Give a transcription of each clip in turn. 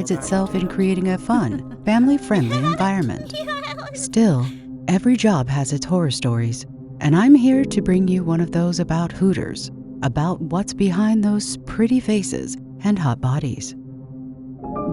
prides itself in creating a fun, family-friendly environment. Still, every job has its horror stories, and I'm here to bring you one of those about Hooters, about what's behind those pretty faces and hot bodies.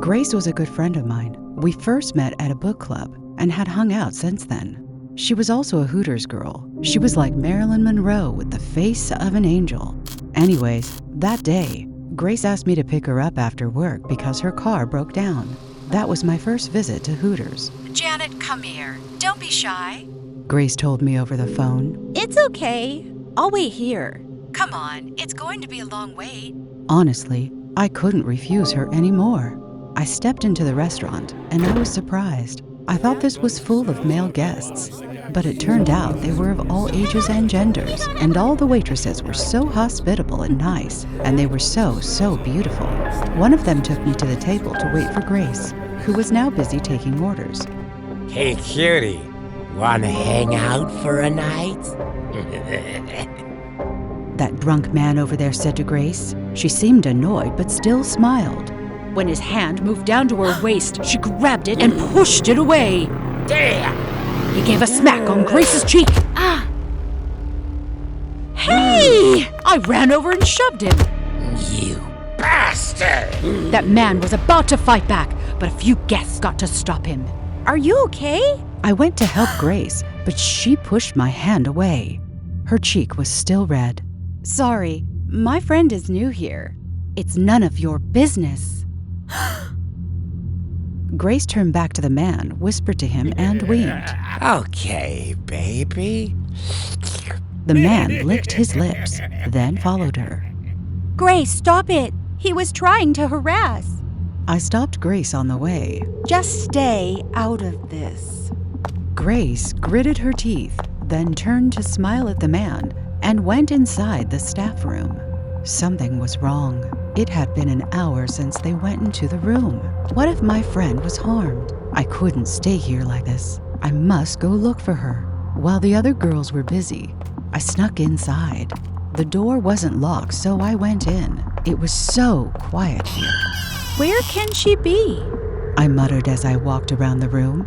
Grace was a good friend of mine. We first met at a book club and had hung out since then. She was also a Hooters girl. She was like Marilyn Monroe with the face of an angel. Anyways, that day, Grace asked me to pick her up after work because her car broke down. That was my first visit to Hooters. Janet, come here. Don't be shy. Grace told me over the phone. It's okay. I'll wait here. Come on, it's going to be a long wait. Honestly, I couldn't refuse her anymore. I stepped into the restaurant and I was surprised. I thought this was full of male guests, but it turned out they were of all ages and genders, and all the waitresses were so hospitable and nice, and they were so beautiful. One of them took me to the table to wait for Grace, who was now busy taking orders. Hey, cutie, wanna hang out for a night? That drunk man over there said to Grace. She seemed annoyed, but still smiled. When his hand moved down to her waist, she grabbed it and pushed it away. Damn! He gave a smack on Grace's cheek. Ah! Hey! I ran over and shoved him. You bastard! That man was about to fight back, but a few guests got to stop him. Are you okay? I went to help Grace, but she pushed my hand away. Her cheek was still red. Sorry, my friend is new here. It's none of your business. Grace turned back to the man, whispered to him, and winked. Okay, baby. The man licked his lips, then followed her. Grace, stop it. He was trying to harass. I stopped Grace on the way. Just stay out of this. Grace gritted her teeth, then turned to smile at the man and went inside the staff room. Something was wrong. It had been an hour since they went into the room. What if my friend was harmed? I couldn't stay here like this. I must go look for her. While the other girls were busy, I snuck inside. The door wasn't locked, so I went in. It was so quiet here. Where can she be? I muttered as I walked around the room.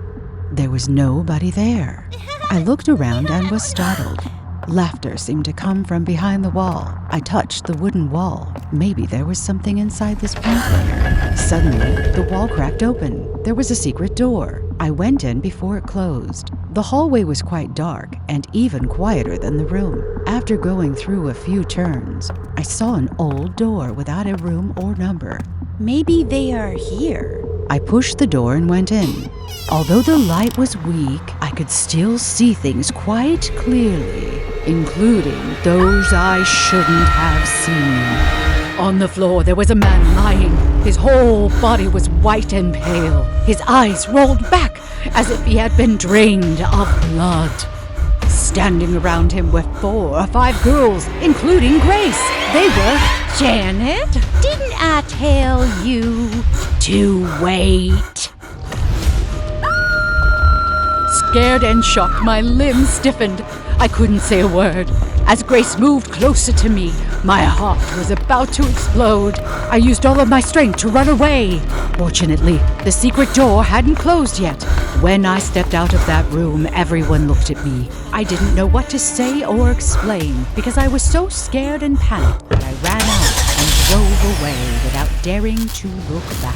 There was nobody there. I looked around and was startled. Laughter seemed to come from behind the wall. I touched the wooden wall. Maybe there was something inside this painting. Suddenly, the wall cracked open. There was a secret door. I went in before it closed. The hallway was quite dark and even quieter than the room. After going through a few turns, I saw an old door without a room or number. Maybe they are here. I pushed the door and went in. Although the light was weak, I could still see things quite clearly, including those I shouldn't have seen. On the floor, there was a man lying. His whole body was white and pale. His eyes rolled back as if he had been drained of blood. Standing around him were 4 or 5 girls, including Grace. They were... Janet, didn't I tell you to wait? Scared and shocked, my limbs stiffened. I couldn't say a word. As Grace moved closer to me, my heart was about to explode. I used all of my strength to run away. Fortunately, the secret door hadn't closed yet. When I stepped out of that room, everyone looked at me. I didn't know what to say or explain because I was so scared and panicked that I ran out and drove away without daring to look back.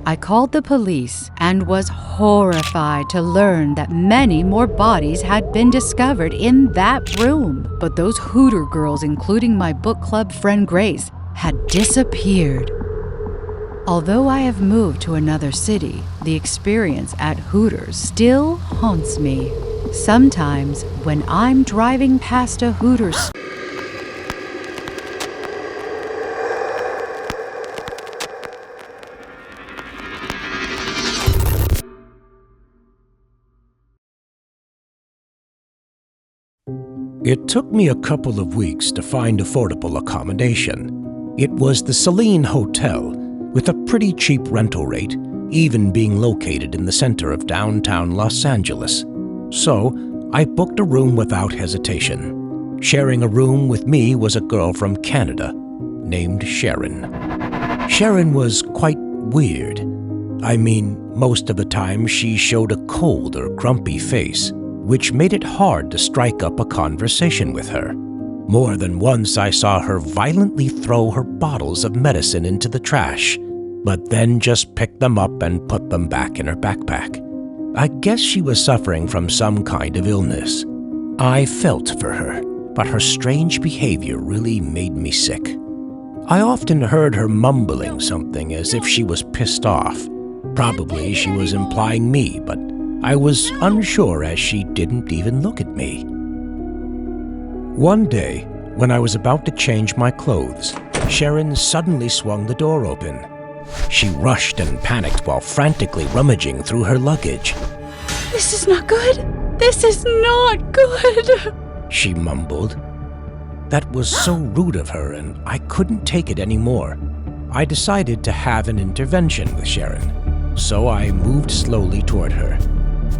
I called the police and was horrified to learn that many more bodies had been discovered in that room. But those Hooter girls, including my book club friend Grace, had disappeared. Although I have moved to another city, the experience at Hooters still haunts me. Sometimes when I'm driving past a Hooters It took me a couple of weeks to find affordable accommodation. It was the Celine Hotel, with a pretty cheap rental rate, even being located in the center of downtown Los Angeles. So, I booked a room without hesitation. Sharing a room with me was a girl from Canada named Sharon. Sharon was quite weird. I mean, most of the time she showed a cold or grumpy face, which made it hard to strike up a conversation with her. More than once I saw her violently throw her bottles of medicine into the trash, but then just pick them up and put them back in her backpack. I guess she was suffering from some kind of illness. I felt for her, but her strange behavior really made me sick. I often heard her mumbling something as if she was pissed off. Probably she was implying me, but I was unsure as she didn't even look at me. One day, when I was about to change my clothes, Sharon suddenly swung the door open. She rushed and panicked while frantically rummaging through her luggage. This is not good. This is not good. She mumbled. That was so rude of her, and I couldn't take it anymore. I decided to have an intervention with Sharon, so I moved slowly toward her.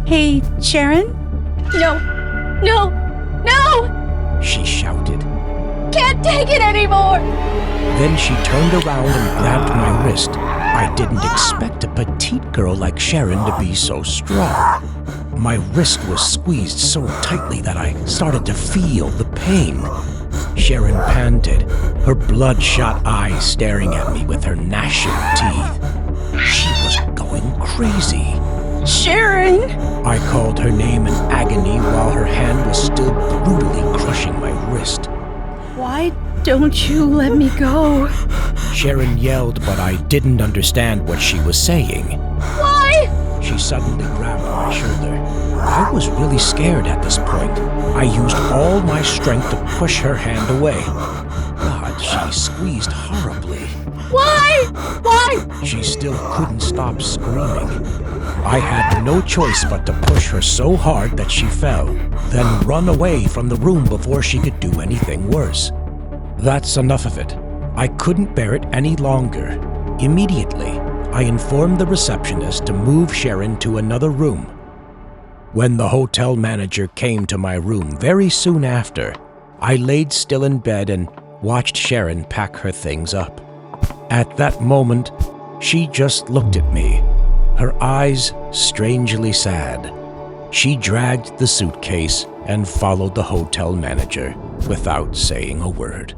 Hey, Sharon? No, no, no! She shouted. Can't take it anymore! Then she turned around and grabbed my wrist. I didn't expect a petite girl like Sharon to be so strong. My wrist was squeezed so tightly that I started to feel the pain. Sharon panted, her bloodshot eyes staring at me with her gnashing teeth. She was going crazy. Sharon! I called her name in agony while her hand was still brutally crushing my wrist. Why don't you let me go? Sharon yelled, but I didn't understand what she was saying. Why? She suddenly grabbed my shoulder. I was really scared at this point. I used all my strength to push her hand away. God, she squeezed horribly. Why? Why? She still couldn't stop screaming. I had no choice but to push her so hard that she fell, then run away from the room before she could do anything worse. That's enough of it. I couldn't bear it any longer. Immediately, I informed the receptionist to move Sharon to another room. When the hotel manager came to my room very soon after, I laid still in bed and watched Sharon pack her things up. At that moment, she just looked at me, her eyes strangely sad. She dragged the suitcase and followed the hotel manager without saying a word.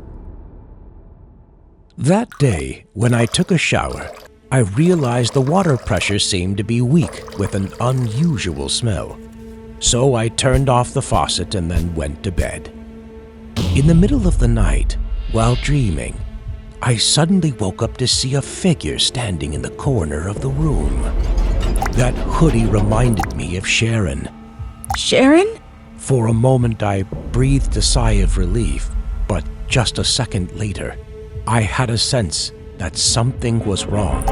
That day, when I took a shower, I realized the water pressure seemed to be weak with an unusual smell. So I turned off the faucet and then went to bed. In the middle of the night, while dreaming, I suddenly woke up to see a figure standing in the corner of the room. That hoodie reminded me of Sharon. Sharon? For a moment I breathed a sigh of relief, but just a second later, I had a sense that something was wrong.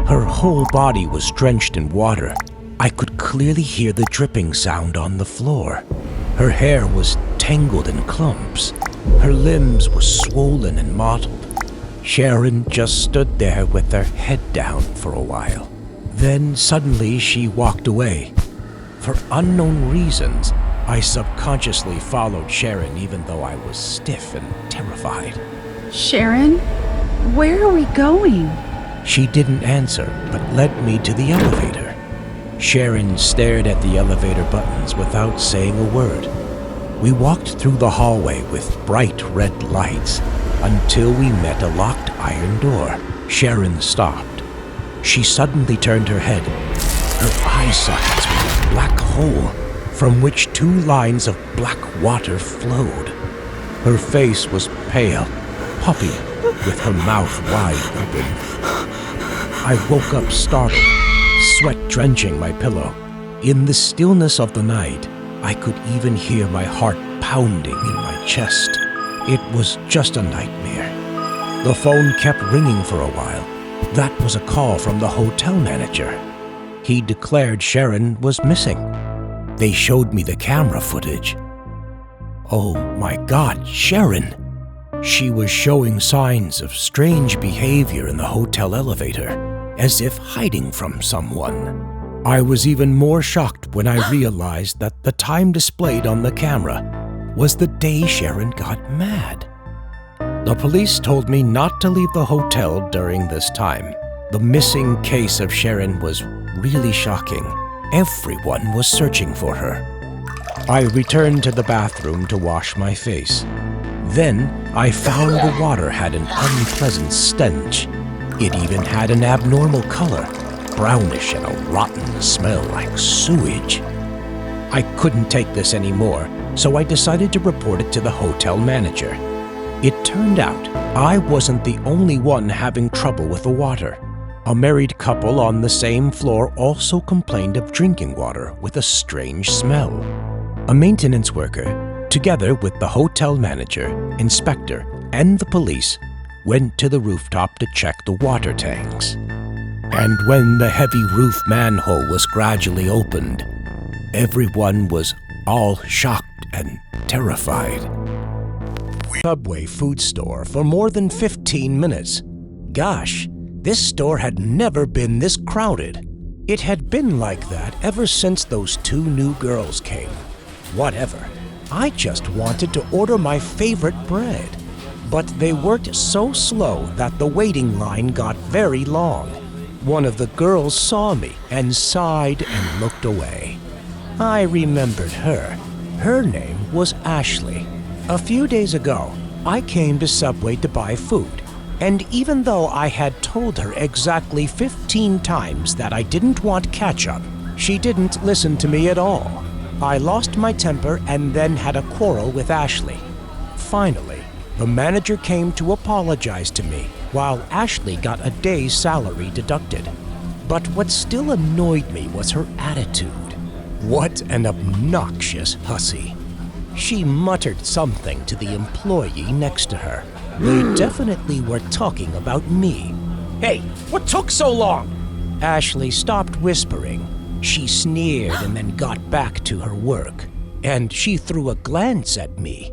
Her whole body was drenched in water. I could clearly hear the dripping sound on the floor. Her hair was tangled in clumps. Her limbs were swollen and mottled. Sharon just stood there with her head down for a while. Then suddenly she walked away. For unknown reasons, I subconsciously followed Sharon even though I was stiff and terrified. Sharon? Where are we going? She didn't answer, but led me to the elevator. Sharon stared at the elevator buttons without saying a word. We walked through the hallway with bright red lights until we met a locked iron door. Sharon stopped. She suddenly turned her head. Her eye sockets were a black hole from which 2 lines of black water flowed. Her face was pale, puffy, with her mouth wide open. I woke up startled, sweat drenching my pillow. In the stillness of the night, I could even hear my heart pounding in my chest. It was just a nightmare. The phone kept ringing for a while. That was a call from the hotel manager. He declared Sharon was missing. They showed me the camera footage. Oh my God, Sharon! She was showing signs of strange behavior in the hotel elevator, as if hiding from someone. I was even more shocked when I realized that the time displayed on the camera was the day Sharon got mad. The police told me not to leave the hotel during this time. The missing case of Sharon was really shocking. Everyone was searching for her. I returned to the bathroom to wash my face. Then I found the water had an unpleasant stench. It even had an abnormal color, brownish and a rotten smell like sewage. I couldn't take this anymore, so I decided to report it to the hotel manager. It turned out I wasn't the only one having trouble with the water. A married couple on the same floor also complained of drinking water with a strange smell. A maintenance worker, together with the hotel manager, inspector, and the police, went to the rooftop to check the water tanks. And when the heavy roof manhole was gradually opened, everyone was all shocked and terrified. Subway food store for more than 15 minutes. Gosh, this store had never been this crowded. It had been like that ever since those two new girls came. Whatever. I just wanted to order my favorite bread. But they worked so slow that the waiting line got very long. One of the girls saw me and sighed and looked away. I remembered her. Her name was Ashley. A few days ago, I came to Subway to buy food, and even though I had told her exactly 15 times that I didn't want ketchup, she didn't listen to me at all. I lost my temper and then had a quarrel with Ashley. Finally, the manager came to apologize to me, while Ashley got a day's salary deducted. But what still annoyed me was her attitude. What an obnoxious hussy. She muttered something to the employee next to her. They definitely were talking about me. Hey, what took so long? Ashley stopped whispering. She sneered and then got back to her work, and she threw a glance at me.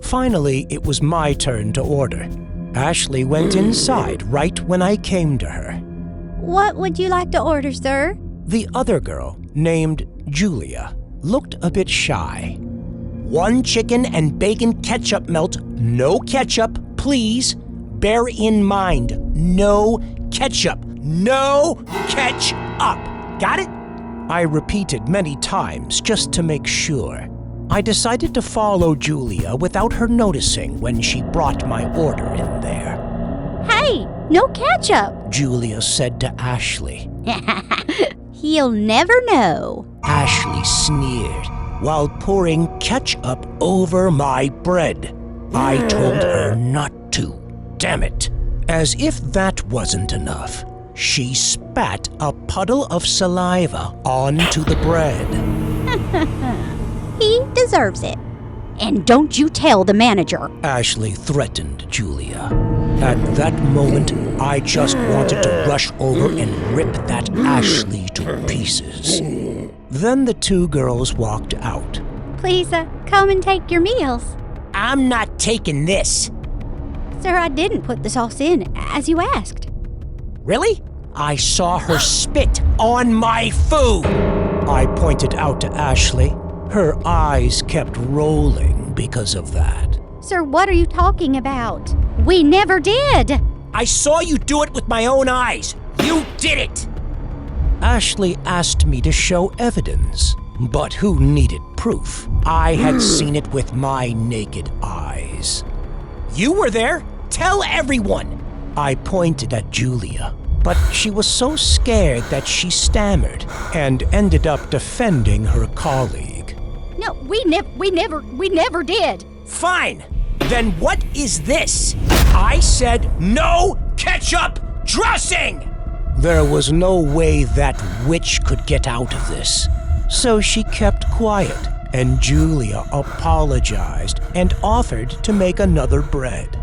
Finally, it was my turn to order. Ashley went inside right when I came to her. What would you like to order, sir? The other girl, named Julia, looked a bit shy. 1 chicken and bacon ketchup melt, no ketchup, please. Bear in mind, no ketchup, no ketchup. Got it? I repeated many times just to make sure. I decided to follow Julia without her noticing when she brought my order in there. Hey, no ketchup. Julia said to Ashley. He'll never know. Ashley sneered while pouring ketchup over my bread. I told her not to. Damn it. As if that wasn't enough, she spat a puddle of saliva onto the bread. He deserves it. And don't you tell the manager. Ashley threatened Julia. At that moment, I just wanted to rush over and rip that Ashley to pieces. Then the two girls walked out. Please, come and take your meals. I'm not taking this. Sir, I didn't put the sauce in, as you asked. Really? I saw her spit on my food. I pointed out to Ashley. Her eyes kept rolling because of that. Sir, what are you talking about? We never did. I saw you do it with my own eyes. You did it. Ashley asked me to show evidence, but who needed proof? I had seen it with my naked eyes. You were there. Tell everyone. I pointed at Julia, but she was so scared that she stammered and ended up defending her colleague. No, we never did. Fine. Then what is this? I said no ketchup dressing! There was no way that witch could get out of this. So she kept quiet, and Julia apologized and offered to make another bread.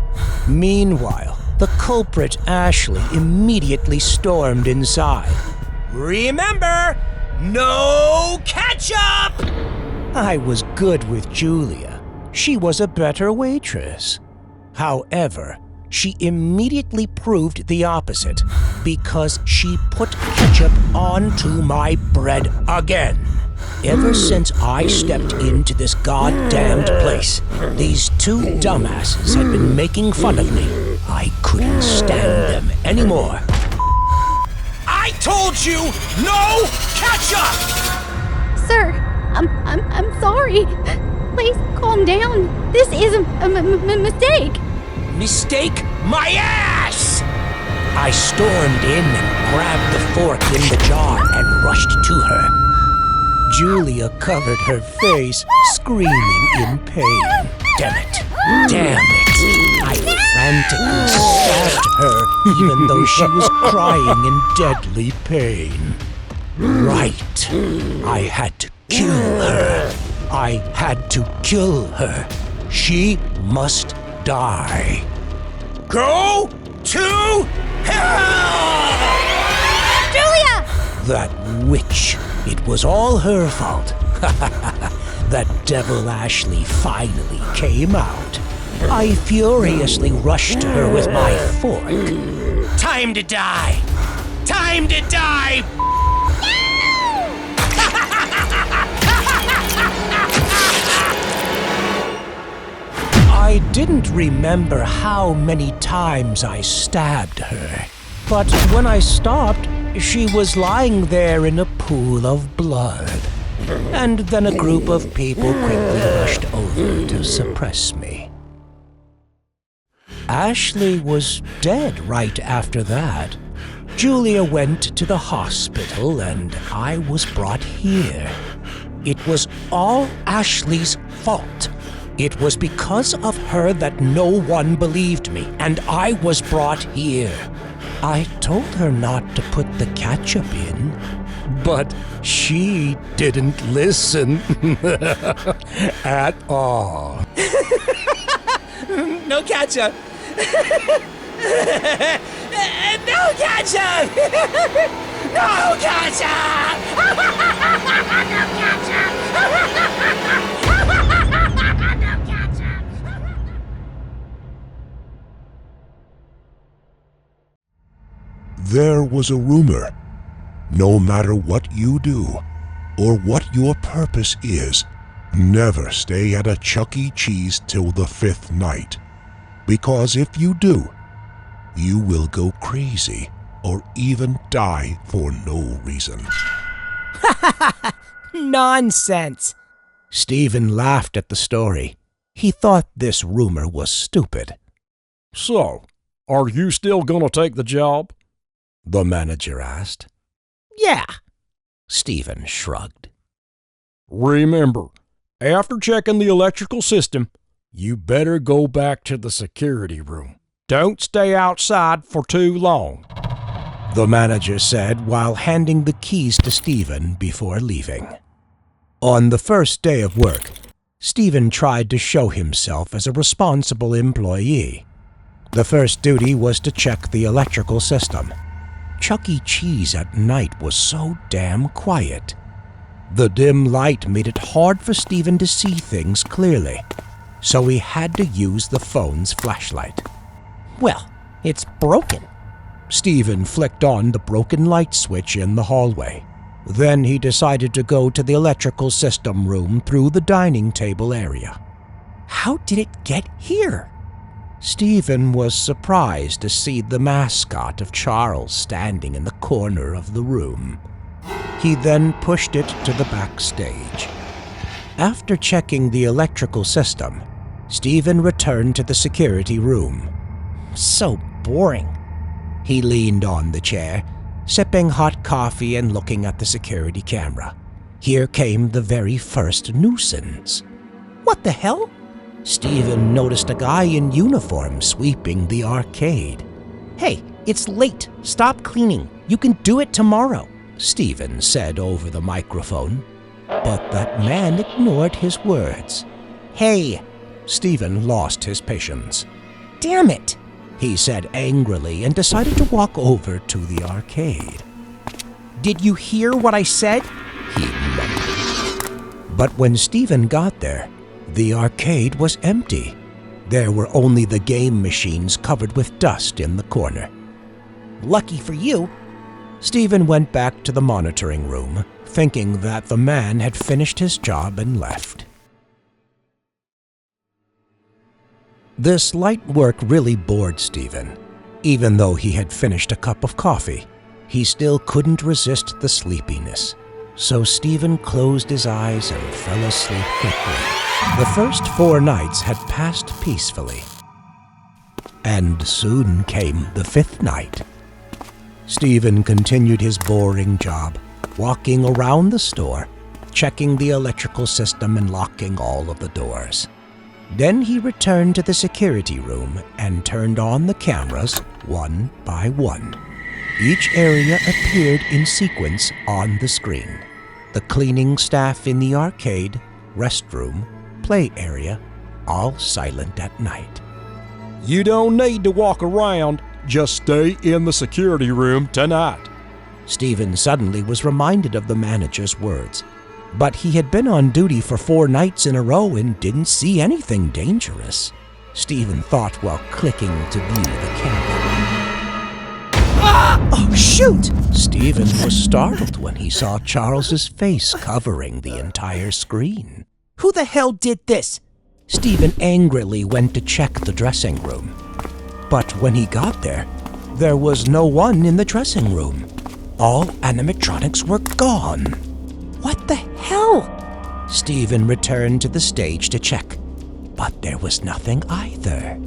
Meanwhile, the culprit Ashley immediately stormed inside. Remember, no ketchup! I was good with Julia. She was a better waitress. However, she immediately proved the opposite because she put ketchup onto my bread again. Ever since I stepped into this goddamned place, these two dumbasses had been making fun of me. I couldn't stand them anymore. I told you, no ketchup! Sir, I'm sorry. Please calm down. This is a mistake. Mistake my ass! I stormed in and grabbed the fork in the jar and rushed to her. Julia covered her face, screaming in pain. Damn it! Damn it! I frantically stabbed her, even though she was crying in deadly pain. Right. I had to kill her. I had to kill her. She must die. Go to hell! Julia! That witch. It was all her fault. That devil Ashley finally came out. I furiously rushed to her with my fork. Time to die! Time to die! I didn't remember how many times I stabbed her, but when I stopped, she was lying there in a pool of blood. And then a group of people quickly rushed over to suppress me. Ashley was dead right after that. Julia went to the hospital and I was brought here. It was all Ashley's fault. It was because of her that no one believed me, and I was brought here. I told her not to put the ketchup in, but she didn't listen at all. No ketchup! No ketchup! No ketchup! No ketchup! There was a rumor. No matter what you do, or what your purpose is, never stay at a Chuck E. Cheese till the 5th night. Because if you do, you will go crazy or even die for no reason. Nonsense! Stephen laughed at the story. He thought this rumor was stupid. So, are you still gonna take the job? The manager asked. Yeah, Stephen shrugged. Remember, after checking the electrical system, you better go back to the security room. Don't stay outside for too long, the manager said while handing the keys to Stephen before leaving. On the first day of work, Stephen tried to show himself as a responsible employee. The first duty was to check the electrical system. Chuck E. Cheese at night was so damn quiet. The dim light made it hard for Stephen to see things clearly, so he had to use the phone's flashlight. Well, it's broken. Stephen flicked on the broken light switch in the hallway. Then he decided to go to the electrical system room through the dining table area. How did it get here? Stephen was surprised to see the mascot of Charles standing in the corner of the room. He then pushed it to the backstage. After checking the electrical system, Stephen returned to the security room. So boring. He leaned on the chair, sipping hot coffee and looking at the security camera. Here came the very first nuisance. What the hell? Stephen noticed a guy in uniform sweeping the arcade. Hey, it's late. Stop cleaning. You can do it tomorrow, Stephen said over the microphone. But that man ignored his words. Hey! Stephen lost his patience. Damn it! He said angrily and decided to walk over to the arcade. Did you hear what I said? He mumbled. But when Stephen got there, the arcade was empty. There were only the game machines covered with dust in the corner. Lucky for you, Stephen went back to the monitoring room, thinking that the man had finished his job and left. This light work really bored Stephen. Even though he had finished a cup of coffee, he still couldn't resist the sleepiness. So Stephen closed his eyes and fell asleep quickly. The first 4 nights had passed peacefully. And soon came the 5th night. Stephen continued his boring job, walking around the store, checking the electrical system and locking all of the doors. Then he returned to the security room and turned on the cameras one by one. Each area appeared in sequence on the screen. The cleaning staff in the arcade, restroom, play area, all silent at night. You don't need to walk around. Just stay in the security room tonight. Stephen suddenly was reminded of the manager's words. But he had been on duty for 4 nights in a row and didn't see anything dangerous. Stephen thought while clicking to view the camera. Oh, shoot! Stephen was startled when he saw Charles's face covering the entire screen. Who the hell did this? Stephen angrily went to check the dressing room. But when he got there was no one in the dressing room. All animatronics were gone. What the hell? Stephen returned to the stage to check, but there was nothing either.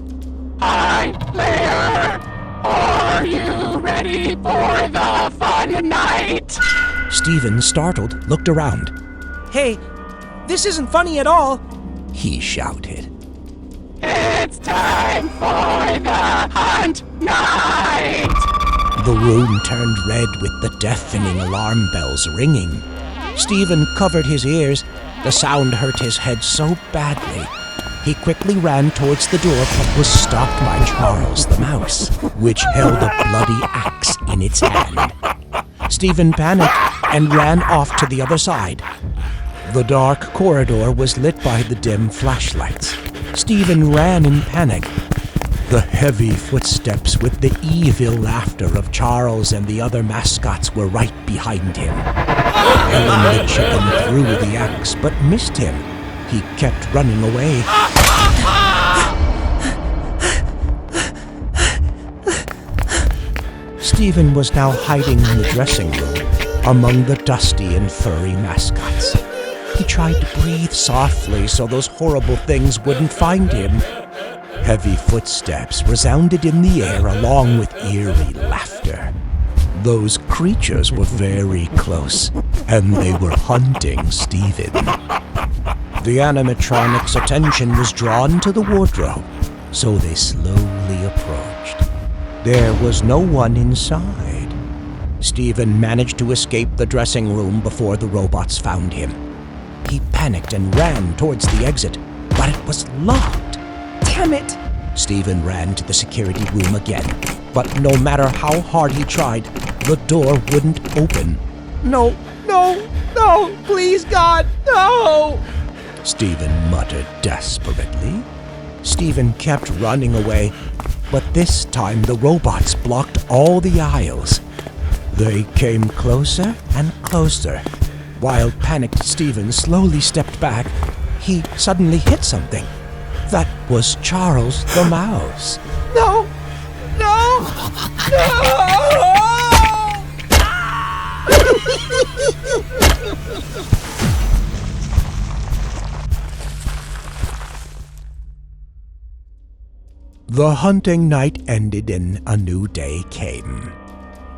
Hi, player! Are you ready for the fun night? Stephen, startled, looked around. Hey, this isn't funny at all. He shouted. It's time for the hunt night! The room turned red with the deafening alarm bells ringing. Stephen covered his ears. The sound hurt his head so badly. He quickly ran towards the door but was stopped by Charles the mouse, which held a bloody axe in its hand. Stephen panicked and ran off to the other side. The dark corridor was lit by the dim flashlights. Stephen ran in panic. The heavy footsteps with the evil laughter of Charles and the other mascots were right behind him. Ellen the chicken threw the axe but missed him. He kept running away. Stephen was now hiding in the dressing room among the dusty and furry mascots. He tried to breathe softly so those horrible things wouldn't find him. Heavy footsteps resounded in the air along with eerie laughter. Those creatures were very close, and they were hunting Stephen. The animatronic's attention was drawn to the wardrobe, so they slowly approached. There was no one inside. Stephen managed to escape the dressing room before the robots found him. He panicked and ran towards the exit, but it was locked. Damn it! Stephen ran to the security room again, but no matter how hard he tried, the door wouldn't open. No, please God, no! Stephen muttered desperately. Stephen kept running away, but this time the robots blocked all the aisles. They came closer and closer. While panicked Stephen slowly stepped back, he suddenly hit something. That was Charles the mouse. No! The hunting night ended and a new day came.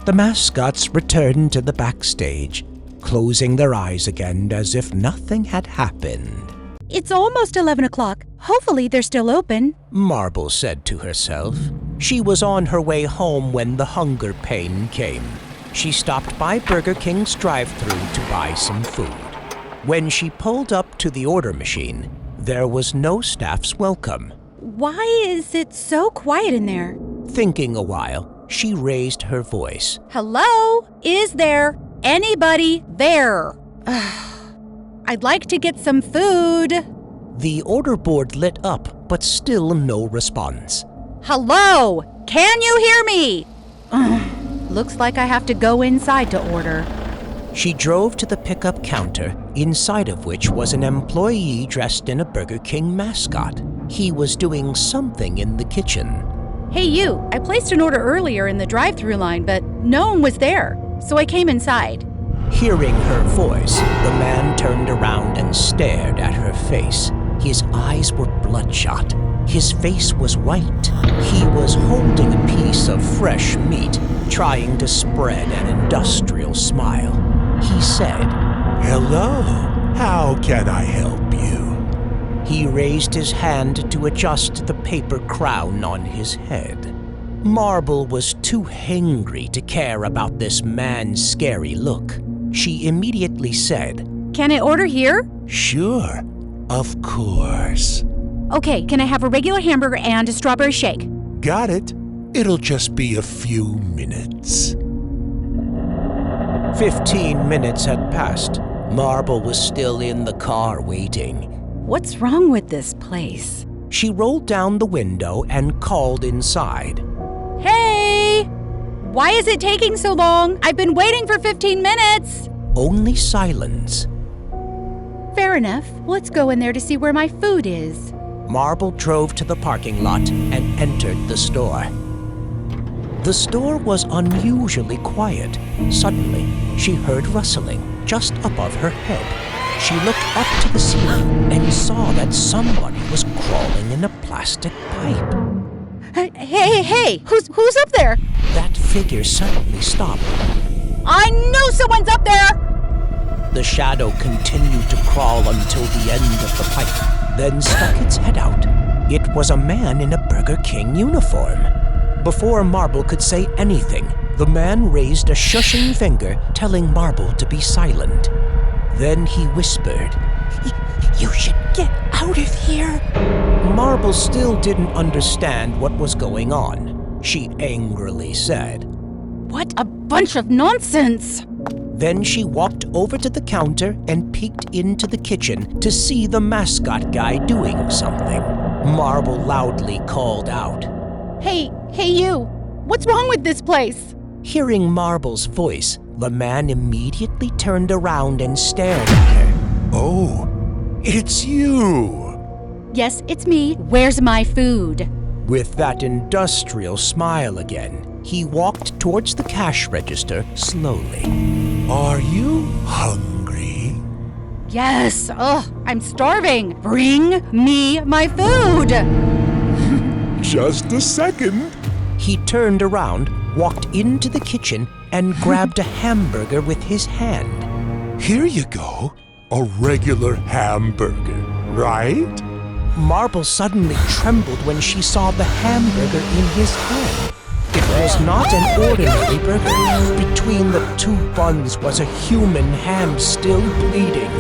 The mascots returned to the backstage, closing their eyes again as if nothing had happened. It's almost 11 o'clock. Hopefully they're still open. Marble said to herself. She was on her way home when the hunger pain came. She stopped by Burger King's drive-thru to buy some food. When she pulled up to the order machine, there was no staff's welcome. Why is it so quiet in there? Thinking a while, she raised her voice. Hello? Is there anybody there? I'd like to get some food. The order board lit up, but still no response. Hello? Can you hear me? Looks like I have to go inside to order. She drove to the pickup counter, inside of which was an employee dressed in a Burger King mascot. He was doing something in the kitchen. Hey you, I placed an order earlier in the drive-thru line, but no one was there, so I came inside. Hearing her voice, the man turned around and stared at her face. His eyes were bloodshot. His face was white. He was holding a piece of fresh meat, trying to spread an industrial smile. He said, Hello, how can I help you? He raised his hand to adjust the paper crown on his head. Marble was too hangry to care about this man's scary look. She immediately said, Can I order here? Sure, of course. Okay, can I have a regular hamburger and a strawberry shake? Got it. It'll just be a few minutes. 15 minutes had passed. Marble was still in the car waiting. What's wrong with this place? She rolled down the window and called inside. Hey! Why is it taking so long? I've been waiting for 15 minutes! Only silence. Fair enough. Let's go in there to see where my food is. Marble drove to the parking lot and entered the store. The store was unusually quiet. Suddenly, she heard rustling just above her head. She looked up to the ceiling and saw that somebody was crawling in a plastic pipe. Hey! Who's up there? That figure suddenly stopped. I know someone's up there! The shadow continued to crawl until the end of the pipe, then stuck its head out. It was a man in a Burger King uniform. Before Marble could say anything, the man raised a shushing finger, telling Marble to be silent. Then he whispered, You should get out of here. Marble still didn't understand what was going on. She angrily said, What a bunch of nonsense! Then she walked over to the counter and peeked into the kitchen to see the mascot guy doing something. Marble loudly called out, Hey you! What's wrong with this place? Hearing Marble's voice, the man immediately turned around and stared at her. Oh, it's you! Yes, it's me. Where's my food? With that industrial smile again, he walked towards the cash register slowly. Are you hungry? Yes! I'm starving! Bring me my food! Just a second. He turned around, walked into the kitchen, and grabbed a hamburger with his hand. Here you go. A regular hamburger, right? Marble suddenly trembled when she saw the hamburger in his hand. It was not an ordinary burger. Between the two buns was a human hand still bleeding.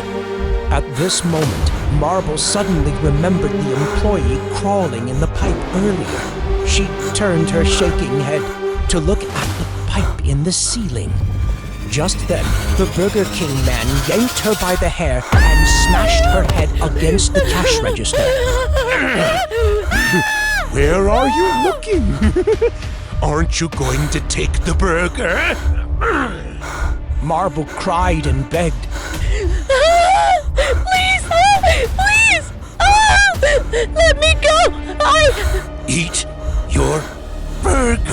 At this moment, Marble suddenly remembered the employee crawling in the pipe earlier. She turned her shaking head to look at the pipe in the ceiling. Just then, the Burger King man yanked her by the hair and smashed her head against the cash register. Where are you looking? Aren't you going to take the burger? Marble cried and begged. Please! Let me go! Eat your burger.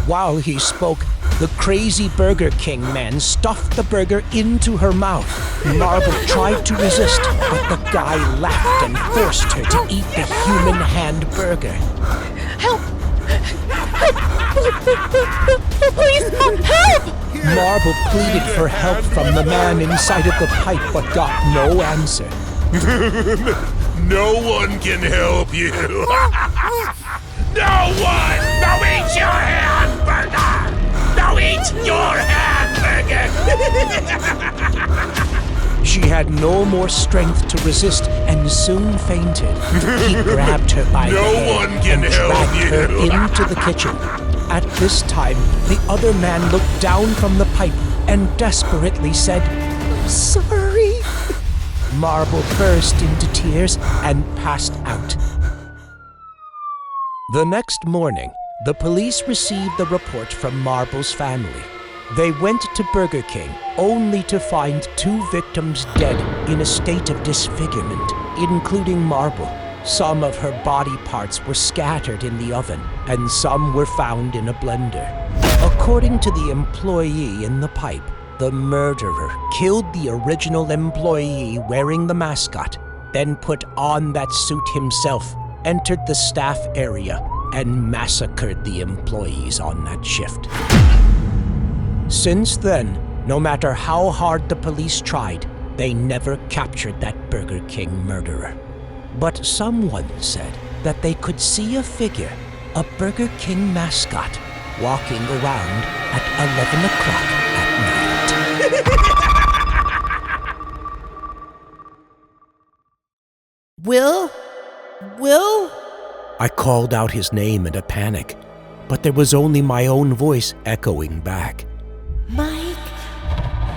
While he spoke, the crazy Burger King man stuffed the burger into her mouth. Marble tried to resist, but the guy laughed and forced her to eat the human hand burger. Help! Please, help! Marble pleaded for help from the man inside of the pipe, but got no answer. No one can help you. No one! Now eat your hamburger! Now eat your hamburger! She had no more strength to resist and soon fainted. He grabbed her by the hair one can and help dragged her you. into the kitchen. At this time, the other man looked down from the pipe and desperately said, "I'm sorry." Marble burst into tears and passed out. The next morning, The police received the report from Marble's family. They went to Burger King only to find 2 victims dead in a state of disfigurement, including Marble. Some of her body parts were scattered in the oven, and some were found in a blender. According to the employee in the pipe, the murderer killed the original employee wearing the mascot, then put on that suit himself, entered the staff area, and massacred the employees on that shift. Since then, no matter how hard the police tried, they never captured that Burger King murderer. But someone said that they could see a figure, a Burger King mascot, walking around at 11 o'clock at night. Will? I called out his name in a panic, but there was only my own voice echoing back. Mike?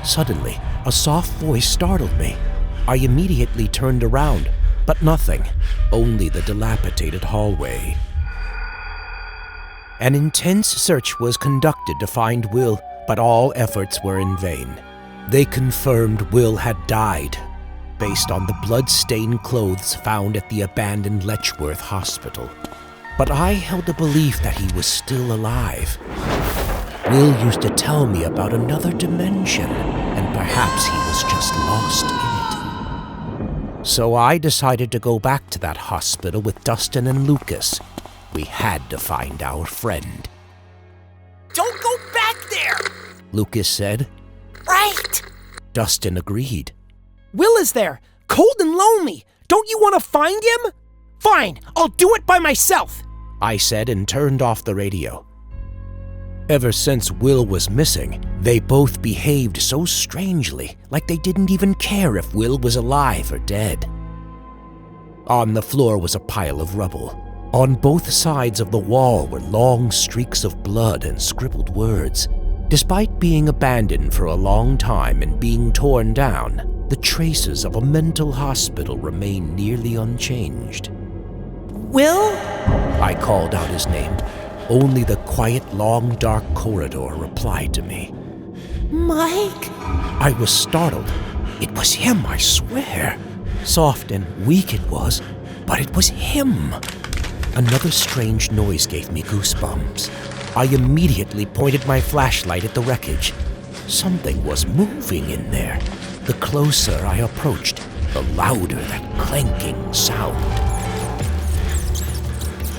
Suddenly, a soft voice startled me. I immediately turned around, but nothing, only the dilapidated hallway. An intense search was conducted to find Will, but all efforts were in vain. They confirmed Will had died, based on the blood-stained clothes found at the abandoned Letchworth Hospital. But I held the belief that he was still alive. Will used to tell me about another dimension, and perhaps he was just lost in it. So I decided to go back to that hospital with Dustin and Lucas. We had to find our friend. Don't go back there! Lucas said. Right! Dustin agreed. Will is there, cold and lonely. Don't you want to find him? Fine, I'll do it by myself, I said and turned off the radio. Ever since Will was missing, they both behaved so strangely, like they didn't even care if Will was alive or dead. On the floor was a pile of rubble. On both sides of the wall were long streaks of blood and scribbled words. Despite being abandoned for a long time and being torn down, the traces of a mental hospital remained nearly unchanged. Will? I called out his name. Only the quiet, long, dark corridor replied to me. Mike? I was startled. It was him, I swear. Soft and weak it was, but it was him. Another strange noise gave me goosebumps. I immediately pointed my flashlight at the wreckage. Something was moving in there. The closer I approached, the louder that clanking sound.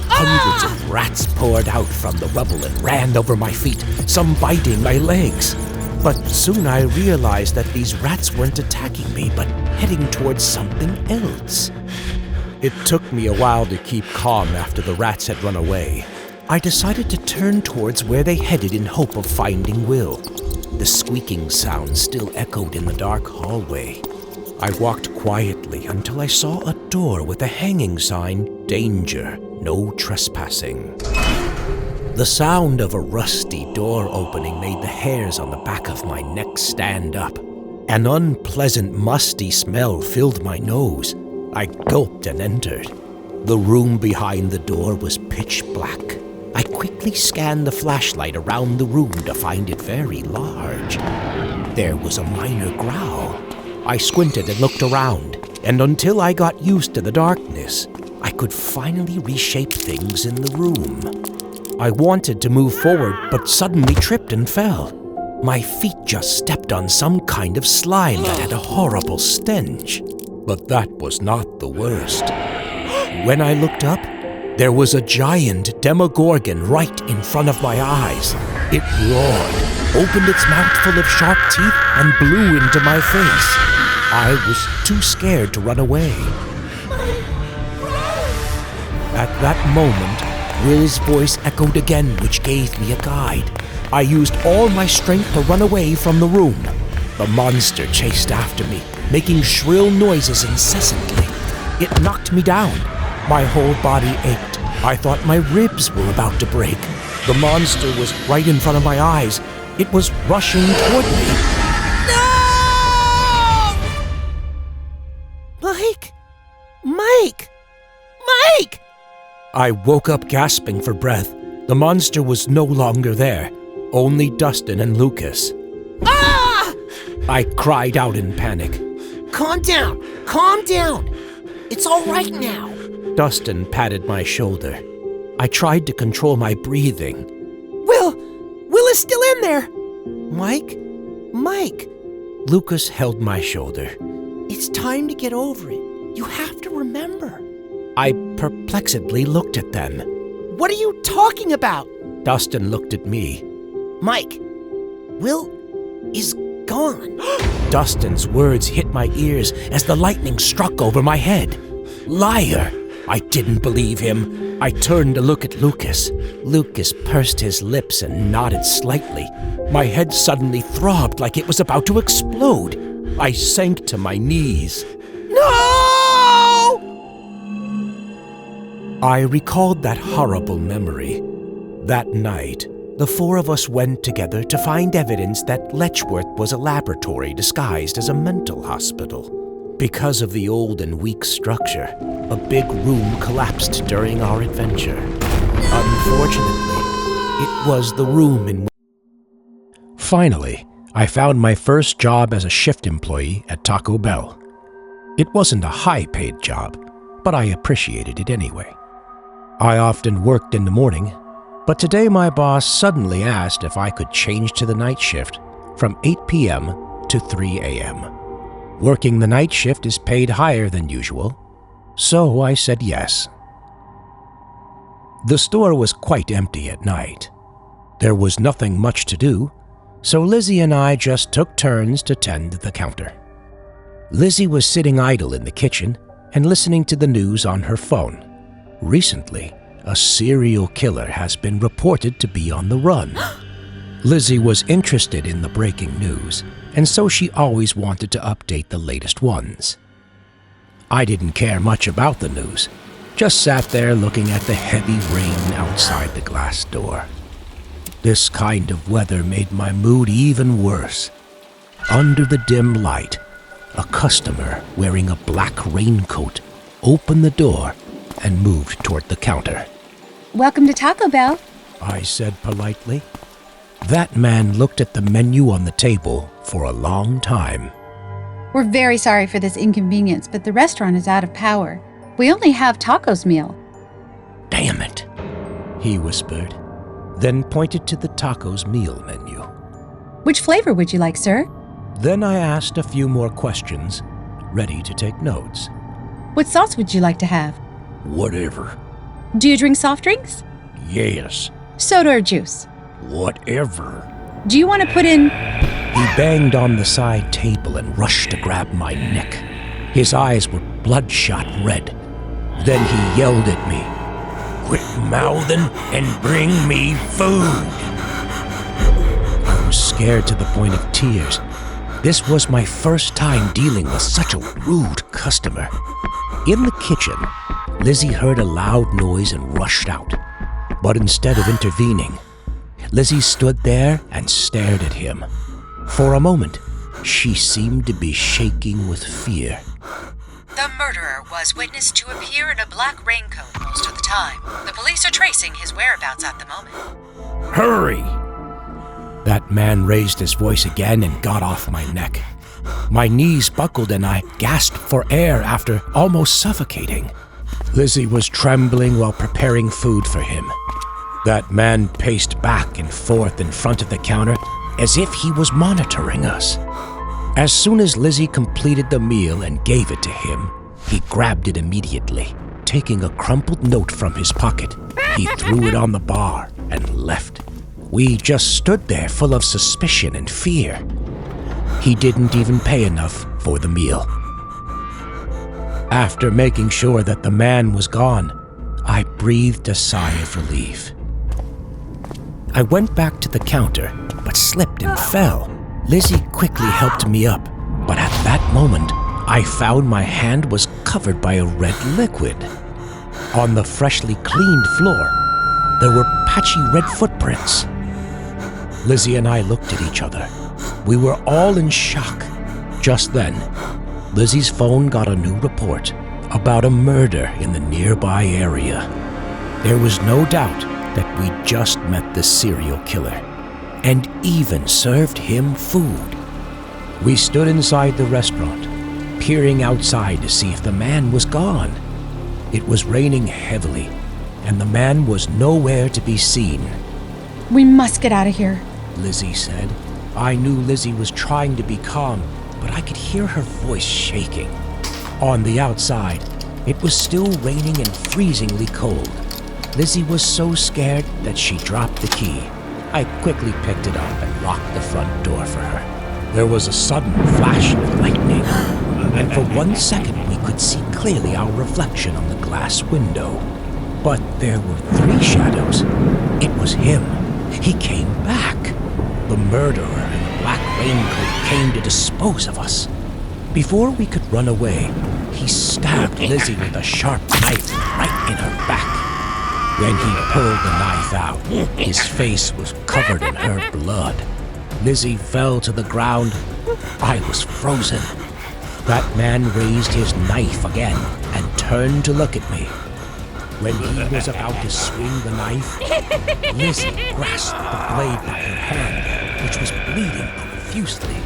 Hundreds of rats poured out from the rubble and ran over my feet, some biting my legs. But soon I realized that these rats weren't attacking me, but heading towards something else. It took me a while to keep calm after the rats had run away. I decided to turn towards where they headed in hope of finding Will. The squeaking sound still echoed in the dark hallway. I walked quietly until I saw a door with a hanging sign, "Danger, no trespassing." The sound of a rusty door opening made the hairs on the back of my neck stand up. An unpleasant, musty smell filled my nose. I gulped and entered. The room behind the door was pitch black. I quickly scanned the flashlight around the room to find it very large. There was a minor growl. I squinted and looked around, and until I got used to the darkness, I could finally reshape things in the room. I wanted to move forward, but suddenly tripped and fell. My feet just stepped on some kind of slime that had a horrible stench. But that was not the worst. When I looked up, there was a giant Demogorgon right in front of my eyes. It roared, opened its mouth full of sharp teeth, and blew into my face. I was too scared to run away. At that moment, Will's voice echoed again, which gave me a guide. I used all my strength to run away from the room. The monster chased after me, making shrill noises incessantly. It knocked me down. My whole body ached. I thought my ribs were about to break. The monster was right in front of my eyes. It was rushing toward me. No! Mike! Mike! Mike! I woke up gasping for breath. The monster was no longer there, only Dustin and Lucas. Ah! I cried out in panic. Calm down! Calm down! It's all right now. Dustin patted my shoulder. I tried to control my breathing. Will is still in there. Mike? Lucas held my shoulder. It's time to get over it. You have to remember. I perplexedly looked at them. What are you talking about? Dustin looked at me. Mike, Will is gone. Dustin's words hit my ears as the lightning struck over my head. Liar! I didn't believe him. I turned to look at Lucas. Lucas pursed his lips and nodded slightly. My head suddenly throbbed like it was about to explode. I sank to my knees. No! I recalled that horrible memory. That night, the four of us went together to find evidence that Letchworth was a laboratory disguised as a mental hospital. Because of the old and weak structure, a big room collapsed during our adventure. Unfortunately, it was the room in which... Finally, I found my first job as a shift employee at Taco Bell. It wasn't a high-paid job, but I appreciated it anyway. I often worked in the morning, but today my boss suddenly asked if I could change to the night shift from 8 p.m. to 3 a.m. Working the night shift is paid higher than usual, so I said yes. The store was quite empty at night. There was nothing much to do, so Lizzie and I just took turns to tend the counter. Lizzie was sitting idle in the kitchen and listening to the news on her phone. Recently, a serial killer has been reported to be on the run. Lizzie was interested in the breaking news, and so she always wanted to update the latest ones. I didn't care much about the news, just sat there looking at the heavy rain outside the glass door. This kind of weather made my mood even worse. Under the dim light, a customer wearing a black raincoat opened the door and moved toward the counter. Welcome to Taco Bell. I said politely. That man looked at the menu on the table for a long time. We're very sorry for this inconvenience, but the restaurant is out of power. We only have tacos meal. Damn it, he whispered, then pointed to the tacos meal menu. Which flavor would you like, sir? Then I asked a few more questions, ready to take notes. What sauce would you like to have? Whatever. Do you drink soft drinks? Yes. Soda or juice? Whatever. Do you want to put in... He banged on the side table and rushed to grab my neck. His eyes were bloodshot red. Then he yelled at me, "Quit mouthing and bring me food!" I was scared to the point of tears. This was my first time dealing with such a rude customer. In the kitchen, Lizzie heard a loud noise and rushed out. But instead of intervening, Lizzie stood there and stared at him. For a moment, she seemed to be shaking with fear. The murderer was witnessed to appear in a black raincoat most of the time. The police are tracing his whereabouts at the moment. Hurry! That man raised his voice again and got off my neck. My knees buckled and I gasped for air after almost suffocating. Lizzie was trembling while preparing food for him. That man paced back and forth in front of the counter as if he was monitoring us. As soon as Lizzie completed the meal and gave it to him, he grabbed it immediately. Taking a crumpled note from his pocket, he threw it on the bar and left. We just stood there full of suspicion and fear. He didn't even pay enough for the meal. After making sure that the man was gone, I breathed a sigh of relief. I went back to the counter, but slipped and fell. Lizzie quickly helped me up, but at that moment, I found my hand was covered by a red liquid. On the freshly cleaned floor, there were patchy red footprints. Lizzie and I looked at each other. We were all in shock. Just then, Lizzie's phone got a new report about a murder in the nearby area. There was no doubt that we'd just met the serial killer and even served him food. We stood inside the restaurant, peering outside to see if the man was gone. It was raining heavily, and the man was nowhere to be seen. We must get out of here. Lizzie said. I knew Lizzie was trying to be calm, but I could hear her voice shaking. On the outside, it was still raining and freezingly cold. Lizzie was so scared that she dropped the key. I quickly picked it up and locked the front door for her. There was a sudden flash of lightning, and for 1 second we could see clearly our reflection on the glass window. But there were 3 shadows. It was him. He came back. The murderer in the black raincoat came to dispose of us. Before we could run away, he stabbed Lizzie with a sharp knife right in her back. When he pulled the knife out, his face was covered in her blood. Lizzie fell to the ground. I was frozen. That man raised his knife again and turned to look at me. When he was about to swing the knife, Lizzie grasped the blade by her hand, which was bleeding profusely.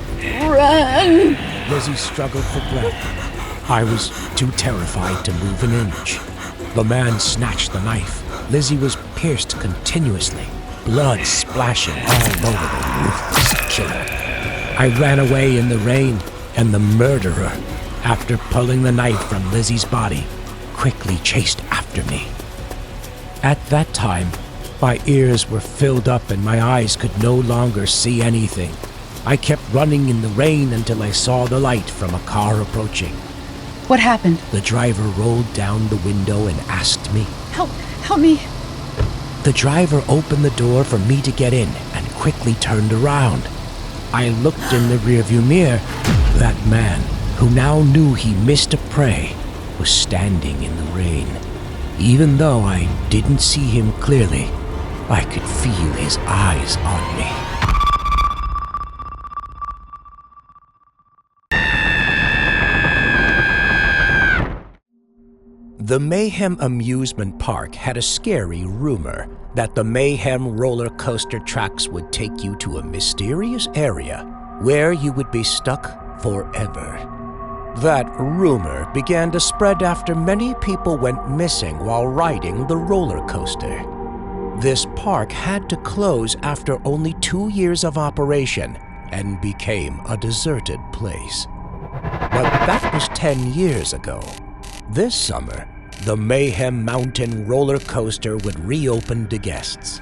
Run! Lizzie struggled for breath. I was too terrified to move an inch. The man snatched the knife. Lizzie was pierced continuously, blood splashing all over the ruthless killer. I ran away in the rain, and the murderer, after pulling the knife from Lizzie's body, quickly chased after me. At that time, my ears were filled up and my eyes could no longer see anything. I kept running in the rain until I saw the light from a car approaching. What happened? The driver rolled down the window and asked me. Help me. The driver opened the door for me to get in and quickly turned around. I looked in the rearview mirror. That man, who now knew he missed a prey, was standing in the rain. Even though I didn't see him clearly, I could feel his eyes on me. The Mayhem Amusement Park had a scary rumor that the Mayhem roller coaster tracks would take you to a mysterious area where you would be stuck forever. That rumor began to spread after many people went missing while riding the roller coaster. This park had to close after only 2 years of operation and became a deserted place. But that was 10 years ago. This summer, the Mayhem Mountain roller coaster would reopen to guests.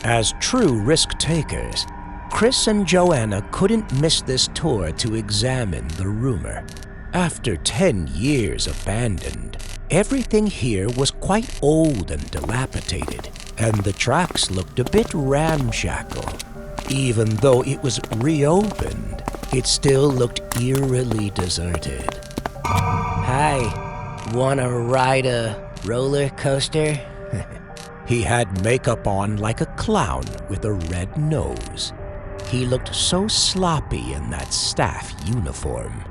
As true risk-takers, Chris and Joanna couldn't miss this tour to examine the rumor. After 10 years abandoned, everything here was quite old and dilapidated, and the tracks looked a bit ramshackle. Even though it was reopened, it still looked eerily deserted. Hi. Wanna ride a roller coaster? He had makeup on like a clown with a red nose. He looked so sloppy in that staff uniform.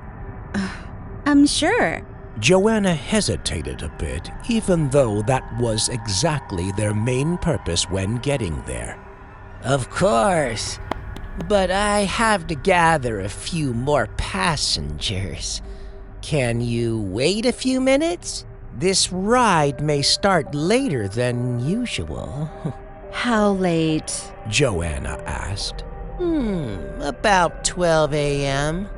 I'm sure. Joanna hesitated a bit, even though that was exactly their main purpose when getting there. Of course, but I have to gather a few more passengers. Can you wait a few minutes? This ride may start later than usual. How late? Joanna asked. About 12 a.m.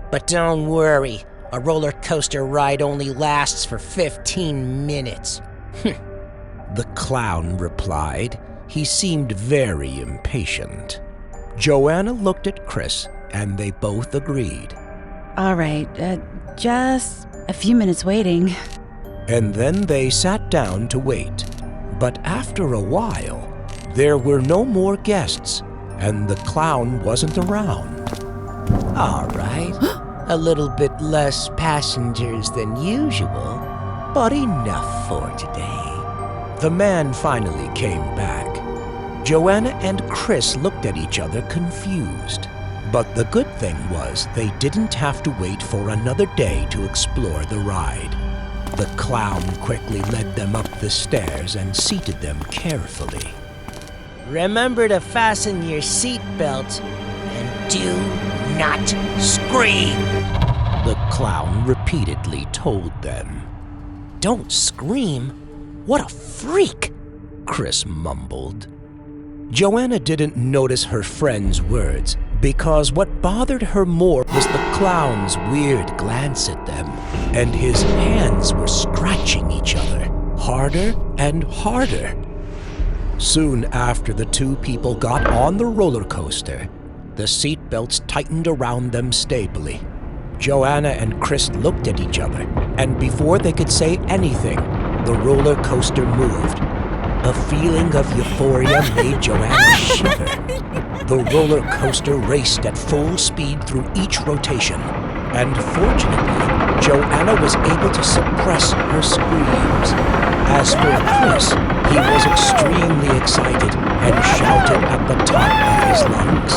But don't worry, a roller coaster ride only lasts for 15 minutes. The clown replied. He seemed very impatient. Joanna looked at Chris, and they both agreed. All right, just a few minutes waiting. And then they sat down to wait. But after a while, there were no more guests, and the clown wasn't around. All right, a little bit less passengers than usual, but enough for today. The man finally came back. Joanna and Chris looked at each other confused. But the good thing was they didn't have to wait for another day to explore the ride. The clown quickly led them up the stairs and seated them carefully. Remember to fasten your seatbelt and do not scream, the clown repeatedly told them. Don't scream? What a freak, Chris mumbled. Joanna didn't notice her friend's words because what bothered her more was the clown's weird glance at them, and his hands were scratching each other harder and harder. Soon after the two people got on the roller coaster, the seatbelts tightened around them stably. Joanna and Chris looked at each other, and before they could say anything, the roller coaster moved. A feeling of euphoria made Joanna shiver. The roller coaster raced at full speed through each rotation, and fortunately, Joanna was able to suppress her screams. As for Chris, he was extremely excited and shouted at the top of his lungs.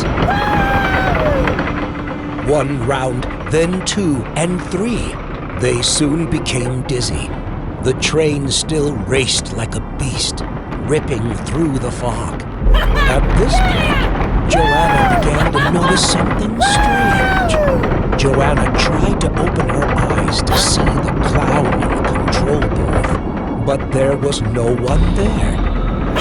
One round, then two, and three. They soon became dizzy. The train still raced like a beast, ripping through the fog. At this point, Joanna began to notice something strange. Joanna tried to open her eyes to see the clown in the control booth, but there was no one there.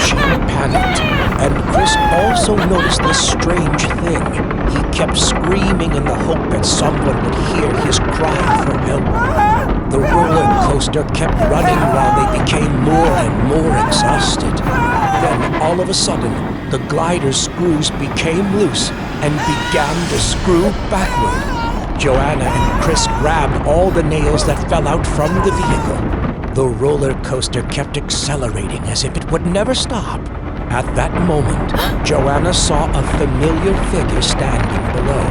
She panicked, and Chris also noticed this strange thing. He kept screaming in the hope that someone would hear his cry for help. The roller coaster kept running while they became more and more exhausted. Then, all of a sudden, the glider's screws became loose and began to screw backward. Joanna and Chris grabbed all the nails that fell out from the vehicle. The roller coaster kept accelerating as if it would never stop. At that moment, Joanna saw a familiar figure standing below.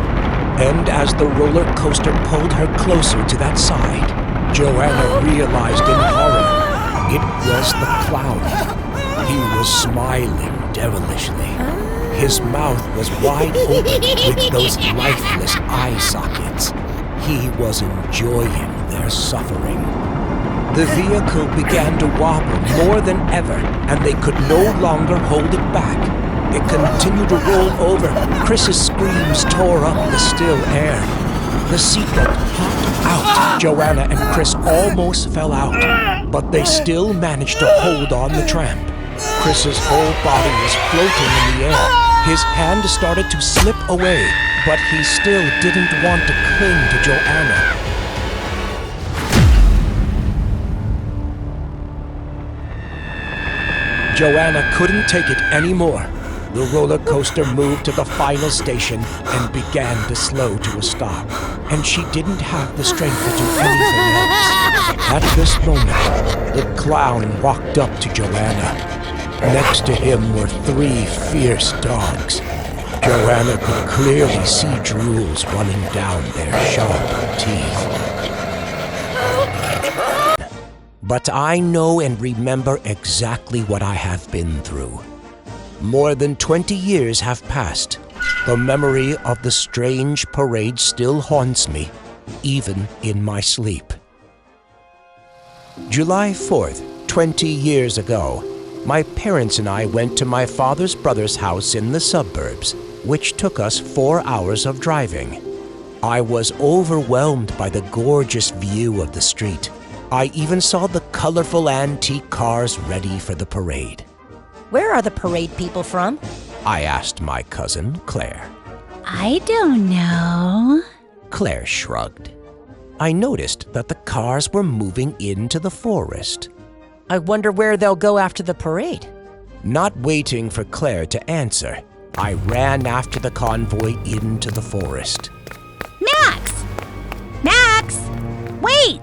And as the roller coaster pulled her closer to that side, Joanna realized in horror it was the clown. He was smiling devilishly. His mouth was wide open with those lifeless eye sockets. He was enjoying their suffering. The vehicle began to wobble more than ever, and they could no longer hold it back. It continued to roll over. Chris's screams tore up the still air. The seatbelt popped out. Joanna and Chris almost fell out, but they still managed to hold on the tramp. Chris's whole body was floating in the air. His hand started to slip away, but he still didn't want to cling to Joanna. Joanna couldn't take it anymore. The roller coaster moved to the final station and began to slow to a stop, and she didn't have the strength to do anything else. At this moment, the clown walked up to Joanna. Next to him were 3 fierce dogs. Joanna could clearly see drools running down their sharp teeth. But I know and remember exactly what I have been through. More than 20 years have passed. The memory of the strange parade still haunts me, even in my sleep. July 4th, 20 years ago, my parents and I went to my father's brother's house in the suburbs, which took us 4 hours of driving. I was overwhelmed by the gorgeous view of the street. I even saw the colorful antique cars ready for the parade. Where are the parade people from? I asked my cousin, Claire. I don't know. Claire shrugged. I noticed that the cars were moving into the forest. I wonder where they'll go after the parade. Not waiting for Claire to answer, I ran after the convoy into the forest. Max! Max! Wait!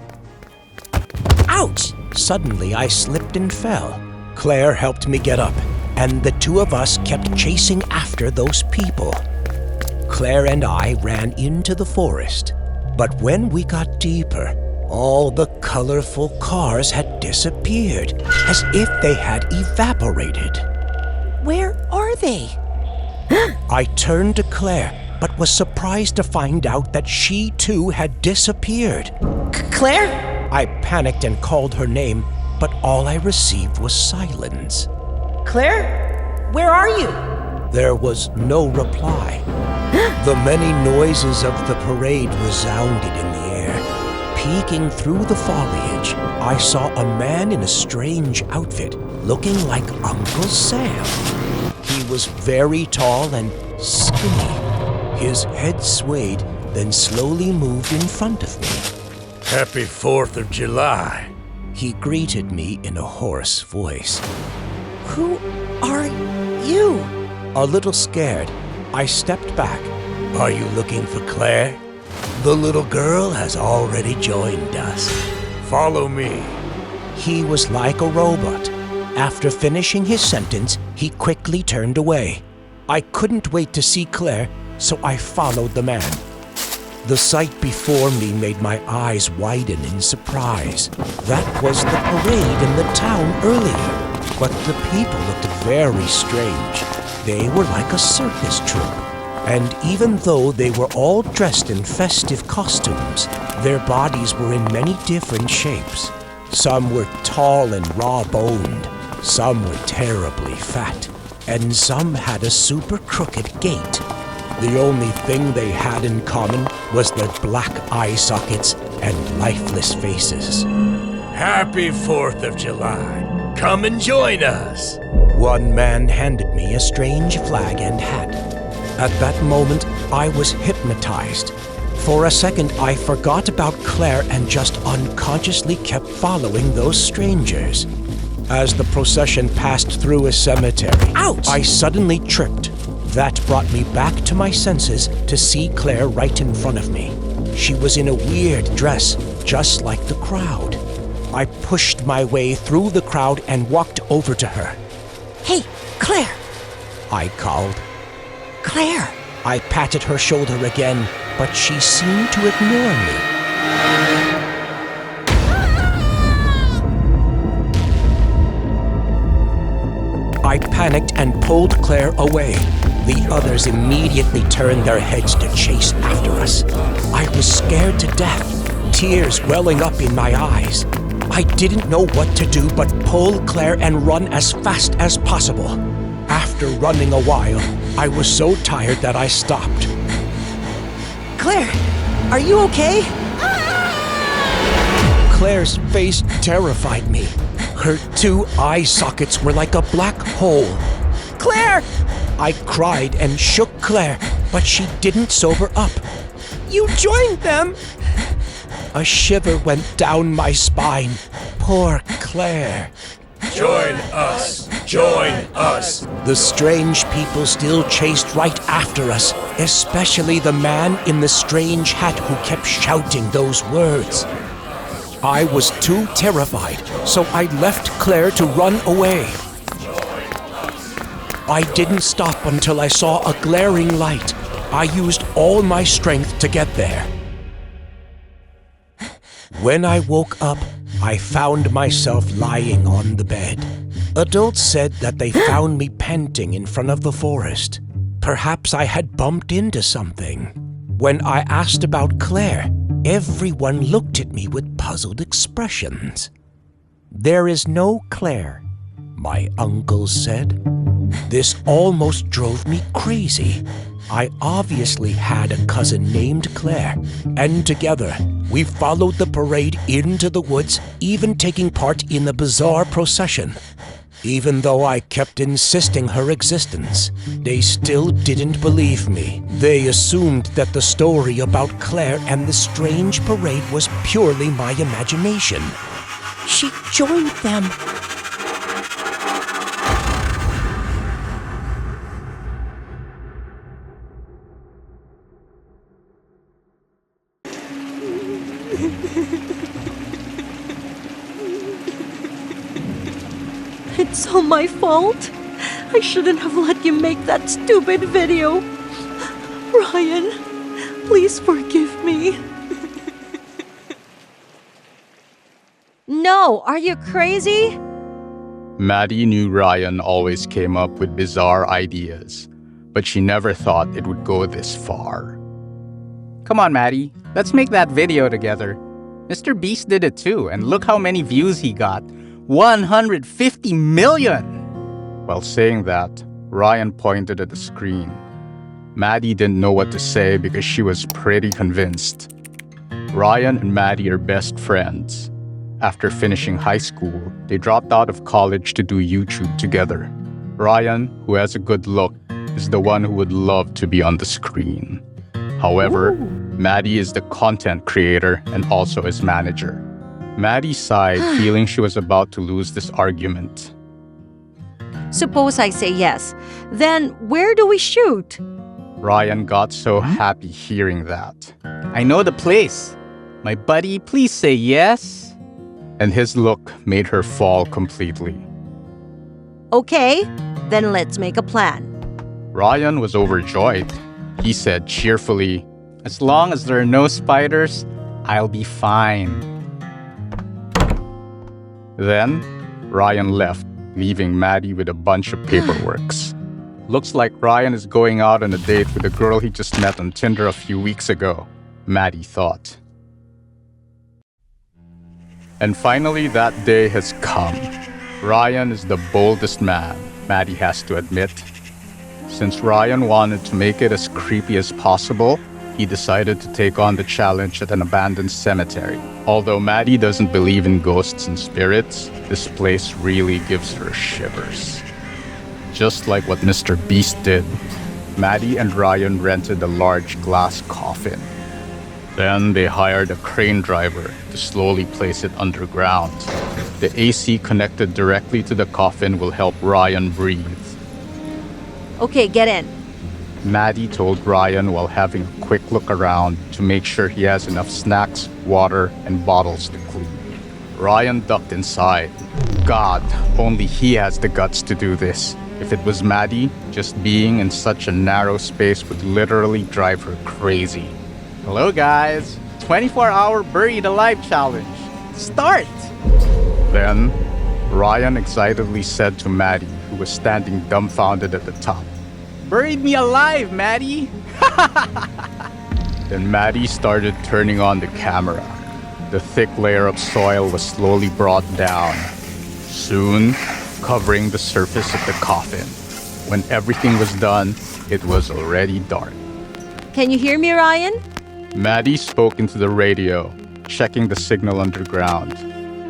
Ouch! Suddenly I slipped and fell. Claire helped me get up, and the two of us kept chasing after those people. Claire and I ran into the forest, but when we got deeper, all the colorful cars had disappeared, as if they had evaporated. Where are they? I turned to Claire, but was surprised to find out that she too had disappeared. Claire? I panicked and called her name, but all I received was silence. Claire? where are you? There was no reply. The many noises of the parade resounded in the air. Peeking through the foliage, I saw a man in a strange outfit, looking like Uncle Sam. He was very tall and skinny. His head swayed, then slowly moved in front of me. Happy 4th of July. He greeted me in a hoarse voice. Who are you? A little scared, I stepped back. Are you looking for Claire? The little girl has already joined us. Follow me. He was like a robot. After finishing his sentence, he quickly turned away. I couldn't wait to see Claire, so I followed the man. The sight before me made my eyes widen in surprise. That was the parade in the town earlier, but the people looked very strange. They were like a circus troupe, and even though they were all dressed in festive costumes, their bodies were in many different shapes. Some were tall and raw-boned, some were terribly fat, and some had a super crooked gait. The only thing they had in common was their black eye sockets and lifeless faces. Happy 4th of July. Come and join us. One man handed me a strange flag and hat. At that moment, I was hypnotized. For a second, I forgot about Claire and just unconsciously kept following those strangers. As the procession passed through a cemetery, Ouch! I suddenly tripped. That brought me back to my senses to see Claire right in front of me. She was in a weird dress, just like the crowd. I pushed my way through the crowd and walked over to her. Hey, Claire! I called. Claire! I patted her shoulder again, but she seemed to ignore me. I panicked and pulled Claire away. The others immediately turned their heads to chase after us. I was scared to death, tears welling up in my eyes. I didn't know what to do but pull Claire and run as fast as possible. After running a while, I was so tired that I stopped. Claire, are you okay? Claire's face terrified me. Her two eye sockets were like a black hole. Claire! I cried and shook Claire, but she didn't sober up. You joined them! A shiver went down my spine. Poor Claire. Join us! Join us! The strange people still chased right after us, especially the man in the strange hat who kept shouting those words. I was too terrified, so I left Claire to run away. I didn't stop until I saw a glaring light. I used all my strength to get there. When I woke up, I found myself lying on the bed. Adults said that they found me panting in front of the forest. Perhaps I had bumped into something. When I asked about Claire, everyone looked at me with puzzled expressions. "There is no Claire," my uncle said. This almost drove me crazy. I obviously had a cousin named Claire, and together we followed the parade into the woods, even taking part in the bizarre procession. Even though I kept insisting her existence, they still didn't believe me. They assumed that the story about Claire and the strange parade was purely my imagination. She joined them. It's all my fault. I shouldn't have let you make that stupid video. Ryan, please forgive me. No, are you crazy? Maddie knew Ryan always came up with bizarre ideas, but she never thought it would go this far. Come on, Maddie. Let's make that video together. Mr. Beast did it too, and look how many views he got. 150 million! While saying that, Ryan pointed at the screen. Maddie didn't know what to say because she was pretty convinced. Ryan and Maddie are best friends. After finishing high school, they dropped out of college to do YouTube together. Ryan, who has a good look, is the one who would love to be on the screen. However, Maddie is the content creator and also his manager. Maddie sighed, feeling she was about to lose this argument. Suppose I say yes. Then where do we shoot? Ryan got so happy hearing that. I know the place. My buddy, please say yes. And his look made her fall completely. Okay, then let's make a plan. Ryan was overjoyed. He said cheerfully, As long as there are no spiders, I'll be fine. Then, Ryan left, leaving Maddie with a bunch of paperworks. Looks like Ryan is going out on a date with a girl he just met on Tinder a few weeks ago, Maddie thought. And finally, that day has come. Ryan is the boldest man, Maddie has to admit. Since Ryan wanted to make it as creepy as possible, he decided to take on the challenge at an abandoned cemetery. Although Maddie doesn't believe in ghosts and spirits, this place really gives her shivers. Just like what Mr. Beast did, Maddie and Ryan rented a large glass coffin. Then they hired a crane driver to slowly place it underground. The AC connected directly to the coffin will help Ryan breathe. Okay, get in. Maddie told Ryan while having a quick look around to make sure he has enough snacks, water, and bottles to clean. Ryan ducked inside. God, only he has the guts to do this. If it was Maddie, just being in such a narrow space would literally drive her crazy. Hello guys, 24-hour buried alive challenge. Start! Then, Ryan excitedly said to Maddie, who was standing dumbfounded at the top, Buried me alive, Maddie! Then Maddie started turning on the camera. The thick layer of soil was slowly brought down, soon covering the surface of the coffin. When everything was done, it was already dark. Can you hear me, Ryan? Maddie spoke into the radio, checking the signal underground.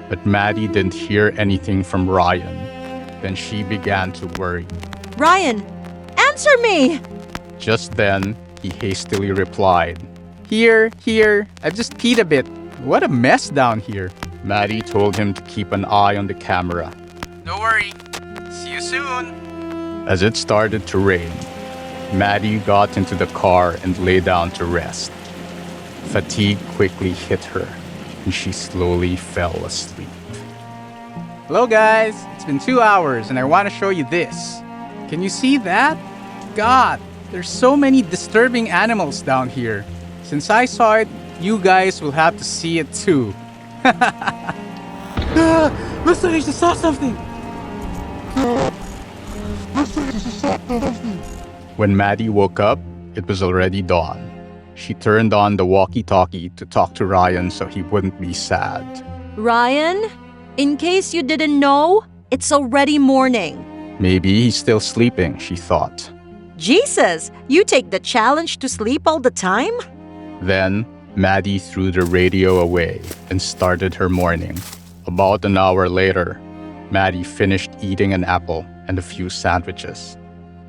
But Maddie didn't hear anything from Ryan. Then she began to worry. Ryan, answer me! Just then, he hastily replied, Here, I've just peed a bit. What a mess down here. Maddie told him to keep an eye on the camera. Don't worry. See you soon. As it started to rain, Maddie got into the car and lay down to rest. Fatigue quickly hit her, and she slowly fell asleep. Hello guys, it's been 2 hours and I want to show you this. Can you see that? God, there's so many disturbing animals down here. Since I saw it, you guys will have to see it too. Looks like I just saw something. When Maddie woke up, it was already dawn. She turned on the walkie-talkie to talk to Ryan so he wouldn't be sad. Ryan, in case you didn't know, it's already morning. Maybe he's still sleeping, she thought. Jesus, you take the challenge to sleep all the time? Then, Maddie threw the radio away and started her morning. About an hour later, Maddie finished eating an apple and a few sandwiches.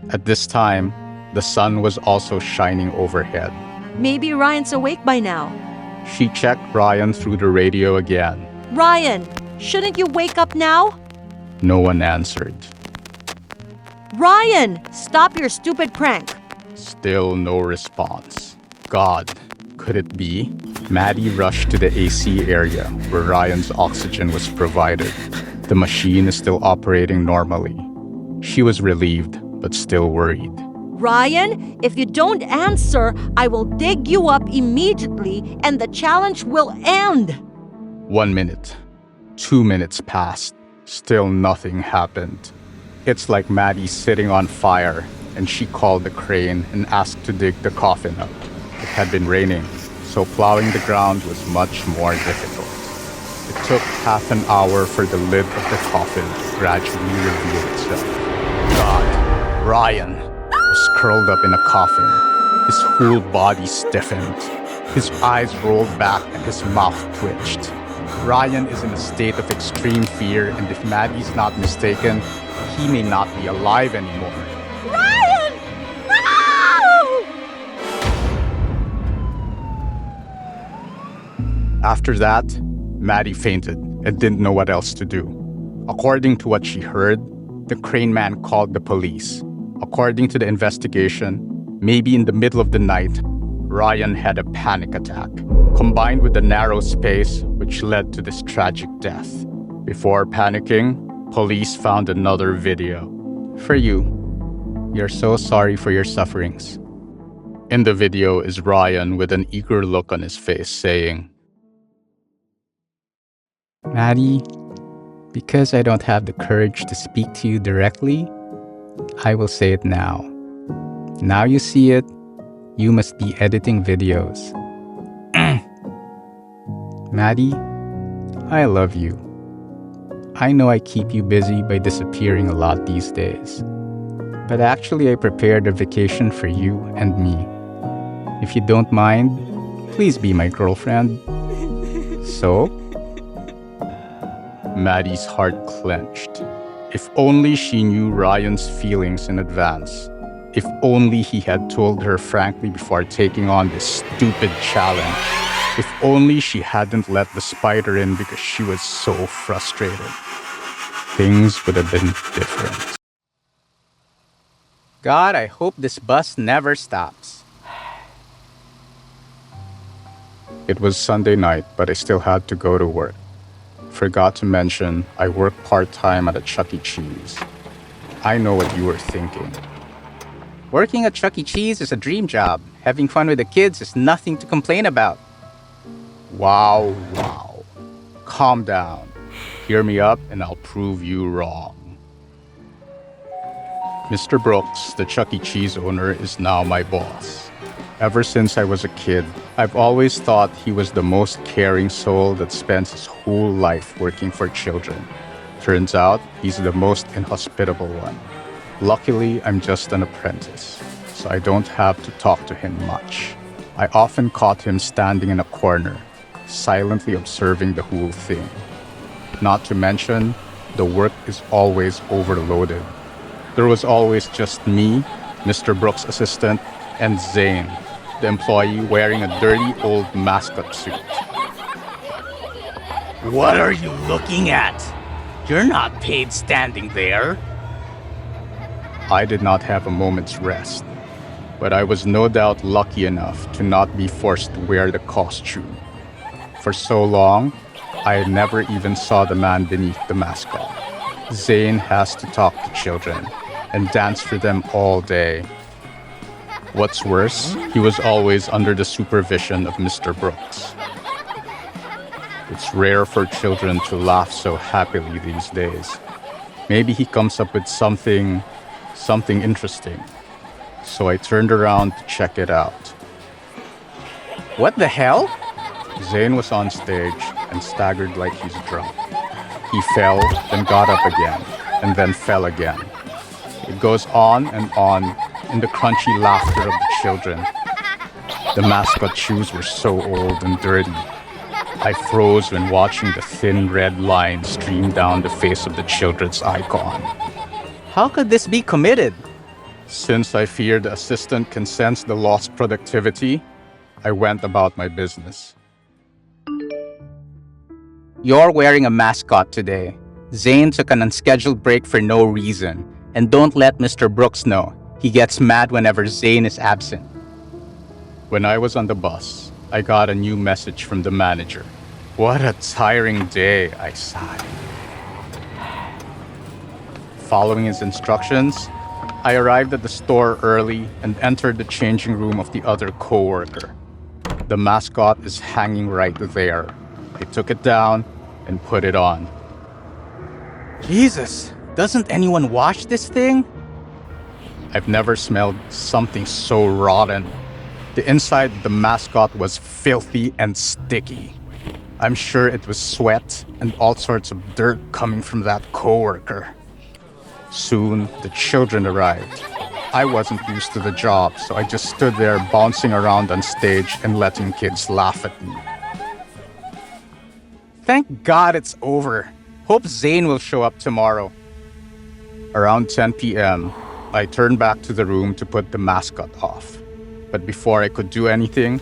At this time, the sun was also shining overhead. Maybe Ryan's awake by now. She checked Ryan through the radio again. Ryan, shouldn't you wake up now? No one answered. Ryan, stop your stupid prank. Still no response. God, could it be? Maddie rushed to the AC area where Ryan's oxygen was provided. The machine is still operating normally. She was relieved, but still worried. Ryan, if you don't answer, I will dig you up immediately and the challenge will end. 1 minute. 2 minutes passed. Still nothing happened. It's like Maddie's sitting on fire, and she called the crane and asked to dig the coffin up. It had been raining, so plowing the ground was much more difficult. It took half an hour for the lid of the coffin to gradually reveal itself. God, Ryan was curled up in a coffin. His whole body stiffened. His eyes rolled back and his mouth twitched. Ryan is in a state of extreme fear, and if Maddie's not mistaken, he may not be alive anymore. Ryan! No! After that, Maddie fainted and didn't know what else to do. According to what she heard, the crane man called the police. According to the investigation, maybe in the middle of the night, Ryan had a panic attack, combined with the narrow space which led to this tragic death. Before panicking, police found another video. For you. We are so sorry for your sufferings. In the video is Ryan with an eager look on his face saying, Maddie, because I don't have the courage to speak to you directly, I will say it now. Now you see it, you must be editing videos. Maddie, I love you. I know I keep you busy by disappearing a lot these days. But actually I prepared a vacation for you and me. If you don't mind, please be my girlfriend. So? Maddie's heart clenched. If only she knew Ryan's feelings in advance. If only he had told her frankly before taking on this stupid challenge. If only she hadn't let the spider in because she was so frustrated. Things would have been different. God, I hope this bus never stops. It was Sunday night, but I still had to go to work. Forgot to mention, I work part-time at a Chuck E. Cheese. I know what you were thinking. Working at Chuck E. Cheese is a dream job. Having fun with the kids is nothing to complain about. Wow. Calm down. Hear me up and I'll prove you wrong. Mr. Brooks, the Chuck E. Cheese owner, is now my boss. Ever since I was a kid, I've always thought he was the most caring soul that spends his whole life working for children. Turns out, he's the most inhospitable one. Luckily, I'm just an apprentice, so I don't have to talk to him much. I often caught him standing in a corner, silently observing the whole thing. Not to mention, the work is always overloaded. There was always just me, Mr. Brooks' assistant, and Zane, the employee wearing a dirty old mascot suit. What are you looking at? You're not paid standing there. I did not have a moment's rest, but I was no doubt lucky enough to not be forced to wear the costume. For so long, I never even saw the man beneath the mascot. Zane has to talk to children and dance for them all day. What's worse, he was always under the supervision of Mr. Brooks. It's rare for children to laugh so happily these days. Maybe he comes up with something interesting. So I turned around to check it out. What the hell? Zane was on stage and staggered like he's drunk. He fell, then got up again, and then fell again. It goes on and on in the crunchy laughter of the children. The mascot shoes were so old and dirty. I froze when watching the thin red line stream down the face of the children's icon. How could this be committed? Since I feared the assistant can sense the lost productivity, I went about my business. You're wearing a mascot today. Zane took an unscheduled break for no reason. And don't let Mr. Brooks know. He gets mad whenever Zane is absent. When I was on the bus, I got a new message from the manager. What a tiring day, I sighed. Following his instructions, I arrived at the store early and entered the changing room of the other coworker. The mascot is hanging right there. I took it down and put it on. Jesus, doesn't anyone wash this thing? I've never smelled something so rotten. The inside of the mascot was filthy and sticky. I'm sure it was sweat and all sorts of dirt coming from that coworker. Soon, the children arrived. I wasn't used to the job, so I just stood there bouncing around on stage and letting kids laugh at me. Thank God it's over. Hope Zane will show up tomorrow. Around 10 p.m., I turned back to the room to put the mascot off. But before I could do anything,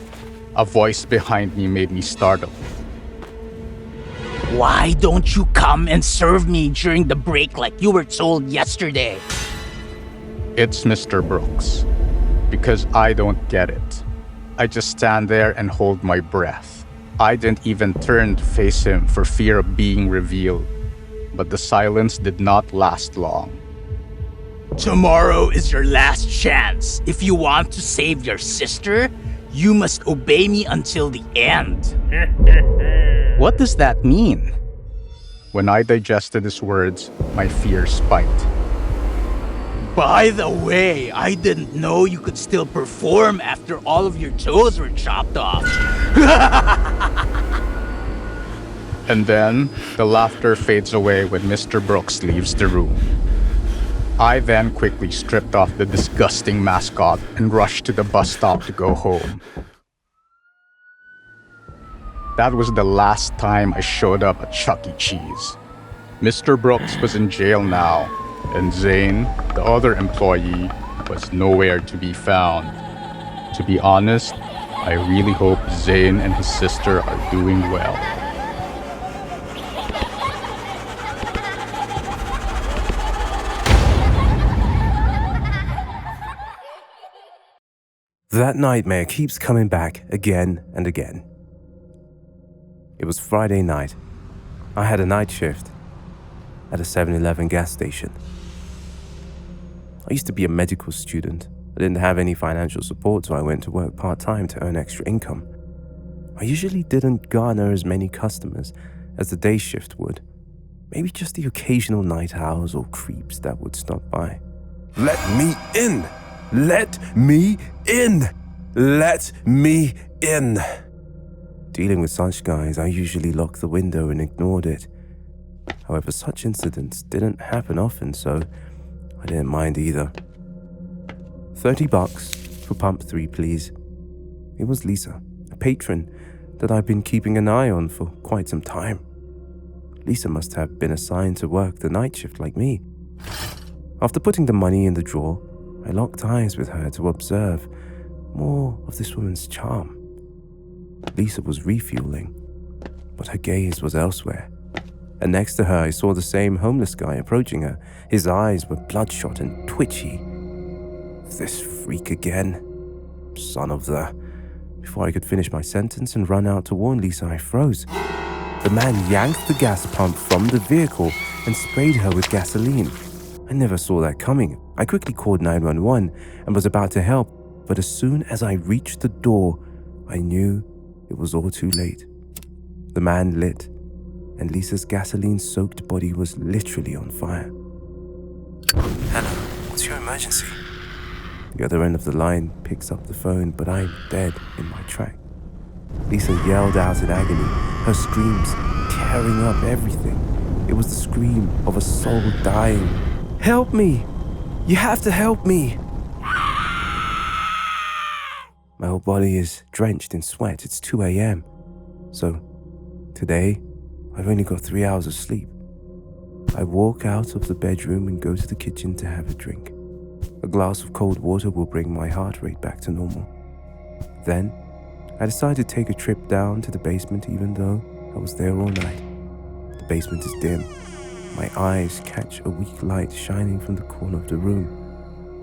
a voice behind me made me startled. Why don't you come and serve me during the break like you were told yesterday? It's Mr. Brooks. Because I don't get it. I just stand there and hold my breath. I didn't even turn to face him for fear of being revealed. But the silence did not last long. Tomorrow is your last chance. If you want to save your sister, you must obey me until the end. What does that mean? When I digested his words, my fear spiked. By the way, I didn't know you could still perform after all of your toes were chopped off. And then, the laughter fades away when Mr. Brooks leaves the room. I then quickly stripped off the disgusting mascot and rushed to the bus stop to go home. That was the last time I showed up at Chuck E. Cheese. Mr. Brooks was in jail now, and Zane, the other employee, was nowhere to be found. To be honest, I really hope Zane and his sister are doing well. That nightmare keeps coming back again and again. It was Friday night. I had a night shift at a 7-Eleven gas station. I used to be a medical student. I didn't have any financial support, so I went to work part-time to earn extra income. I usually didn't garner as many customers as the day shift would. Maybe just the occasional night owls or creeps that would stop by. Let me in! Let me in! Let me in! Dealing with such guys, I usually locked the window and ignored it. However, such incidents didn't happen often, so I didn't mind either. $30 for pump 3, please. It was Lisa, a patron that I've been keeping an eye on for quite some time. Lisa must have been assigned to work the night shift like me. After putting the money in the drawer, I locked eyes with her to observe more of this woman's charm. Lisa was refueling, but her gaze was elsewhere. And next to her, I saw the same homeless guy approaching her. His eyes were bloodshot and twitchy. This freak again. Son of the... Before I could finish my sentence and run out to warn Lisa, I froze. The man yanked the gas pump from the vehicle and sprayed her with gasoline. I never saw that coming. I quickly called 911 and was about to help, but as soon as I reached the door, I knew it was all too late. The man lit, and Lisa's gasoline-soaked body was literally on fire. Hello, what's your emergency? The other end of the line picks up the phone, but I'm dead in my track. Lisa yelled out in agony, her screams tearing up everything. It was the scream of a soul dying. Help me! You have to help me! My whole body is drenched in sweat. It's 2 a.m. So, today, I've only got 3 hours of sleep. I walk out of the bedroom and go to the kitchen to have a drink. A glass of cold water will bring my heart rate back to normal. Then, I decide to take a trip down to the basement even though I was there all night. The basement is dim. My eyes catch a weak light shining from the corner of the room.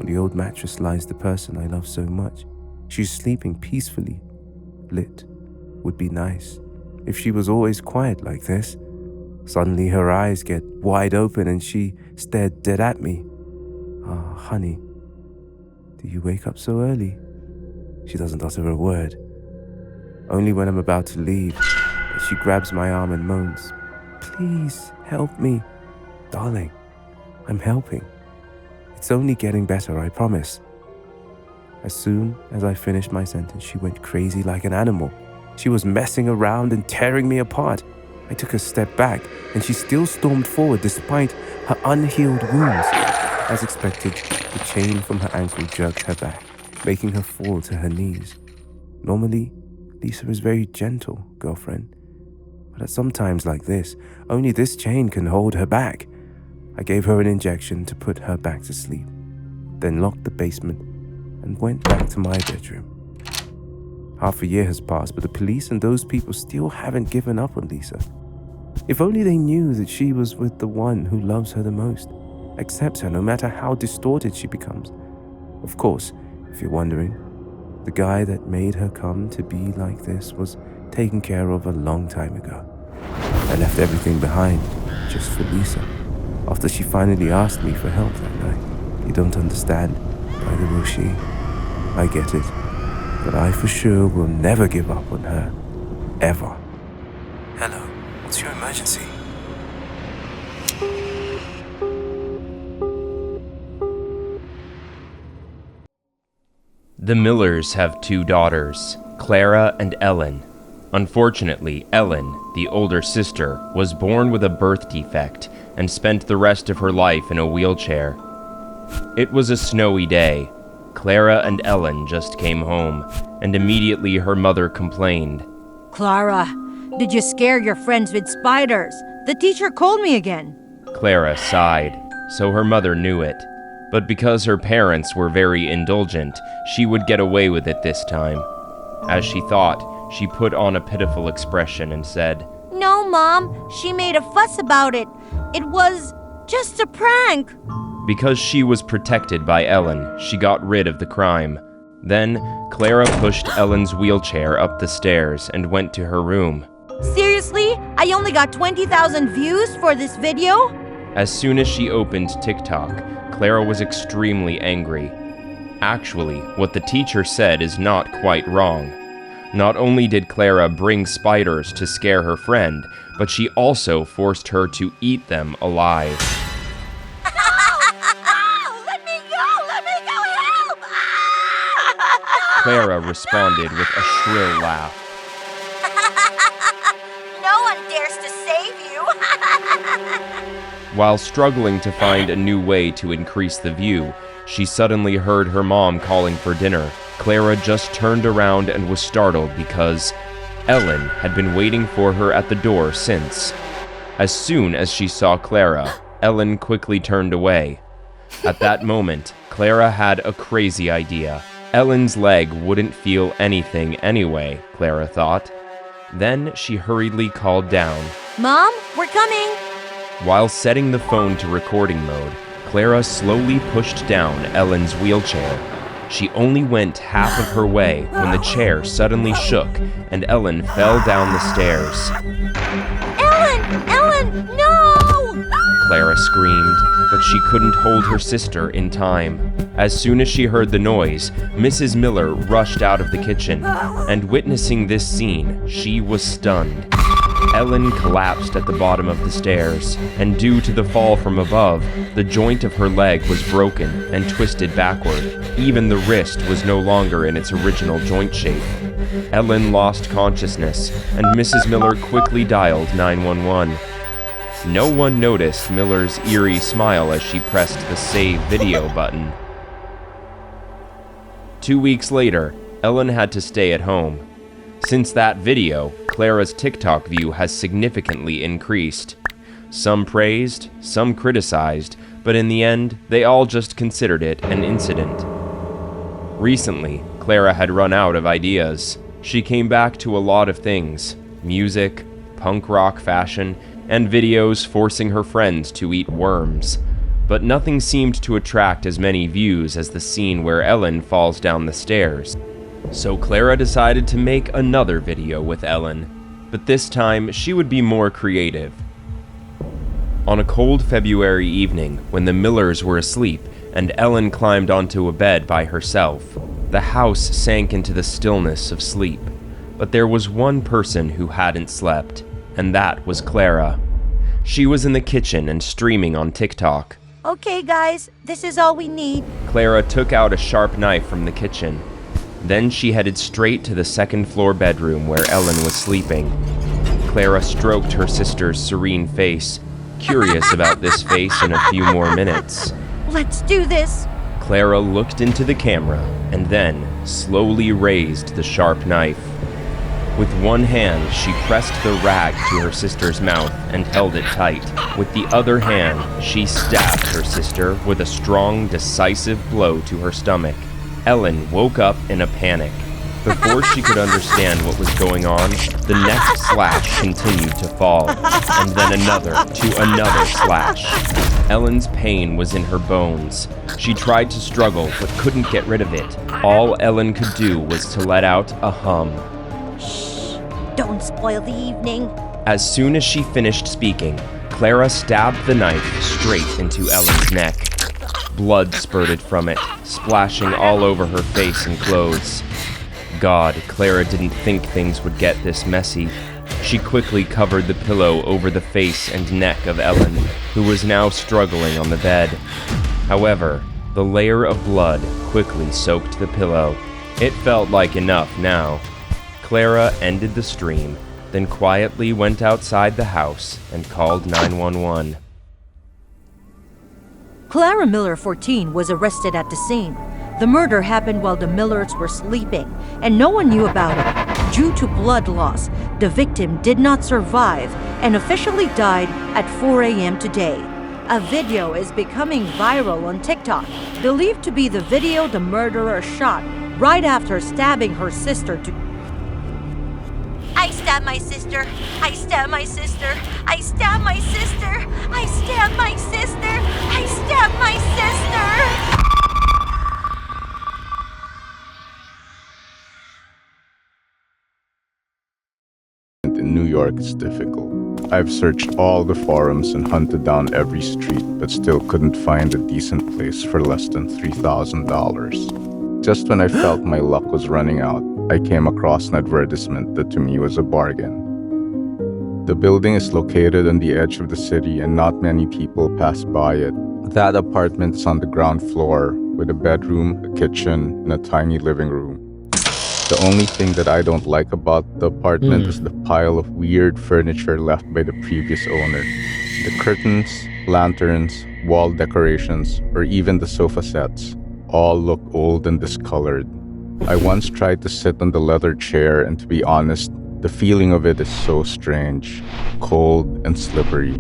On the old mattress lies the person I love so much. She's sleeping peacefully. Lit would be nice if she was always quiet like this. Suddenly her eyes get wide open and she stared dead at me. Ah, honey, do you wake up so early? She doesn't utter a word. Only when I'm about to leave, she grabs my arm and moans, "Please help me." Darling, I'm helping. It's only getting better, I promise. As soon as I finished my sentence, she went crazy like an animal. She was messing around and tearing me apart. I took a step back, and she still stormed forward despite her unhealed wounds. As expected, the chain from her ankle jerked her back, making her fall to her knees. Normally, Lisa is very gentle, girlfriend. But at some times like this, only this chain can hold her back. I gave her an injection to put her back to sleep, then locked the basement and went back to my bedroom. Half a year has passed, but the police and those people still haven't given up on Lisa. If only they knew that she was with the one who loves her the most, accepts her no matter how distorted she becomes. Of course, if you're wondering, the guy that made her come to be like this was taken care of a long time ago. I left everything behind just for Lisa, after she finally asked me for help that night. You don't understand, neither will she. I get it, but I for sure will never give up on her. Ever. Hello, what's your emergency? The Millers have 2 daughters, Clara and Ellen. Unfortunately, Ellen, the older sister, was born with a birth defect and spent the rest of her life in a wheelchair. It was a snowy day. Clara and Ellen just came home, and immediately her mother complained. Clara, did you scare your friends with spiders? The teacher called me again. Clara sighed, so her mother knew it. But because her parents were very indulgent, she would get away with it this time. As she thought, she put on a pitiful expression and said, No, Mom, she made a fuss about it. It was just a prank. Because she was protected by Ellen, she got rid of the crime. Then, Clara pushed Ellen's wheelchair up the stairs and went to her room. Seriously? I only got 20,000 views for this video? As soon as she opened TikTok, Clara was extremely angry. Actually, what the teacher said is not quite wrong. Not only did Clara bring spiders to scare her friend, but she also forced her to eat them alive. Let me go, help! Clara responded with a shrill laugh. No one dares to save you. While struggling to find a new way to increase the view, she suddenly heard her mom calling for dinner. Clara just turned around and was startled because Ellen had been waiting for her at the door since. As soon as she saw Clara, Ellen quickly turned away. At that moment, Clara had a crazy idea. Ellen's leg wouldn't feel anything anyway, Clara thought. Then she hurriedly called down. Mom, we're coming. While setting the phone to recording mode, Clara slowly pushed down Ellen's wheelchair. She only went half of her way when the chair suddenly shook and Ellen fell down the stairs. Ellen, no! Clara screamed, but she couldn't hold her sister in time. As soon as she heard the noise, Mrs. Miller rushed out of the kitchen, and witnessing this scene, she was stunned. Ellen collapsed at the bottom of the stairs, and due to the fall from above, the joint of her leg was broken and twisted backward. Even the wrist was no longer in its original joint shape. Ellen lost consciousness, and Mrs. Miller quickly dialed 911. No one noticed Miller's eerie smile as she pressed the Save Video button. 2 weeks later, Ellen had to stay at home. Since that video, Clara's TikTok view has significantly increased. Some praised, some criticized, but in the end, they all just considered it an incident. Recently, Clara had run out of ideas. She came back to a lot of things: music, punk rock fashion, and videos forcing her friends to eat worms. But nothing seemed to attract as many views as the scene where Ellen falls down the stairs. So Clara decided to make another video with Ellen, but this time she would be more creative. On a cold February evening, when the Millers were asleep and Ellen climbed onto a bed by herself, the house sank into the stillness of sleep. But there was one person who hadn't slept, and that was Clara. She was in the kitchen and streaming on TikTok. Okay, guys, this is all we need. Clara took out a sharp knife from the kitchen. Then she headed straight to the second-floor bedroom where Ellen was sleeping. Clara stroked her sister's serene face, curious about this face in a few more minutes. Let's do this! Clara looked into the camera and then slowly raised the sharp knife. With one hand, she pressed the rag to her sister's mouth and held it tight. With the other hand, she stabbed her sister with a strong, decisive blow to her stomach. Ellen woke up in a panic. Before she could understand what was going on, the next slash continued to fall, and then another to another slash. Ellen's pain was in her bones. She tried to struggle, but couldn't get rid of it. All Ellen could do was to let out a hum. Shh! Don't spoil the evening. As soon as she finished speaking, Clara stabbed the knife straight into Ellen's neck. Blood spurted from it, splashing all over her face and clothes. God, Clara didn't think things would get this messy. She quickly covered the pillow over the face and neck of Ellen, who was now struggling on the bed. However, the layer of blood quickly soaked the pillow. It felt like enough now. Clara ended the stream, then quietly went outside the house and called 911. Clara Miller, 14, was arrested at the scene. The murder happened while the Millers were sleeping, and no one knew about it. Due to blood loss, the victim did not survive and officially died at 4 a.m. today. A video is becoming viral on TikTok, believed to be the video the murderer shot right after stabbing her sister to... I stabbed my sister. I stabbed my sister. I stabbed my sister. I stabbed my sister. I stabbed my sister. In New York, it's difficult. I've searched all the forums and hunted down every street, but still couldn't find a decent place for less than $3,000. Just when I felt my luck was running out, I came across an advertisement that to me was a bargain. The building is located on the edge of the city and not many people pass by it. That apartment is on the ground floor with a bedroom, a kitchen, and a tiny living room. The only thing that I don't like about the apartment is the pile of weird furniture left by the previous owner. The curtains, lanterns, wall decorations, or even the sofa sets all look old and discolored. I once tried to sit on the leather chair, and to be honest, the feeling of it is so strange, cold and slippery.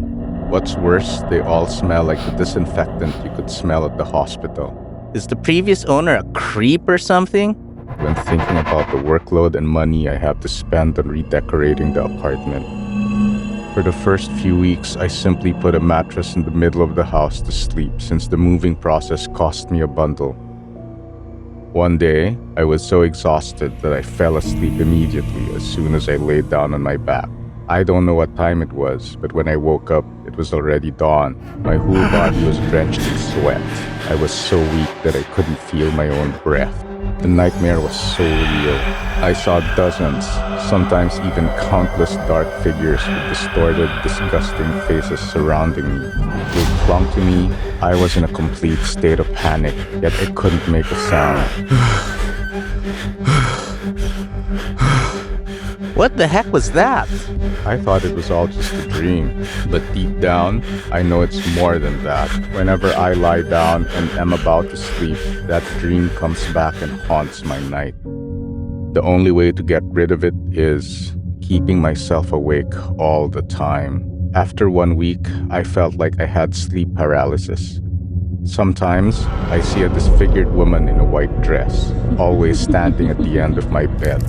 What's worse, they all smell like the disinfectant you could smell at the hospital. Is the previous owner a creep or something? When thinking about the workload and money I have to spend on redecorating the apartment. For the first few weeks, I simply put a mattress in the middle of the house to sleep since the moving process cost me a bundle. One day, I was so exhausted that I fell asleep immediately as soon as I laid down on my back. I don't know what time it was, but when I woke up, it was already dawn. My whole body was drenched in sweat. I was so weak that I couldn't feel my own breath. The nightmare was so real. I saw dozens, sometimes even countless dark figures with distorted, disgusting faces surrounding me. They clung to me. I was in a complete state of panic, yet I couldn't make a sound. What the heck was that? I thought it was all just a dream, but deep down, I know it's more than that. Whenever I lie down and am about to sleep, that dream comes back and haunts my night. The only way to get rid of it is keeping myself awake all the time. After 1 week, I felt like I had sleep paralysis. Sometimes, I see a disfigured woman in a white dress, always standing at the end of my bed.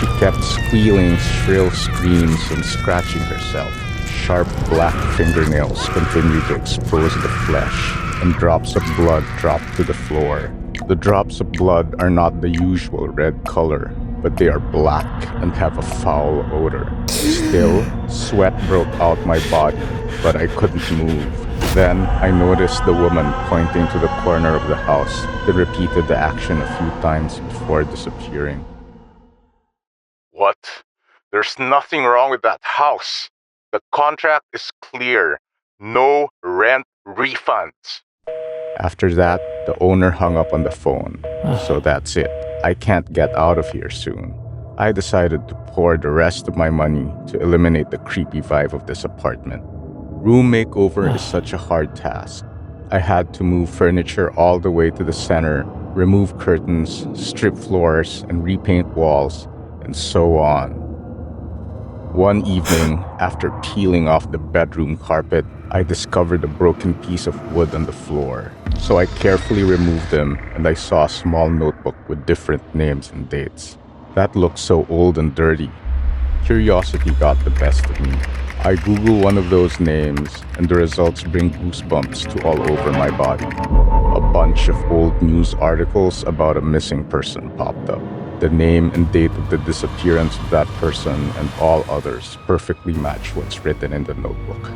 She kept squealing shrill screams and scratching herself. Sharp black fingernails continued to expose the flesh, and drops of blood dropped to the floor. The drops of blood are not the usual red color, but they are black and have a foul odor. Still, sweat broke out my body, but I couldn't move. Then, I noticed the woman pointing to the corner of the house. They repeated the action a few times before disappearing. What? There's nothing wrong with that house. The contract is clear. No rent refunds. After that, the owner hung up on the phone. So that's it. I can't get out of here soon. I decided to pour the rest of my money to eliminate the creepy vibe of this apartment. Room makeover is such a hard task. I had to move furniture all the way to the center, remove curtains, strip floors, and repaint walls, and so on. One evening, after peeling off the bedroom carpet, I discovered a broken piece of wood on the floor. So I carefully removed them, and I saw a small notebook with different names and dates. That looked so old and dirty. Curiosity got the best of me. I Google one of those names, and the results bring goosebumps to all over my body. A bunch of old news articles about a missing person popped up. The name and date of the disappearance of that person and all others perfectly match what's written in the notebook.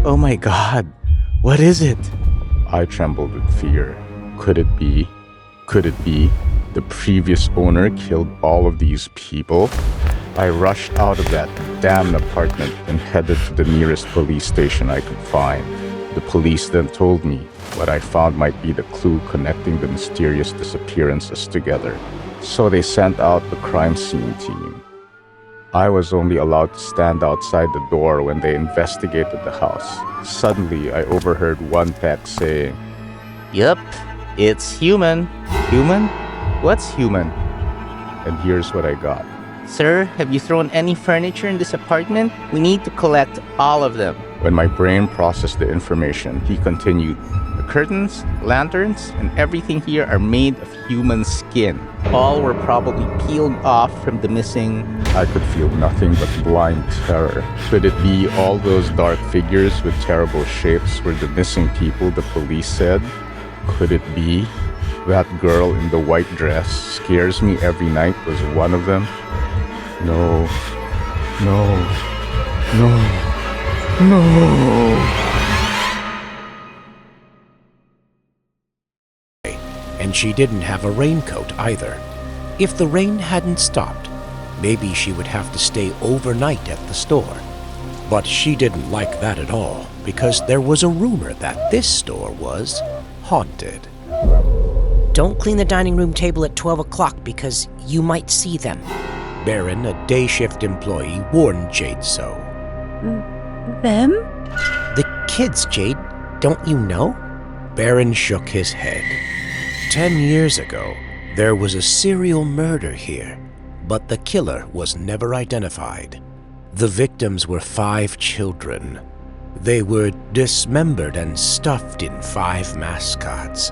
Oh my god, what is it? I trembled with fear. Could it be the previous owner killed all of these people? I rushed out of that damn apartment and headed to the nearest police station I could find. The police then told me what I found might be the clue connecting the mysterious disappearances together. So they sent out the crime scene team. I was only allowed to stand outside the door when they investigated the house. Suddenly, I overheard one text saying, Yup, it's human. Human? What's human? And here's what I got. Sir, have you thrown any furniture in this apartment? We need to collect all of them. When my brain processed the information, he continued, The curtains, lanterns, and everything here are made of human skin. All were probably peeled off from the missing... I could feel nothing but blind terror. Could it be all those dark figures with terrible shapes were the missing people the police said? Could it be that girl in the white dress scares me every night was one of them? No. And she didn't have a raincoat either. If the rain hadn't stopped, maybe she would have to stay overnight at the store. But she didn't like that at all, because there was a rumor that this store was haunted. Don't clean the dining room table at 12 o'clock because you might see them. Baron, a day shift employee, warned Jade so. Them? The kids, Jade. Don't you know? Baron shook his head. 10 years ago, there was a serial murder here, but the killer was never identified. The victims were 5 children. They were dismembered and stuffed in 5 mascots.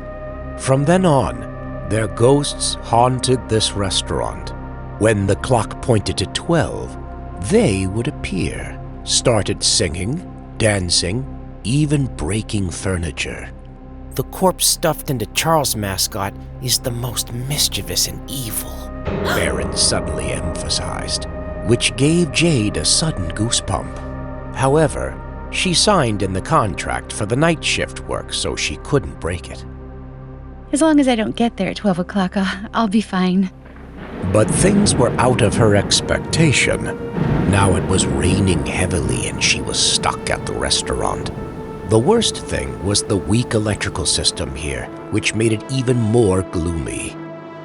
From then on, their ghosts haunted this restaurant. When the clock pointed to 12, they would appear, started singing, dancing, even breaking furniture. The corpse stuffed into Charles' mascot is the most mischievous and evil, Baron suddenly emphasized, which gave Jade a sudden goosebump. However, she signed in the contract for the night shift work so she couldn't break it. As long as I don't get there at 12 o'clock, I'll be fine. But things were out of her expectation. Now it was raining heavily and she was stuck at the restaurant. The worst thing was the weak electrical system here, which made it even more gloomy.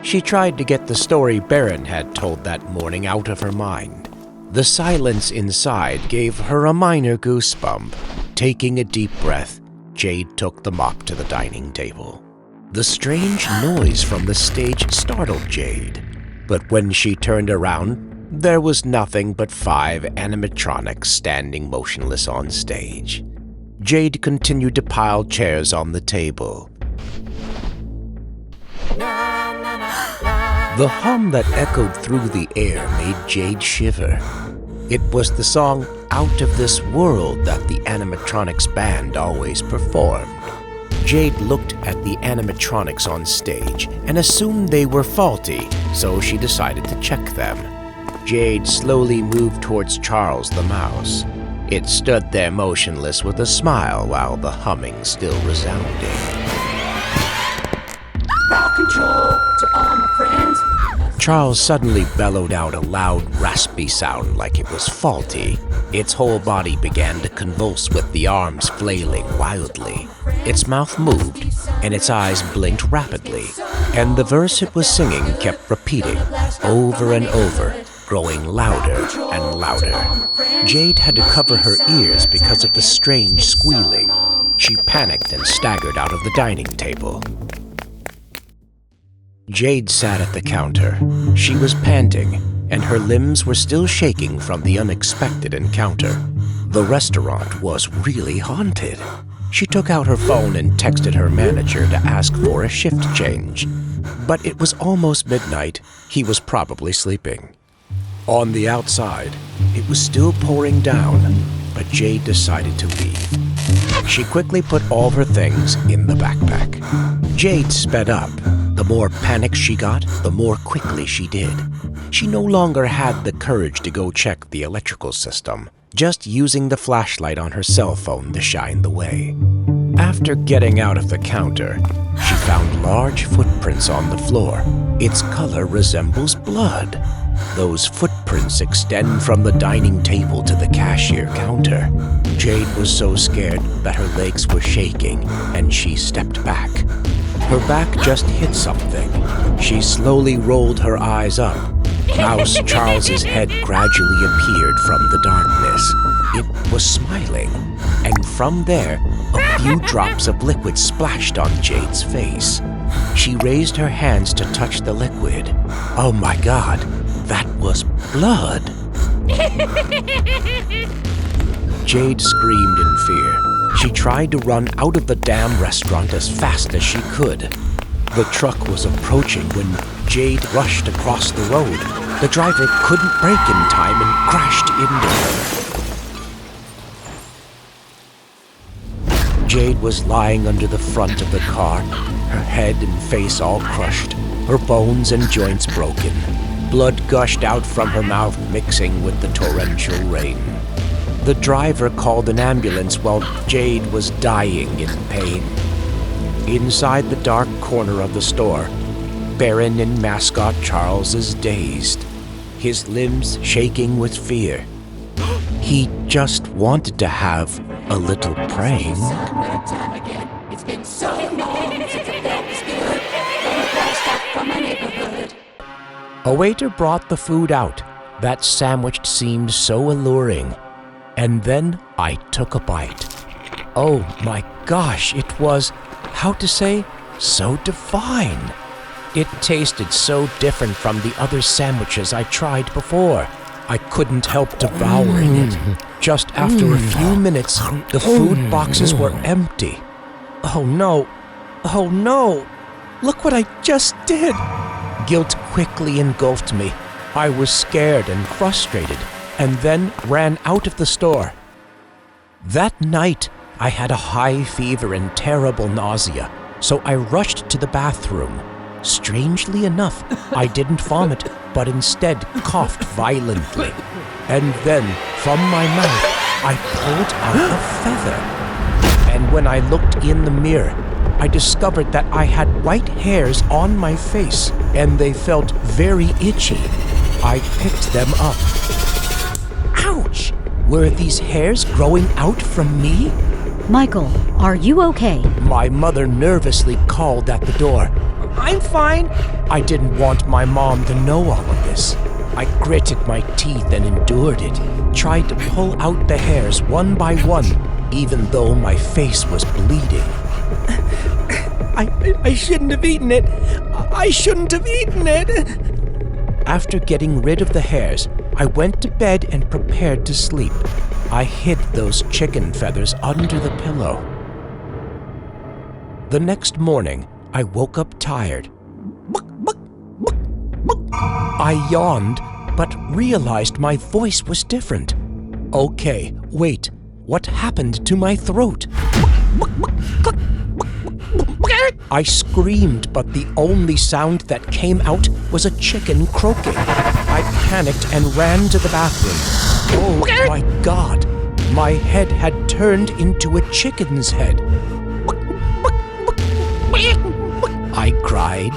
She tried to get the story Baron had told that morning out of her mind. The silence inside gave her a minor goosebump. Taking a deep breath, Jade took the mop to the dining table. The strange noise from the stage startled Jade, but when she turned around, there was nothing but 5 animatronics standing motionless on stage. Jade continued to pile chairs on the table. The hum that echoed through the air made Jade shiver. It was the song Out of This World that the animatronics band always performed. Jade looked at the animatronics on stage and assumed they were faulty, so she decided to check them. Jade slowly moved towards Charles the mouse. It stood there motionless with a smile while the humming still resounded. Ball control to all my friends. Charles suddenly bellowed out a loud, raspy sound like it was faulty. Its whole body began to convulse with the arms flailing wildly. Its mouth moved, and its eyes blinked rapidly, and the verse it was singing kept repeating over and over, growing louder and louder. Jade had to cover her ears because of the strange squealing. She panicked and staggered out of the dining table. Jade sat at the counter. She was panting, and her limbs were still shaking from the unexpected encounter. The restaurant was really haunted. She took out her phone and texted her manager to ask for a shift change. But it was almost midnight. He was probably sleeping. On the outside, it was still pouring down, but Jade decided to leave. She quickly put all her things in the backpack. Jade sped up. The more panic she got, the more quickly she did. She no longer had the courage to go check the electrical system, just using the flashlight on her cell phone to shine the way. After getting out of the counter, she found large footprints on the floor. Its color resembles blood. Those footprints extend from the dining table to the cashier counter. Jade was so scared that her legs were shaking, and she stepped back. Her back just hit something. She slowly rolled her eyes up. Mouse Charles's head gradually appeared from the darkness. It was smiling, and from there, a few drops of liquid splashed on Jade's face. She raised her hands to touch the liquid. Oh my God, that was blood! Jade screamed in fear. She tried to run out of the damn restaurant as fast as she could. The truck was approaching when Jade rushed across the road. The driver couldn't brake in time and crashed into her. Jade was lying under the front of the car, her head and face all crushed, her bones and joints broken. Blood gushed out from her mouth, mixing with the torrential rain. The driver called an ambulance while Jade was dying in pain. Inside the dark corner of the store, Baron and Mascot Charles is dazed, his limbs shaking with fear. He just wanted to have a little prank. It's been so long since I felt this good. From my neighborhood. A waiter brought the food out. That sandwich seemed so alluring. And then I took a bite. Oh my gosh, it was, how to say, so divine. It tasted so different from the other sandwiches I tried before. I couldn't help devouring it. Just after a few minutes, the food boxes were empty. Oh no, oh no, look what I just did. Guilt quickly engulfed me. I was scared and frustrated, and then ran out of the store. That night, I had a high fever and terrible nausea, so I rushed to the bathroom. Strangely enough, I didn't vomit, but instead coughed violently. And then, from my mouth, I pulled out a feather. And when I looked in the mirror, I discovered that I had white hairs on my face, and they felt very itchy. I picked them up. Ouch! Were these hairs growing out from me? Michael, are you okay? My mother nervously called at the door. I'm fine. I didn't want my mom to know all of this. I gritted my teeth and endured it, tried to pull out the hairs one by one, even though my face was bleeding. I shouldn't have eaten it. I shouldn't have eaten it. After getting rid of the hairs, I went to bed and prepared to sleep. I hid those chicken feathers under the pillow. The next morning, I woke up tired. I yawned, but realized my voice was different. Okay, wait, what happened to my throat? I screamed, but the only sound that came out was a chicken croaking. I panicked and ran to the bathroom. Oh my God, my head had turned into a chicken's head. I cried.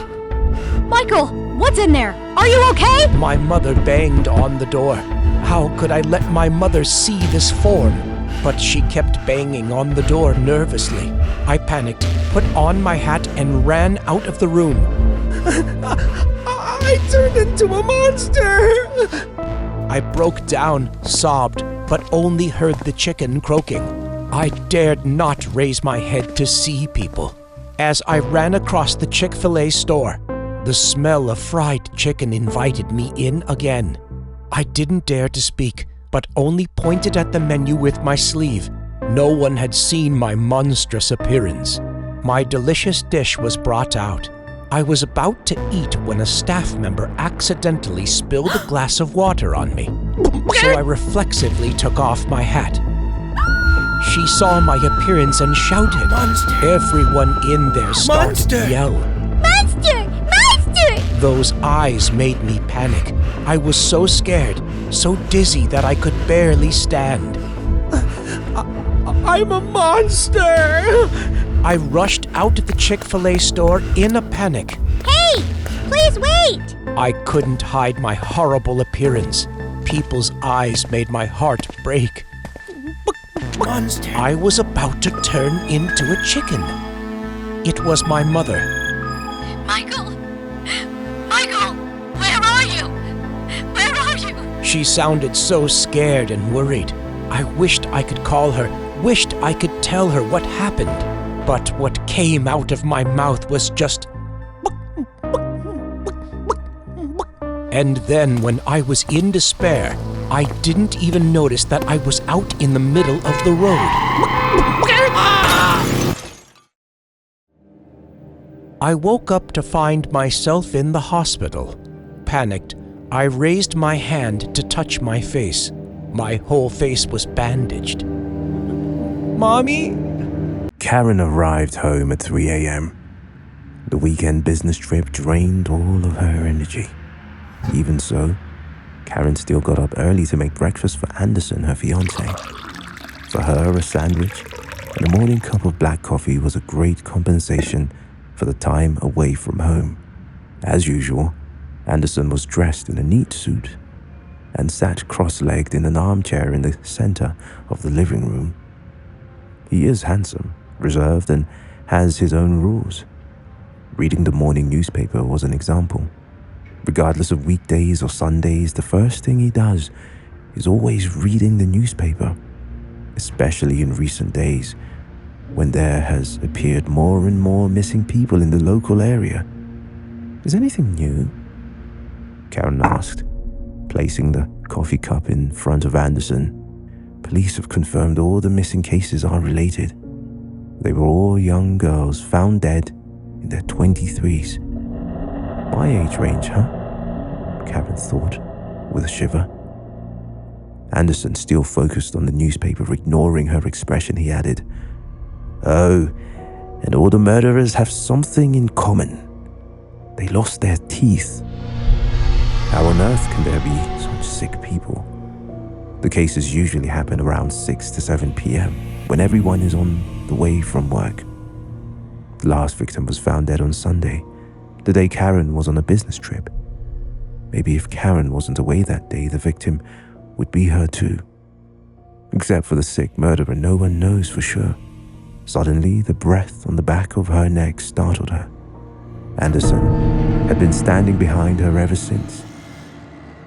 Michael, what's in there? Are you okay? My mother banged on the door. How could I let my mother see this form? But she kept banging on the door nervously. I panicked, put on my hat, and ran out of the room. I turned into a monster! I broke down, sobbed, but only heard the chicken croaking. I dared not raise my head to see people. As I ran across the Chick-fil-A store, the smell of fried chicken invited me in again. I didn't dare to speak, but only pointed at the menu with my sleeve. No one had seen my monstrous appearance. My delicious dish was brought out. I was about to eat when a staff member accidentally spilled a glass of water on me, so I reflexively took off my hat. She saw my appearance and shouted. Monster. Everyone in there started to yell. Monster! Monster! Those eyes made me panic. I was so scared, so dizzy that I could barely stand. I'm a monster! I rushed out of the Chick-fil-A store in a panic. Hey! Please wait! I couldn't hide my horrible appearance. People's eyes made my heart break. Monster! I was about to turn into a chicken. It was my mother. Michael? Michael! Where are you? Where are you? She sounded so scared and worried. I wished I could call her, wished I could tell her what happened. But what came out of my mouth was just... And then when I was in despair, I didn't even notice that I was out in the middle of the road. I woke up to find myself in the hospital. Panicked, I raised my hand to touch my face. My whole face was bandaged. Mommy? Karen arrived home at 3 a.m. The weekend business trip drained all of her energy. Even so, Karen still got up early to make breakfast for Anderson, her fiancé. For her, a sandwich and a morning cup of black coffee was a great compensation for the time away from home. As usual, Anderson was dressed in a neat suit and sat cross-legged in an armchair in the center of the living room. He is handsome, reserved, and has his own rules. Reading the morning newspaper was an example. Regardless of weekdays or Sundays, the first thing he does is always reading the newspaper, especially in recent days when there has appeared more and more missing people in the local area. Is anything new? Karen asked, placing the coffee cup in front of Anderson. Police have confirmed all the missing cases are related. They were all young girls found dead in their 23s. My age range, huh? Karen thought, with a shiver. Anderson, still focused on the newspaper, ignoring her expression, he added, "Oh, and all the murderers have something in common. They lost their teeth. How on earth can there be such sick people? The cases usually happen around 6 to 7 p.m. when everyone is on the way from work. The last victim was found dead on Sunday, the day Karen was on a business trip. Maybe if Karen wasn't away that day, the victim would be her too. Except for the sick murderer, no one knows for sure. Suddenly, the breath on the back of her neck startled her. Anderson had been standing behind her ever since.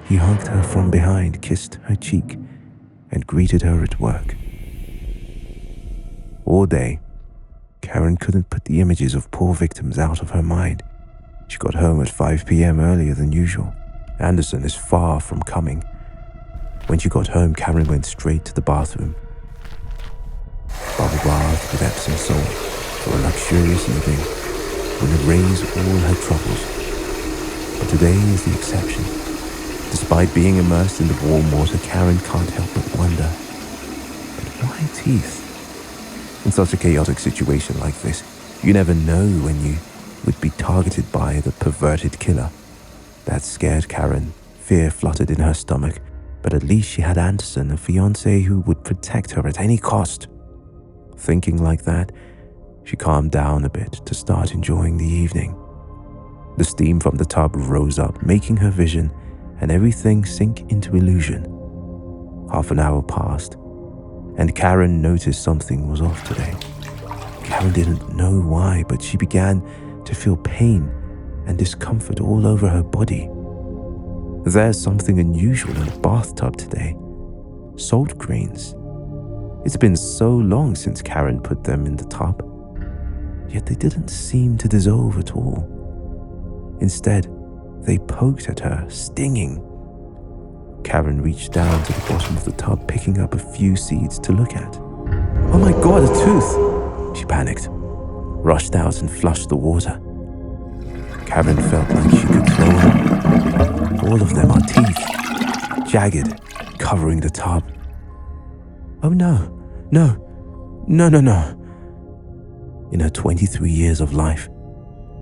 He hugged her from behind, kissed her cheek, and greeted her at work. All day, Karen couldn't put the images of poor victims out of her mind. She got home at 5 p.m. earlier than usual. Anderson is far from coming. When she got home, Karen went straight to the bathroom. Bubble bath with Epsom salt for a luxurious evening will erase all her troubles. But today is the exception. Despite being immersed in the warm water, Karen can't help but wonder, but why teeth? In such a chaotic situation like this, you never know when you would be targeted by the perverted killer. That scared Karen. Fear fluttered in her stomach, but at least she had Anderson, a fiancé who would protect her at any cost. Thinking like that, she calmed down a bit to start enjoying the evening. The steam from the tub rose up, making her vision and everything sink into illusion. Half an hour passed, and Karen noticed something was off today. Karen didn't know why, but she began to feel pain and discomfort all over her body. There's something unusual in the bathtub today. Salt grains. It's been so long since Karen put them in the tub, yet they didn't seem to dissolve at all. Instead, they poked at her, stinging. Karen reached down to the bottom of the tub, picking up a few seeds to look at. Oh my God, a tooth! She panicked, rushed out and flushed the water. Karen felt like she could throw up. All of them are teeth, jagged, covering the tub. Oh no. In her 23 years of life,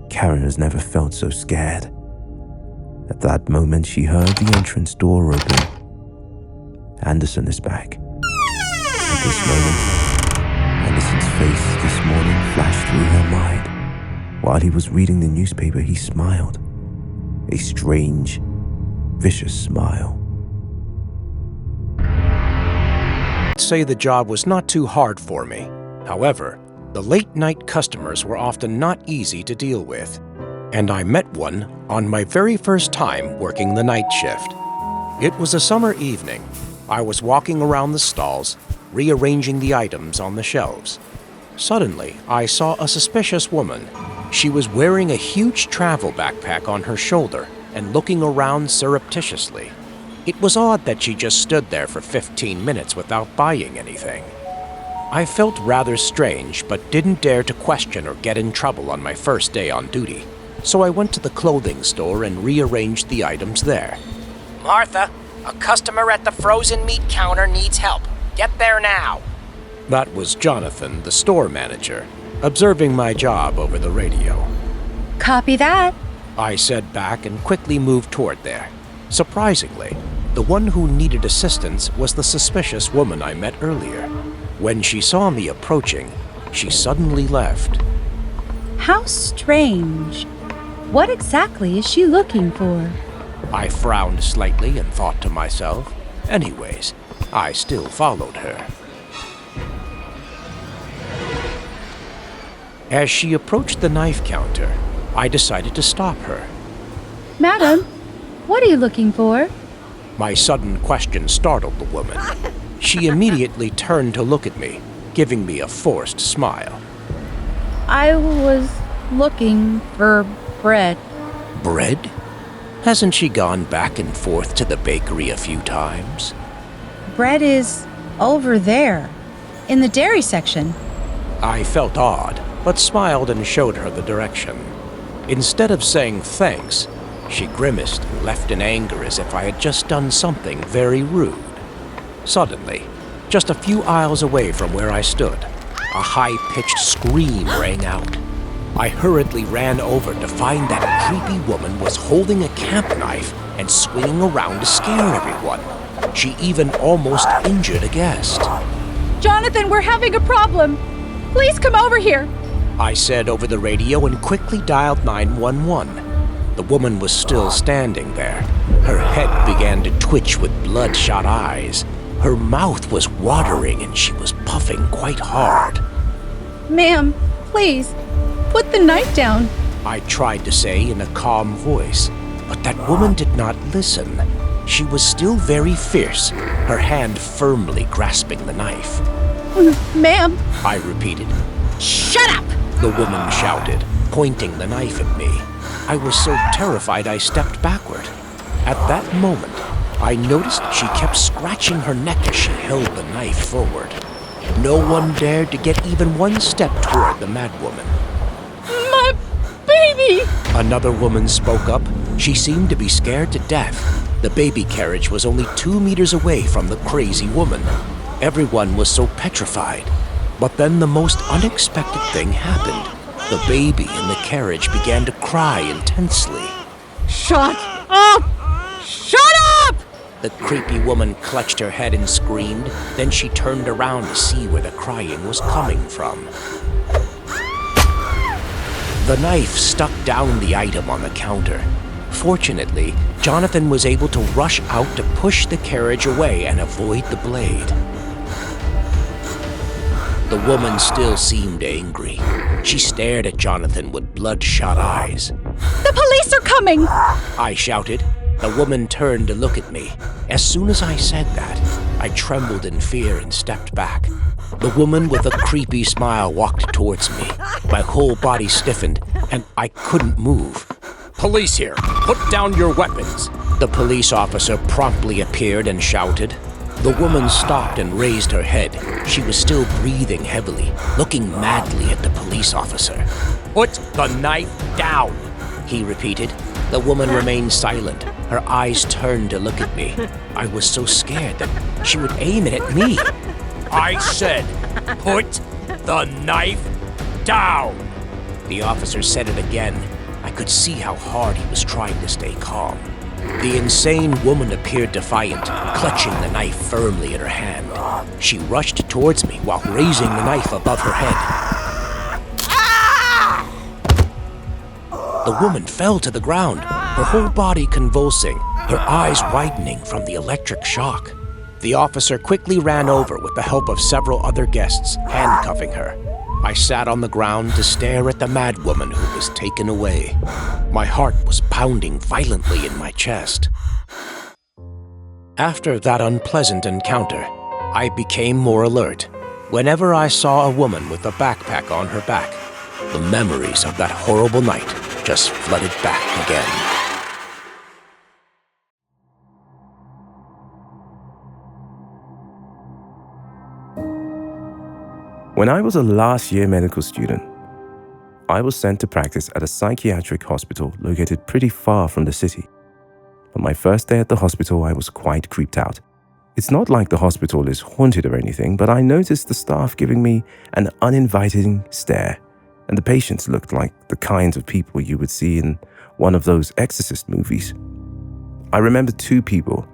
Karen has never felt so scared. At that moment, she heard the entrance door open. Anderson is back. At this moment, Anderson's face this morning flashed through her mind. While he was reading the newspaper, he smiled. A strange, vicious smile. I'd say the job was not too hard for me. However, the late-night customers were often not easy to deal with, and I met one on my very first time working the night shift. It was a summer evening. I was walking around the stalls, rearranging the items on the shelves. Suddenly, I saw a suspicious woman. She was wearing a huge travel backpack on her shoulder and looking around surreptitiously. It was odd that she just stood there for 15 minutes without buying anything. I felt rather strange, but didn't dare to question or get in trouble on my first day on duty, so I went to the clothing store and rearranged the items there. Martha, a customer at the frozen meat counter needs help. Get there now. That was Jonathan, the store manager, observing my job over the radio. Copy that. I said back and quickly moved toward there. Surprisingly, the one who needed assistance was the suspicious woman I met earlier. When she saw me approaching, she suddenly left. How strange. What exactly is she looking for? I frowned slightly and thought to myself, anyways, I still followed her. As she approached the knife counter, I decided to stop her. Madam, what are you looking for? My sudden question startled the woman. She immediately turned to look at me, giving me a forced smile. I was looking for bread. Bread? Hasn't she gone back and forth to the bakery a few times? Bread is over there, in the dairy section. I felt odd, but smiled and showed her the direction. Instead of saying thanks, she grimaced and left in anger as if I had just done something very rude. Suddenly, just a few aisles away from where I stood, a high-pitched scream rang out. I hurriedly ran over to find that creepy woman was holding a camp knife and swinging around to scare everyone. She even almost injured a guest. Jonathan, we're having a problem. Please come over here. I said over the radio and quickly dialed 911. The woman was still standing there. Her head began to twitch with bloodshot eyes. Her mouth was watering and she was puffing quite hard. Ma'am, please, put the knife down. I tried to say in a calm voice, but that woman did not listen. She was still very fierce, her hand firmly grasping the knife. Ma'am, I repeated. Shut up! The woman shouted, pointing the knife at me. I was so terrified I stepped backward. At that moment, I noticed she kept scratching her neck as she held the knife forward. No one dared to get even one step toward the madwoman. My baby! Another woman spoke up. She seemed to be scared to death. The baby carriage was only 2 meters away from the crazy woman. Everyone was so petrified. But then the most unexpected thing happened. The baby in the carriage began to cry intensely. Shut up! Shut up! The creepy woman clutched her head and screamed. Then she turned around to see where the crying was coming from. The knife stuck down the item on the counter. Fortunately, Jonathan was able to rush out to push the carriage away and avoid the blade. The woman still seemed angry. She stared at Jonathan with bloodshot eyes. The police are coming! I shouted. The woman turned to look at me. As soon as I said that, I trembled in fear and stepped back. The woman with a creepy smile walked towards me. My whole body stiffened, and I couldn't move. Police here. Put down your weapons. The police officer promptly appeared and shouted. The woman stopped and raised her head. She was still breathing heavily, looking madly at the police officer. Put the knife down, he repeated. The woman remained silent. Her eyes turned to look at me. I was so scared that she would aim it at me. I said, put the knife down. The officer said it again. I could see how hard he was trying to stay calm. The insane woman appeared defiant, clutching the knife firmly in her hand. She rushed towards me while raising the knife above her head. The woman fell to the ground, her whole body convulsing, her eyes widening from the electric shock. The officer quickly ran over with the help of several other guests, handcuffing her. I sat on the ground to stare at the mad woman who was taken away. My heart was pounding violently in my chest. After that unpleasant encounter, I became more alert. Whenever I saw a woman with a backpack on her back, the memories of that horrible night just flooded back again. When I was a last-year medical student, I was sent to practice at a psychiatric hospital located pretty far from the city. On my first day at the hospital, I was quite creeped out. It's not like the hospital is haunted or anything, but I noticed the staff giving me an uninviting stare, and the patients looked like the kinds of people you would see in one of those exorcist movies. I remember two people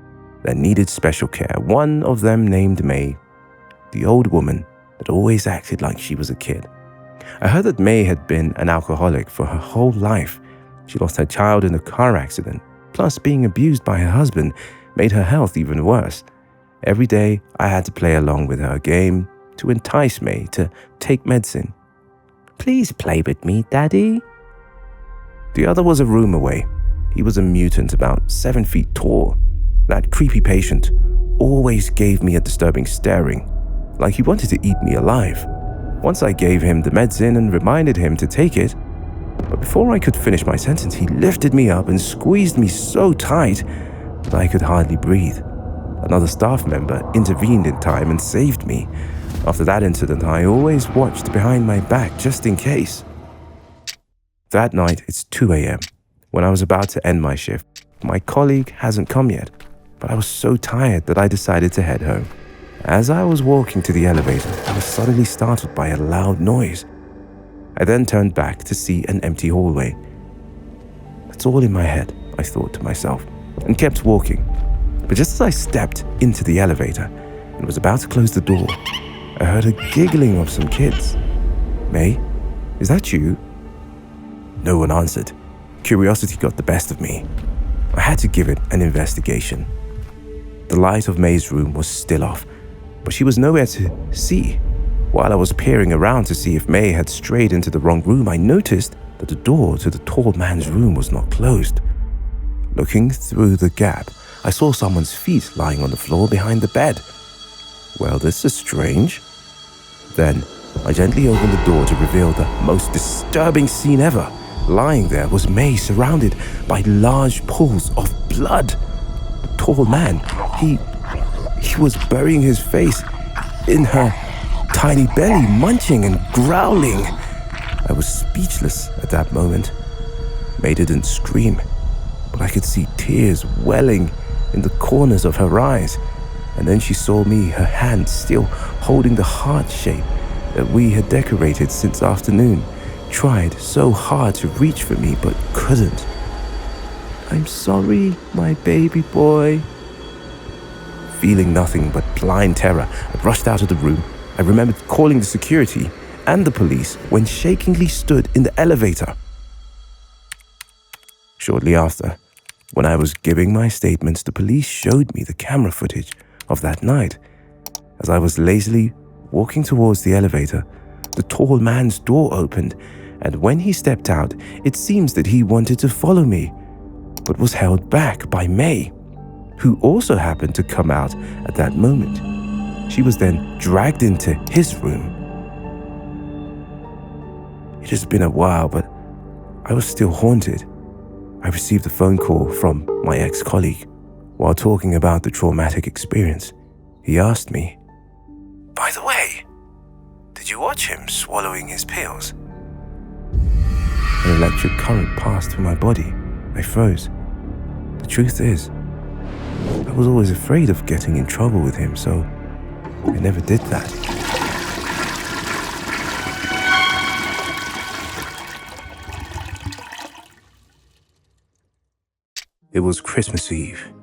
that needed special care, one of them named May, the old woman that always acted like she was a kid. I heard that May had been an alcoholic for her whole life. She lost her child in a car accident, plus being abused by her husband made her health even worse. Every day, I had to play along with her game to entice May to take medicine. "Please play with me, Daddy." The other was a room away. He was a mutant about 7 feet tall. That creepy patient always gave me a disturbing staring, like he wanted to eat me alive. Once I gave him the medicine and reminded him to take it, but before I could finish my sentence, he lifted me up and squeezed me so tight that I could hardly breathe. Another staff member intervened in time and saved me. After that incident, I always watched behind my back just in case. That night, it's 2 a.m. When I was about to end my shift, my colleague hasn't come yet, but I was so tired that I decided to head home. As I was walking to the elevator, I was suddenly startled by a loud noise. I then turned back to see an empty hallway. That's all in my head, I thought to myself, and kept walking. But just as I stepped into the elevator and was about to close the door, I heard a giggling of some kids. "May, is that you?" No one answered. Curiosity got the best of me. I had to give it an investigation. The light of May's room was still off, but she was nowhere to see. While I was peering around to see if May had strayed into the wrong room, I noticed that the door to the tall man's room was not closed. Looking through the gap, I saw someone's feet lying on the floor behind the bed. Well, this is strange. Then, I gently opened the door to reveal the most disturbing scene ever. Lying there was May, surrounded by large pools of blood. The tall man, he was burying his face in her tiny belly, munching and growling. I was speechless at that moment. May didn't scream, but I could see tears welling in the corners of her eyes. And then she saw me, her hand still holding the heart shape that we had decorated since afternoon. Tried so hard to reach for me, but couldn't. "I'm sorry, my baby boy." Feeling nothing but blind terror, I rushed out of the room. I remembered calling the security and the police when shakingly stood in the elevator. Shortly after, when I was giving my statements, the police showed me the camera footage of that night. As I was lazily walking towards the elevator, the tall man's door opened, and when he stepped out, it seems that he wanted to follow me. but was held back by May, who also happened to come out at that moment. She was then dragged into his room. It has been a while, but I was still haunted. I received a phone call from my ex-colleague. While talking about the traumatic experience, he asked me, "By the way, did you watch him swallowing his pills?" An electric current passed through my body. I froze. The truth is, I was always afraid of getting in trouble with him, so I never did that. It was Christmas Eve.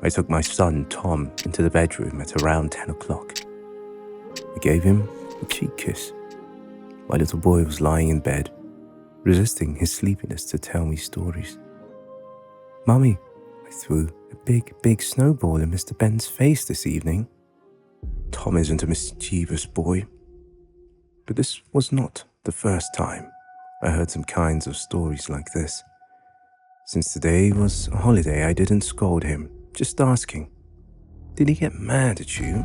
I took my son, Tom, into the bedroom at around 10 o'clock. I gave him a cheek kiss. My little boy was lying in bed, resisting his sleepiness to tell me stories. "Mummy, I threw a big snowball in Mr. Ben's face this evening." Tom isn't a mischievous boy, but this was not the first time I heard some kinds of stories like this. Since today was a holiday, I didn't scold him, just asking, "Did he get mad at you?"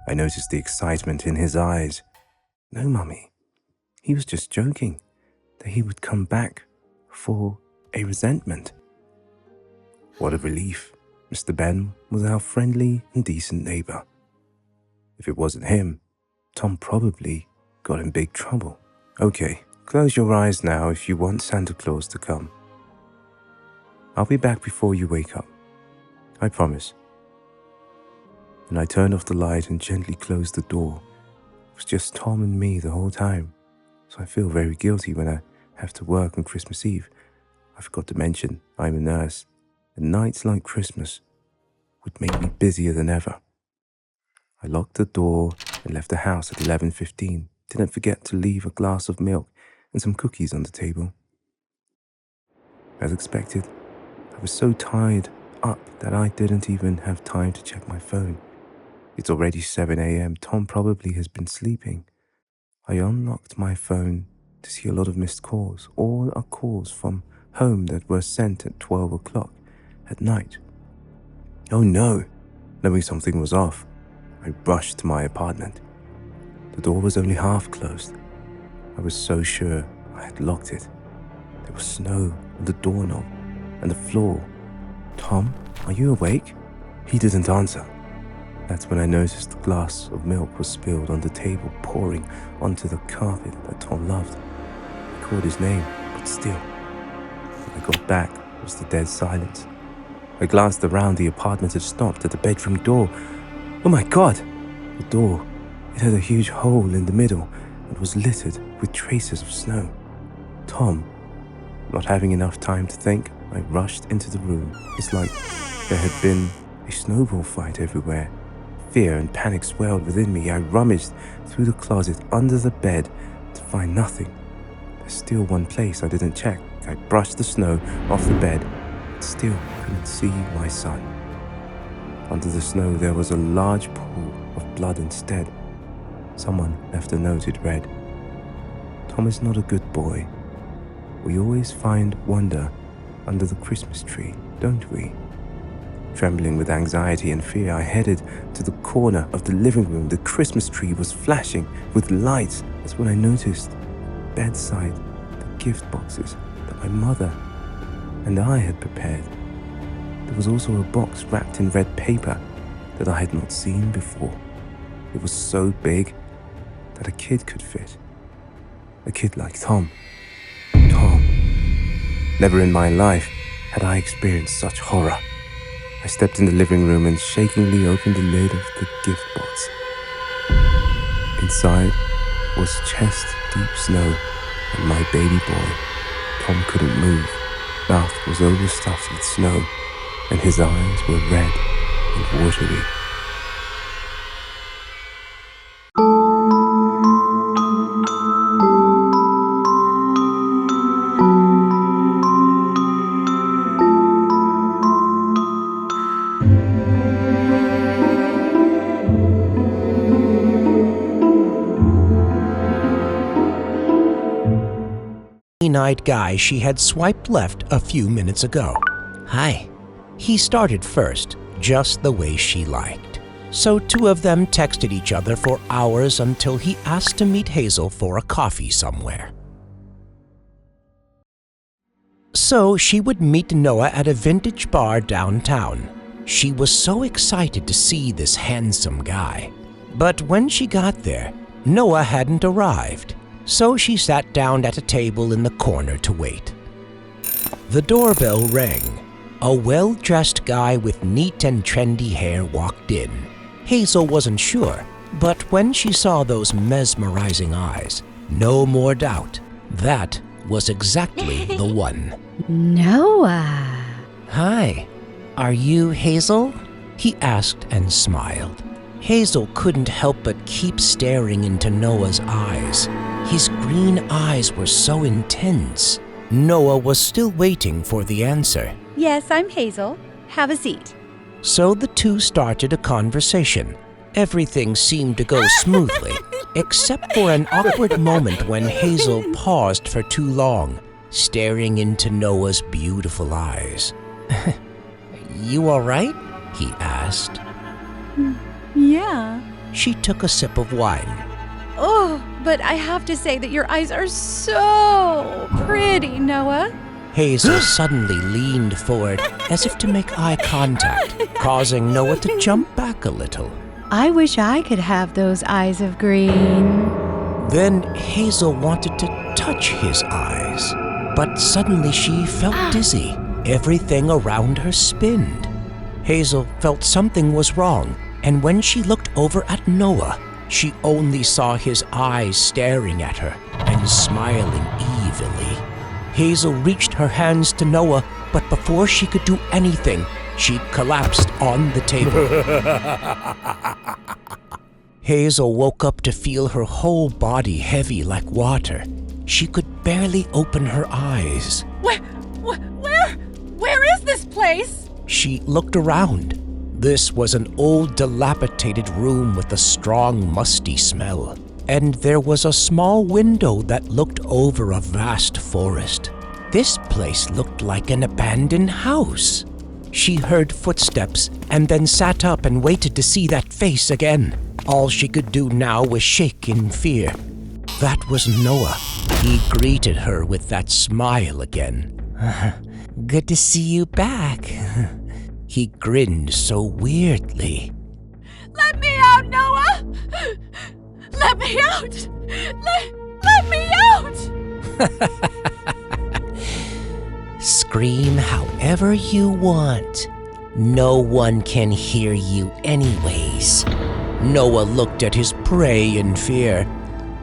I noticed the excitement in his eyes. "No, Mummy, he was just joking that he would come back for a resentment." What a relief. Mr. Ben was our friendly and decent neighbor. If it wasn't him, Tom probably got in big trouble. "Okay, close your eyes now if you want Santa Claus to come. I'll be back before you wake up. I promise." And I turned off the light and gently closed the door. It was just Tom and me the whole time, so I feel very guilty when I have to work on Christmas Eve. I forgot to mention I'm a nurse, and nights like Christmas would make me busier than ever. I locked the door and left the house at 11:15. Didn't forget to leave a glass of milk and some cookies on the table. As expected, I was so tied up that I didn't even have time to check my phone. It's already 7 a.m. Tom probably has been sleeping. I unlocked my phone to see a lot of missed calls. All are calls from home that were sent at 12 o'clock at night. Oh no! Knowing something was off, I rushed to my apartment. The door was only half closed. I was so sure I had locked it. There was snow on the doorknob and the floor. "Tom, are you awake?" He didn't answer. That's when I noticed the glass of milk was spilled on the table, pouring onto the carpet that Tom loved. I called his name, but still. When I got back, it was the dead silence. I glanced around. The apartment had stopped at the bedroom door. Oh my God! The door, it had a huge hole in the middle and was littered with traces of snow. Tom, not having enough time to think, I rushed into the room. It's like there had been a snowball fight everywhere. Fear and panic swelled within me. I rummaged through the closet under the bed to find nothing. There's still one place I didn't check. I brushed the snow off the bed, but still couldn't see my son. Under the snow there was a large pool of blood instead. Someone left a note. It read, "Tom is not a good boy. We always find wonder under the Christmas tree, don't we?" Trembling with anxiety and fear, I headed to the corner of the living room. The Christmas tree was flashing with lights. That's when I noticed bedside the gift boxes that my mother and I had prepared. There was also a box wrapped in red paper that I had not seen before. It was so big that a kid could fit. A kid like Tom. Tom. Never in my life had I experienced such horror. I stepped in the living room and shakingly opened the lid of the gift box. Inside was chest-deep snow and my baby boy. Tom couldn't move. Mouth was overstuffed with snow, and his eyes were red and watery. keen-eyed guy she had swiped left a few minutes ago. Hi. He started first, just the way she liked. So two of them texted each other for hours until he asked to meet Hazel for a coffee somewhere. So she would meet Noah at a vintage bar downtown. She was so excited to see this handsome guy. But when she got there, Noah hadn't arrived. So she sat down at a table in the corner to wait. The doorbell rang. A well-dressed guy with neat and trendy hair walked in. Hazel wasn't sure, but when she saw those mesmerizing eyes, no more doubt. That was exactly the one. Noah. Hi, are you Hazel? He asked and smiled. Hazel couldn't help but keep staring into Noah's eyes. His green eyes were so intense. Noah was still waiting for the answer. Yes, I'm Hazel. Have a seat. So the two started a conversation. Everything seemed to go smoothly, except for an awkward moment when Hazel paused for too long, staring into Noah's beautiful eyes. You all right? He asked. Yeah. She took a sip of wine. Oh, but I have to say that your eyes are so pretty, Noah. Hazel suddenly leaned forward as if to make eye contact, causing Noah to jump back a little. I wish I could have those eyes of green. Then Hazel wanted to touch his eyes, but suddenly she felt dizzy. Everything around her spinned. Hazel felt something was wrong, and when she looked over at Noah, she only saw his eyes staring at her and smiling evilly. Hazel reached her hands to Noah, but before she could do anything, she collapsed on the table. Hazel woke up to feel her whole body heavy like water. She could barely open her eyes. Where is this place? She looked around. This was an old, dilapidated room with a strong, musty smell. And there was a small window that looked over a vast forest. This place looked like an abandoned house. She heard footsteps and then sat up and waited to see that face again. All she could do now was shake in fear. That was Noah. He greeted her with that smile again. Good to see you back. He grinned so weirdly. Let me out, Noah! Let me out! Let me out! Scream however you want. No one can hear you anyways. Noah looked at his prey in fear.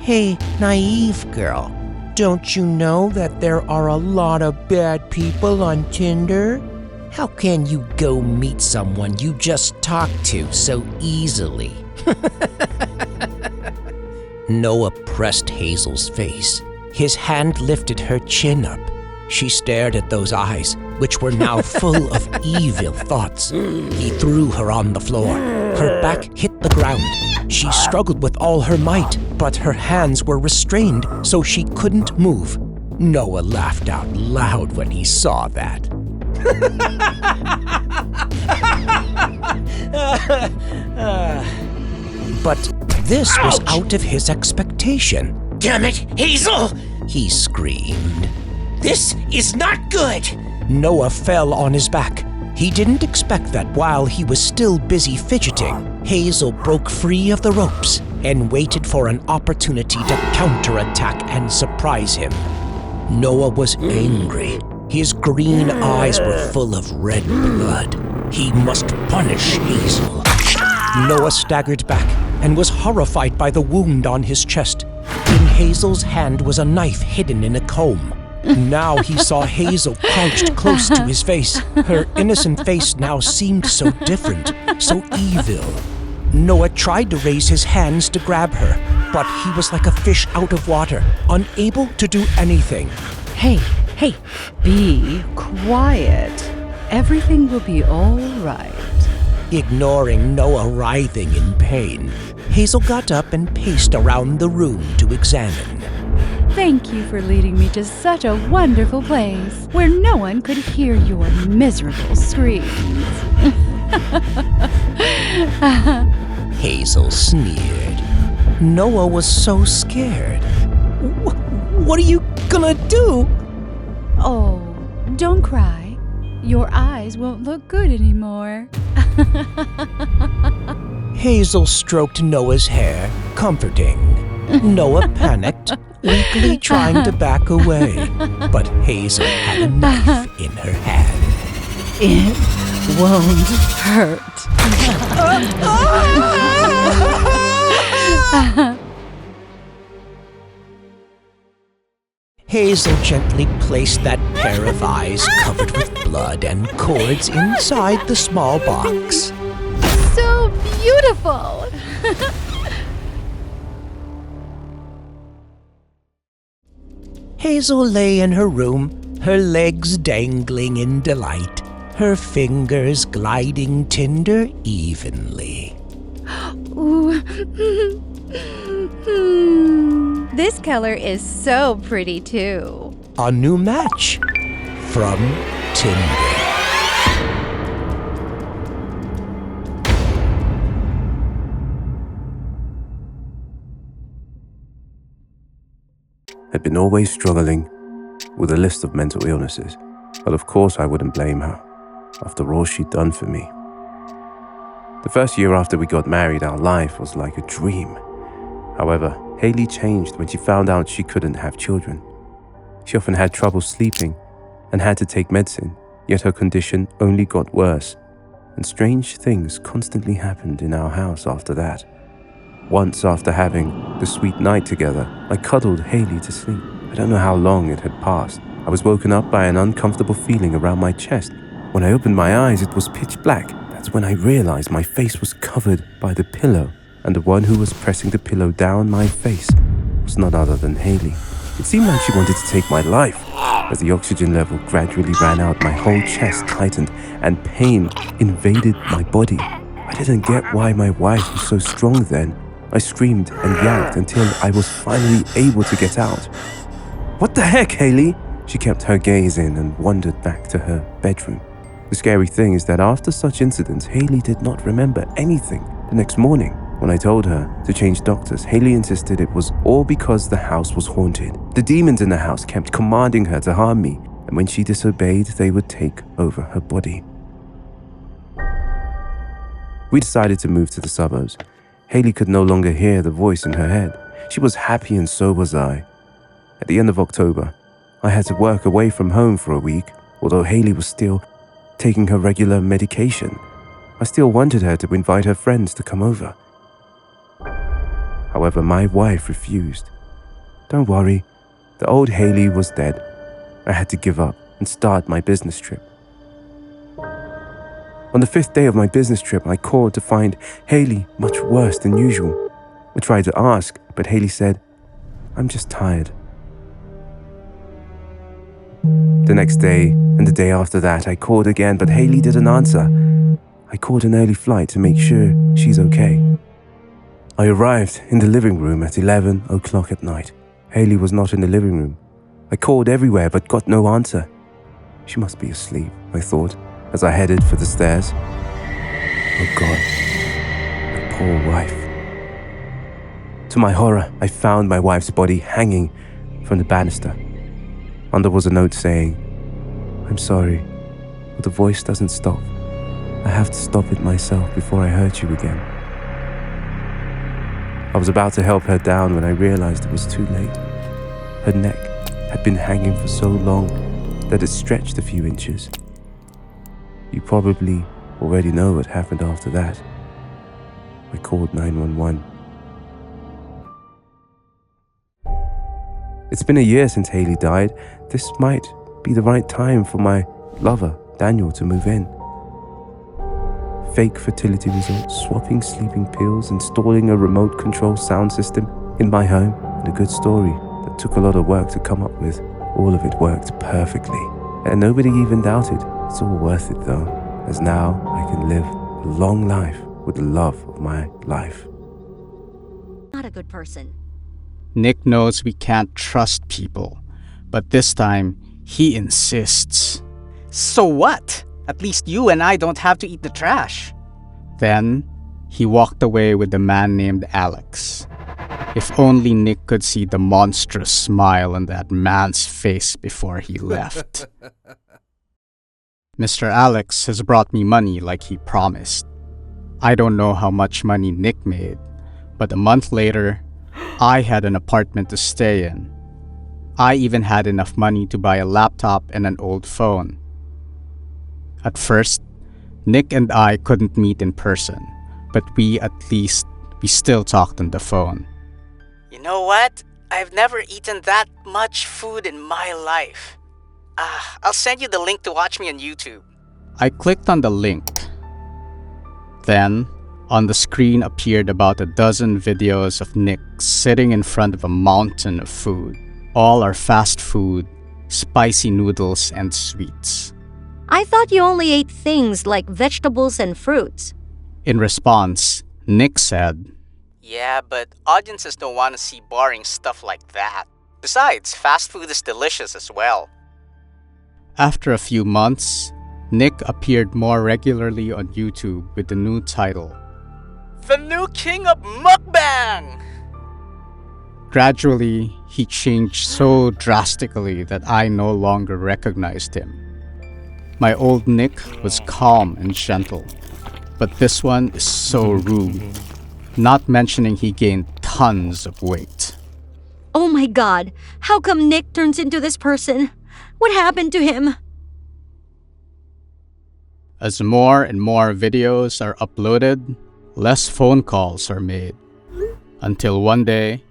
Hey, naive girl, don't you know that there are a lot of bad people on Tinder? How can you go meet someone you just talked to so easily? Noah pressed Hazel's face. His hand lifted her chin up. She stared at those eyes, which were now full of evil thoughts. He threw her on the floor. Her back hit the ground. She struggled with all her might, but her hands were restrained, so she couldn't move. Noah laughed out loud when he saw that. But this was out of his expectation. Damn it, Hazel! He screamed. This is not good! Noah fell on his back. He didn't expect that while he was still busy fidgeting, Hazel broke free of the ropes and waited for an opportunity to counterattack and surprise him. Noah was angry. His green eyes were full of red blood. He must punish Hazel. Noah staggered back and was horrified by the wound on his chest. In Hazel's hand was a knife hidden in a comb. Now he saw Hazel crouched close to his face. Her innocent face now seemed so different, so evil. Noah tried to raise his hands to grab her, but he was like a fish out of water, unable to do anything. Hey, be quiet. Everything will be all right. Ignoring Noah writhing in pain, Hazel got up and paced around the room to examine. Thank you for leading me to such a wonderful place where no one could hear your miserable screams. Hazel sneered. Noah was so scared. What are you gonna do? Oh, don't cry. Your eyes won't look good anymore. Hazel stroked Noah's hair, comforting. Noah panicked, weakly trying to back away, but Hazel had a knife in her hand. It won't hurt. Hazel gently placed that pair of eyes covered with blood and cords inside the small box. So beautiful! Hazel lay in her room, her legs dangling in delight, her fingers gliding tender evenly. Ooh. This color is so pretty too. A new match from Tinder. Had been always struggling with a list of mental illnesses, but of course I wouldn't blame her, after all she'd done for me. The first year after we got married, our life was like a dream. However, Haley changed when she found out she couldn't have children. She often had trouble sleeping and had to take medicine, yet her condition only got worse, and strange things constantly happened in our house after that. Once, after having the sweet night together, I cuddled Haley to sleep. I don't know how long it had passed. I was woken up by an uncomfortable feeling around my chest. When I opened my eyes, it was pitch black. That's when I realized my face was covered by the pillow, and the one who was pressing the pillow down my face was none other than Haley. It seemed like she wanted to take my life. As the oxygen level gradually ran out, my whole chest tightened and pain invaded my body. I didn't get why my wife was so strong then. I screamed and yanked until I was finally able to get out. "What the heck, Haley?" She kept her gaze in and wandered back to her bedroom. The scary thing is that after such incidents, Haley did not remember anything. The next morning, when I told her to change doctors, Haley insisted it was all because the house was haunted. The demons in the house kept commanding her to harm me, and when she disobeyed, they would take over her body. We decided to move to the suburbs. Haley could no longer hear the voice in her head. She was happy and so was I. At the end of October, I had to work away from home for a week, although Haley was still taking her regular medication. I still wanted her to invite her friends to come over. However, my wife refused. Don't worry, the old Haley was dead. I had to give up and start my business trip. On the 5th day of my business trip, I called to find Haley much worse than usual. I tried to ask, but Haley said, "I'm just tired." The next day and the day after that, I called again, but Haley didn't answer. I called an early flight to make sure she's okay. I arrived in the living room at 11 o'clock at night. Haley was not in the living room. I called everywhere but got no answer. She must be asleep, I thought, as I headed for the stairs. Oh God, my poor wife. To my horror, I found my wife's body hanging from the banister. Under was a note saying, "I'm sorry, but the voice doesn't stop. I have to stop it myself before I hurt you again." I was about to help her down when I realized it was too late. Her neck had been hanging for so long that it stretched a few inches. You probably already know what happened after that. I called 911. It's been a year since Haley died. This might be the right time for my lover, Daniel, to move in. Fake fertility results, swapping sleeping pills, installing a remote control sound system in my home, and a good story that took a lot of work to come up with. All of it worked perfectly, and nobody even doubted. It's all worth it though, as now I can live a long life with the love of my life. Not a good person. Nick knows we can't trust people, but this time, he insists. So what? At least you and I don't have to eat the trash. Then, he walked away with a man named Alex. If only Nick could see the monstrous smile on that man's face before he left. Mr. Alex has brought me money like he promised. I don't know how much money Nick made, but a month later, I had an apartment to stay in. I even had enough money to buy a laptop and an old phone. At first, Nick and I couldn't meet in person, but we still talked on the phone. You know what? I've never eaten that much food in my life. I'll send you the link to watch me on YouTube. I clicked on the link. Then, on the screen appeared about a dozen videos of Nick sitting in front of a mountain of food. All are fast food, spicy noodles, and sweets. I thought you only ate things like vegetables and fruits. In response, Nick said, Yeah, but audiences don't want to see boring stuff like that. Besides, fast food is delicious as well. After a few months, Nick appeared more regularly on YouTube with the new title, The New King of Mukbang! Gradually, he changed so drastically that I no longer recognized him. My old Nick was calm and gentle, but this one is so rude, not mentioning he gained tons of weight. Oh my god, how come Nick turns into this person? What happened to him? As more and more videos are uploaded, less phone calls are made. Until one day,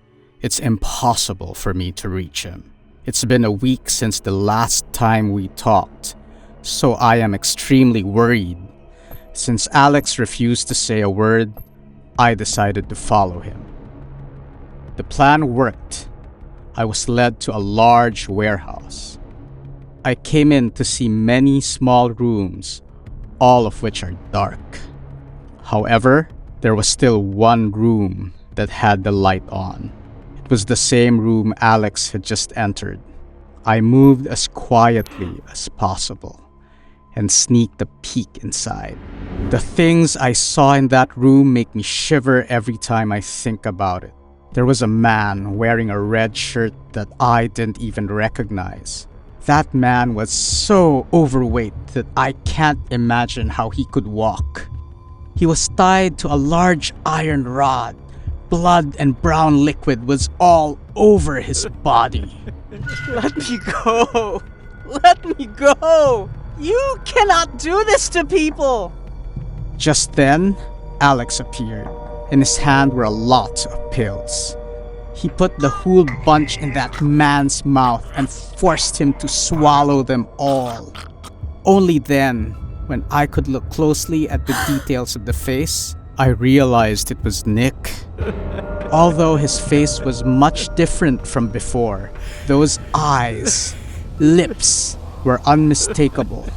it's impossible for me to reach him. It's been a week since the last time we talked, so I am extremely worried. Since Alex refused to say a word, I decided to follow him. The plan worked. I was led to a large warehouse. I came in to see many small rooms, all of which are dark. However, there was still one room that had the light on. It was the same room Alex had just entered. I moved as quietly as possible and sneaked a peek inside. The things I saw in that room make me shiver every time I think about it. There was a man wearing a red shirt that I didn't even recognize. That man was so overweight that I can't imagine how he could walk. He was tied to a large iron rod. Blood and brown liquid was all over his body. Let me go! Let me go! You cannot do this to people! Just then, Alex appeared. In his hand were a lot of pills. He put the whole bunch in that man's mouth and forced him to swallow them all. Only then, when I could look closely at the details of the face, I realized it was Nick. Although his face was much different from before, those eyes, lips were unmistakable.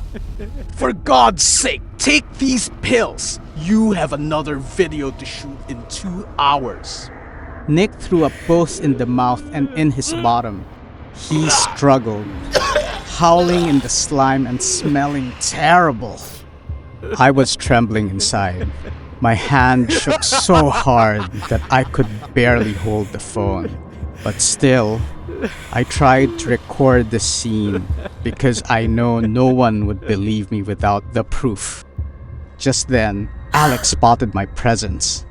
For God's sake, take these pills! You have another video to shoot in 2 hours. Nick threw up both in the mouth and in his bottom. He struggled, howling in the slime and smelling terrible. I was trembling inside. My hand shook so hard that I could barely hold the phone. But still, I tried to record the scene because I know no one would believe me without the proof. Just then, Alex spotted my presence.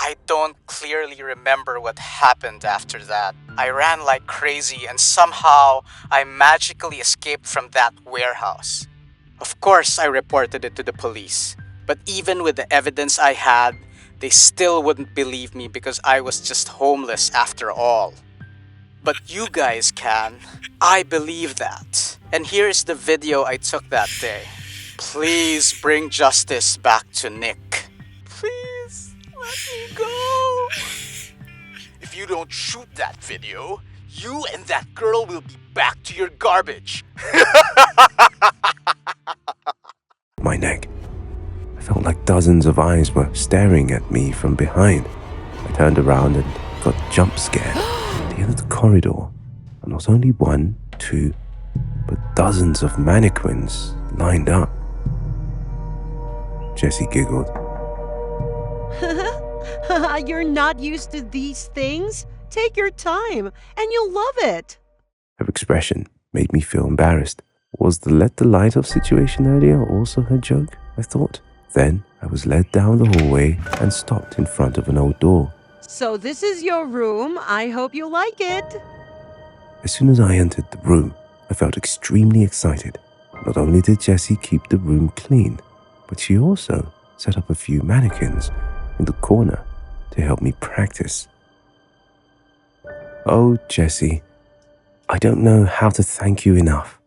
I don't clearly remember what happened after that. I ran like crazy and somehow I magically escaped from that warehouse. Of course, I reported it to the police. But even with the evidence I had, they still wouldn't believe me because I was just homeless after all. But you guys can. I believe that. And here is the video I took that day. Please bring justice back to Nick. Please, let me go. If you don't shoot that video, you and that girl will be back to your garbage. My neck. I felt like dozens of eyes were staring at me from behind. I turned around and got jump scared. At the end of the corridor, and not only one, two, but dozens of mannequins lined up. Jessie giggled. You're not used to these things? Take your time, and you'll love it. Her expression made me feel embarrassed. Was the let the light off situation earlier also her joke? I thought. Then I was led down the hallway and stopped in front of an old door. So this is your room. I hope you like it. As soon as I entered the room, I felt extremely excited. Not only did Jessie keep the room clean, but she also set up a few mannequins in the corner to help me practice. Oh, Jessie, I don't know how to thank you enough.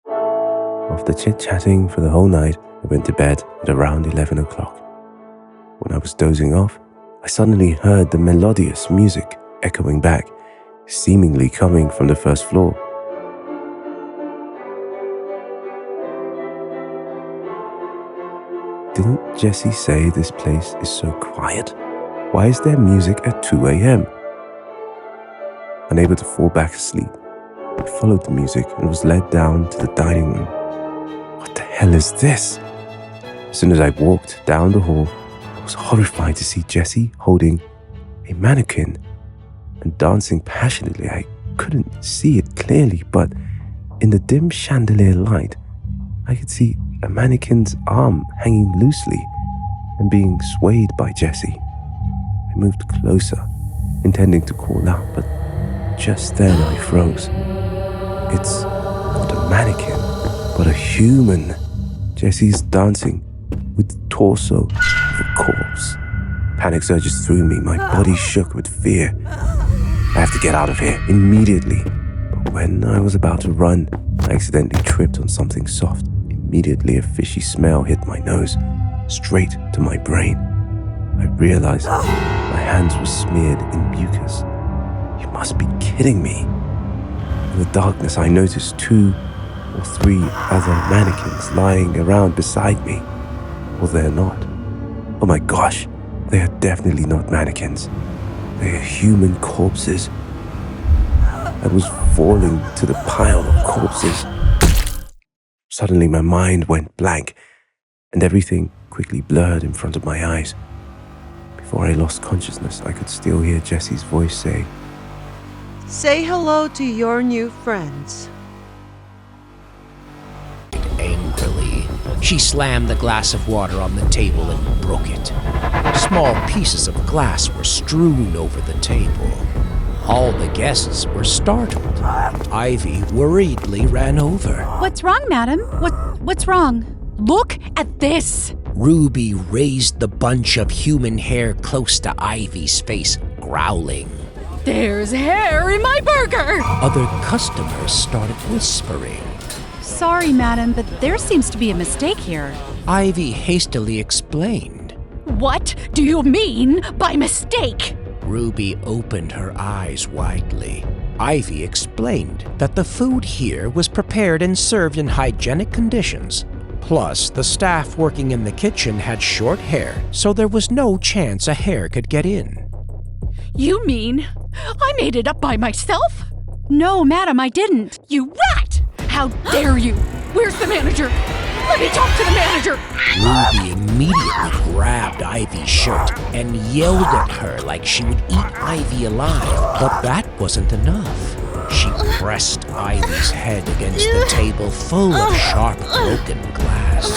After chit-chatting for the whole night, I went to bed at around 11 o'clock. When I was dozing off, I suddenly heard the melodious music echoing back, seemingly coming from the first floor. Didn't Jessie say this place is so quiet? Why is there music at 2 a.m.? Unable to fall back asleep, I followed the music and was led down to the dining room. What the hell is this? As soon as I walked down the hall, I was horrified to see Jessie holding a mannequin and dancing passionately. I couldn't see it clearly, but in the dim chandelier light, I could see a mannequin's arm hanging loosely and being swayed by Jessie. I moved closer, intending to call out, but just then I froze. It's not a mannequin, but a human. Jessie's dancing with the torso of a corpse. Panic surges through me, my body shook with fear. I have to get out of here immediately. But when I was about to run, I accidentally tripped on something soft. Immediately a fishy smell hit my nose, straight to my brain. I realized my hands were smeared in mucus. You must be kidding me. In the darkness, I noticed 2 or 3 other mannequins lying around beside me. Well, they're not. Oh my gosh, they are definitely not mannequins. They are human corpses. I was falling to the pile of corpses. Suddenly my mind went blank, and everything quickly blurred in front of my eyes. Before I lost consciousness, I could still hear Jessie's voice say, Say hello to your new friends. Angrily, she slammed the glass of water on the table and broke it. Small pieces of glass were strewn over the table. All the guests were startled. Ivy worriedly ran over. What's wrong, madam? What's wrong? Look at this! Ruby raised the bunch of human hair close to Ivy's face, growling. There's hair in my burger! Other customers started whispering. Sorry, madam, but there seems to be a mistake here. Ivy hastily explained. What do you mean by mistake? Ruby opened her eyes widely. Ivy explained that the food here was prepared and served in hygienic conditions. Plus, the staff working in the kitchen had short hair, so there was no chance a hair could get in. You mean I made it up by myself? No, madam, I didn't. You rat! How dare you? Where's the manager? Let me talk to the manager! Ruby immediately grabbed Ivy's shirt and yelled at her like she would eat Ivy alive. But that wasn't enough. She pressed Ivy's head against the table full of sharp, broken glass.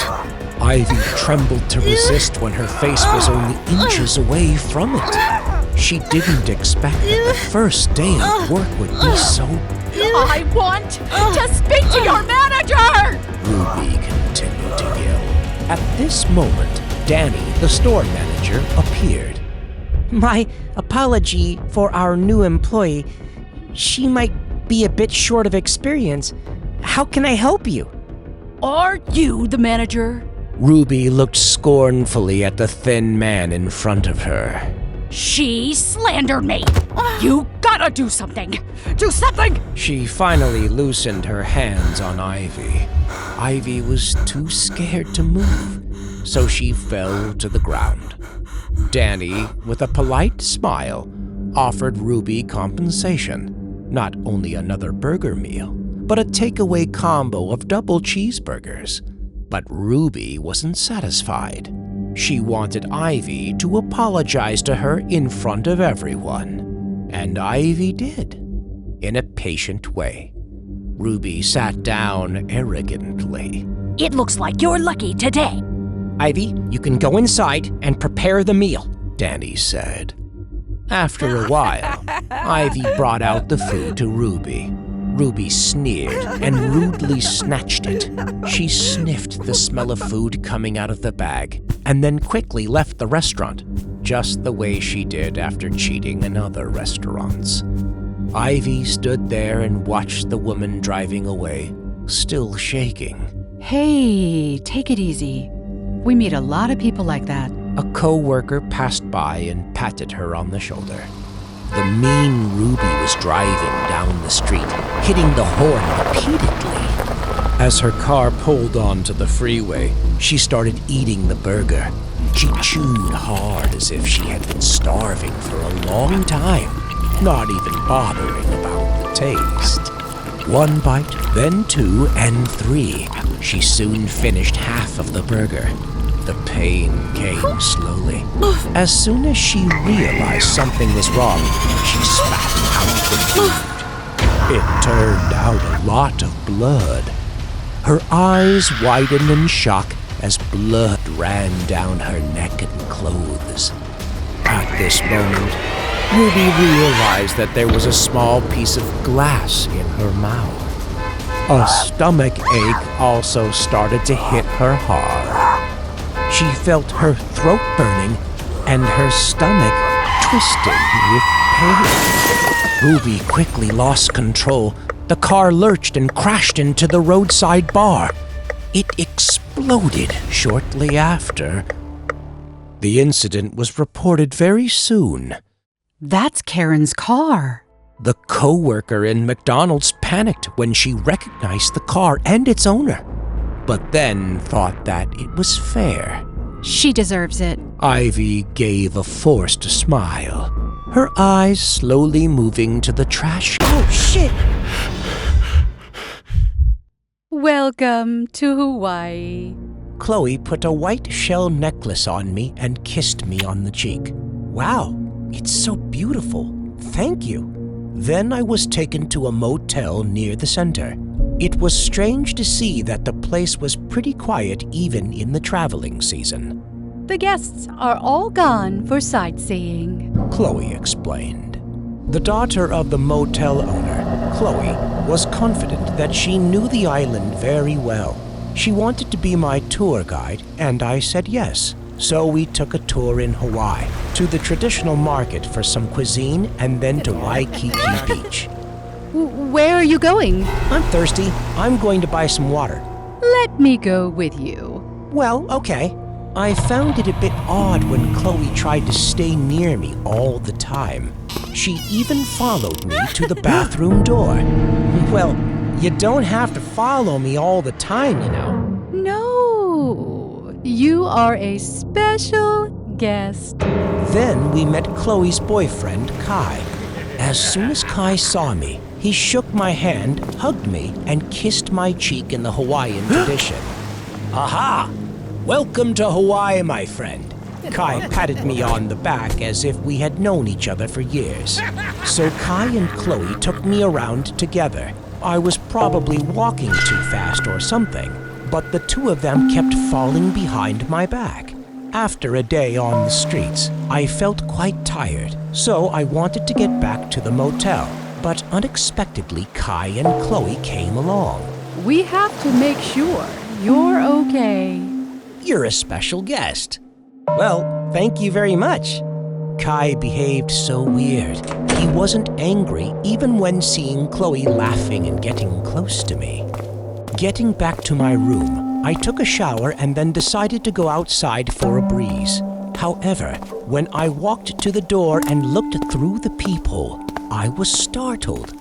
Ivy trembled to resist when her face was only inches away from it. She didn't expect that the first day of work would be so... I want to speak to your manager! Ruby continued to yell. At this moment, Danny, the store manager, appeared. My apology for our new employee. She might be a bit short of experience. How can I help you? Are you the manager? Ruby looked scornfully at the thin man in front of her. She slandered me. You gotta do something. Do something! She finally loosened her hands on Ivy. Ivy was too scared to move, so she fell to the ground. Danny, with a polite smile, offered Ruby compensation. Not only another burger meal, but a takeaway combo of double cheeseburgers. But Ruby wasn't satisfied. She wanted Ivy to apologize to her in front of everyone. And Ivy did, in a patient way. Ruby sat down arrogantly. It looks like you're lucky today. Ivy, you can go inside and prepare the meal, Danny said. After a while, Ivy brought out the food to Ruby. Ruby sneered and rudely snatched it. She sniffed the smell of food coming out of the bag and then quickly left the restaurant, just the way she did after cheating in other restaurants. Ivy stood there and watched the woman driving away, still shaking. Hey, take it easy. We meet a lot of people like that. A co-worker passed by and patted her on the shoulder. The mean Ruby was driving down the street, hitting the horn repeatedly. As her car pulled onto the freeway, she started eating the burger. She chewed hard as if she had been starving for a long time, not even bothering about the taste. One bite, then two, and three. She soon finished half of the burger. The pain came slowly. As soon as she realized something was wrong, she spat out the food. It turned out a lot of blood. Her eyes widened in shock as blood ran down her neck and clothes. At this moment, Ruby realized that there was a small piece of glass in her mouth. A stomach ache also started to hit her hard. She felt her throat burning and her stomach twisting with pain. Ruby quickly lost control. The car lurched and crashed into the roadside bar. It exploded shortly after. The incident was reported very soon. That's Karen's car. The co-worker in McDonald's panicked when she recognized the car and its owner, but then thought that it was fair. She deserves it. Ivy gave a forced smile, her eyes slowly moving to the trash. Oh, shit! Welcome to Hawaii. Chloe put a white shell necklace on me and kissed me on the cheek. Wow, it's so beautiful. Thank you. Then I was taken to a motel near the center. It was strange to see that the place was pretty quiet even in the traveling season. The guests are all gone for sightseeing, Chloe explained. The daughter of the motel owner, Chloe, was confident that she knew the island very well. She wanted to be my tour guide, and I said yes. So we took a tour in Hawaii, to the traditional market for some cuisine, and then to Waikiki Beach. Where are you going? I'm thirsty. I'm going to buy some water. Let me go with you. Well, okay. I found it a bit odd when Chloe tried to stay near me all the time. She even followed me to the bathroom door. Well, you don't have to follow me all the time, you know. No, you are a special guest. Then we met Chloe's boyfriend, Kai. As soon as Kai saw me, he shook my hand, hugged me, and kissed my cheek in the Hawaiian tradition. Aha! Welcome to Hawaii, my friend. Kai patted me on the back as if we had known each other for years. So Kai and Chloe took me around together. I was probably walking too fast or something, but the two of them kept falling behind my back. After a day on the streets, I felt quite tired, so I wanted to get back to the motel. But unexpectedly, Kai and Chloe came along. We have to make sure you're okay. You're a special guest. Well, thank you very much. Kai behaved so weird. He wasn't angry even when seeing Chloe laughing and getting close to me. Getting back to my room, I took a shower and then decided to go outside for a breeze. However, when I walked to the door and looked through the peephole, I was startled.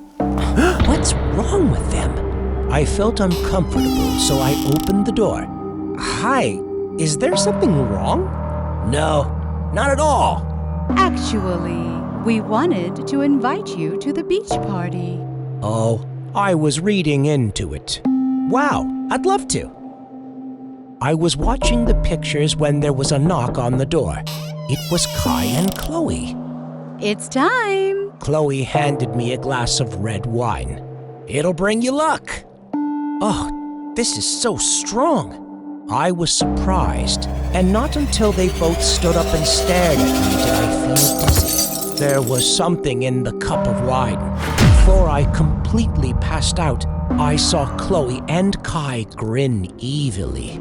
What's wrong with them? I felt uncomfortable, so I opened the door. Hi, Is there something wrong? No, not at all. Actually, we wanted to invite you to the beach party. Oh, I was reading into it. Wow, I'd love to. I was watching the pictures when there was a knock on the door. It was Kai and Chloe. It's time. Chloe handed me a glass of red wine. It'll bring you luck. Oh, this is so strong. I was surprised, and not until they both stood up and stared at me did I feel dizzy. There was something in the cup of wine. Before I completely passed out, I saw Chloe and Kai grin evilly.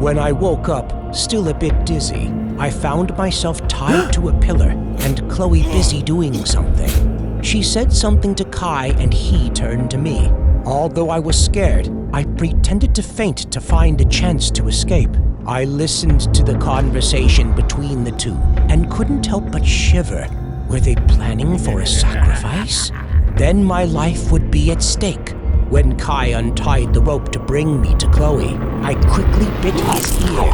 When I woke up, still a bit dizzy, I found myself tied to a pillar and Chloe busy doing something. She said something to Kai and he turned to me. Although I was scared, I pretended to faint to find a chance to escape. I listened to the conversation between the two and couldn't help but shiver. Were they planning for a sacrifice? Then my life would be at stake. When Kai untied the rope to bring me to Chloe, I quickly bit his ear.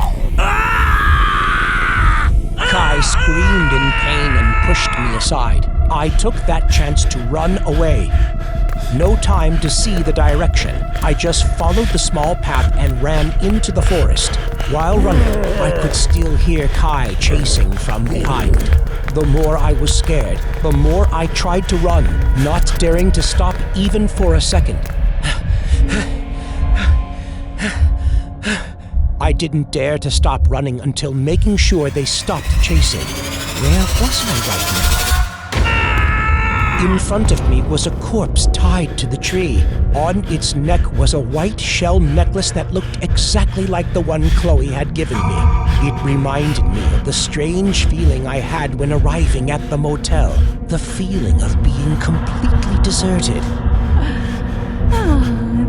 Kai screamed in pain and pushed me aside. I took that chance to run away. No time to see the direction. I just followed the small path and ran into the forest. While running, I could still hear Kai chasing from behind. The more I was scared, the more I tried to run, not daring to stop even for a second. I didn't dare to stop running until making sure they stopped chasing. Where was I right now? In front of me was a corpse tied to the tree. On its neck was a white shell necklace that looked exactly like the one Chloe had given me. It reminded me of the strange feeling I had when arriving at the motel. The feeling of being completely deserted.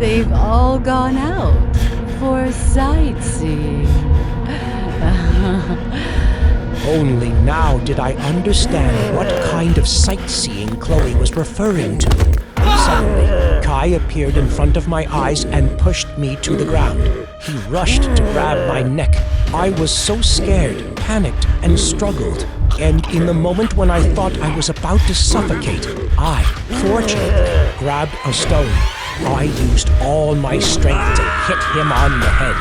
They've all gone out for sightseeing. Only now did I understand what kind of sightseeing Chloe was referring to. Suddenly, Kai appeared in front of my eyes and pushed me to the ground. He rushed to grab my neck. I was so scared, panicked, and struggled. And in the moment when I thought I was about to suffocate, I, fortunately, grabbed a stone. I used all my strength to hit him on the head.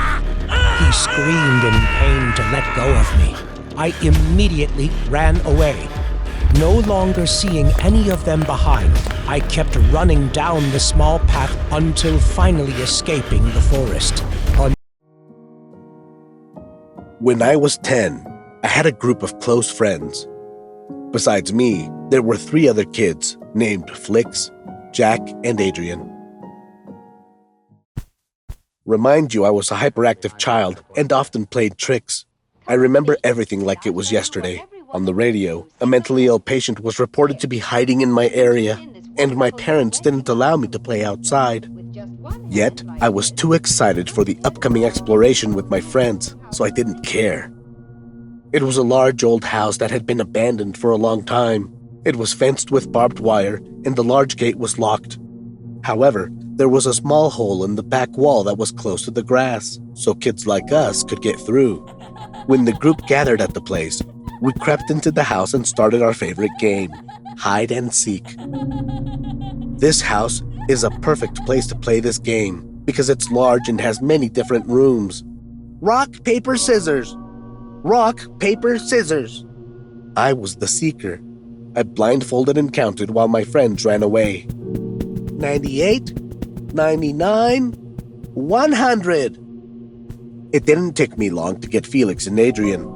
He screamed in pain to let go of me. I immediately ran away. No longer seeing any of them behind, I kept running down the small path until finally escaping the forest. When I was 10, I had a group of close friends. Besides me, there were 3 other kids named Flix, Jack, and Adrian. Remind you, I was a hyperactive child and often played tricks. I remember everything like it was yesterday. On the radio, a mentally ill patient was reported to be hiding in my area, and my parents didn't allow me to play outside. Yet, I was too excited for the upcoming exploration with my friends, so I didn't care. It was a large old house that had been abandoned for a long time. It was fenced with barbed wire, and the large gate was locked. However, there was a small hole in the back wall that was close to the grass, so kids like us could get through. When the group gathered at the place, we crept into the house and started our favorite game, hide and seek. This house is a perfect place to play this game because it's large and has many different rooms. Rock, paper, scissors. Rock, paper, scissors. I was the seeker. I blindfolded and counted while my friends ran away. 98, 99, 100. It didn't take me long to get Felix and Adrian,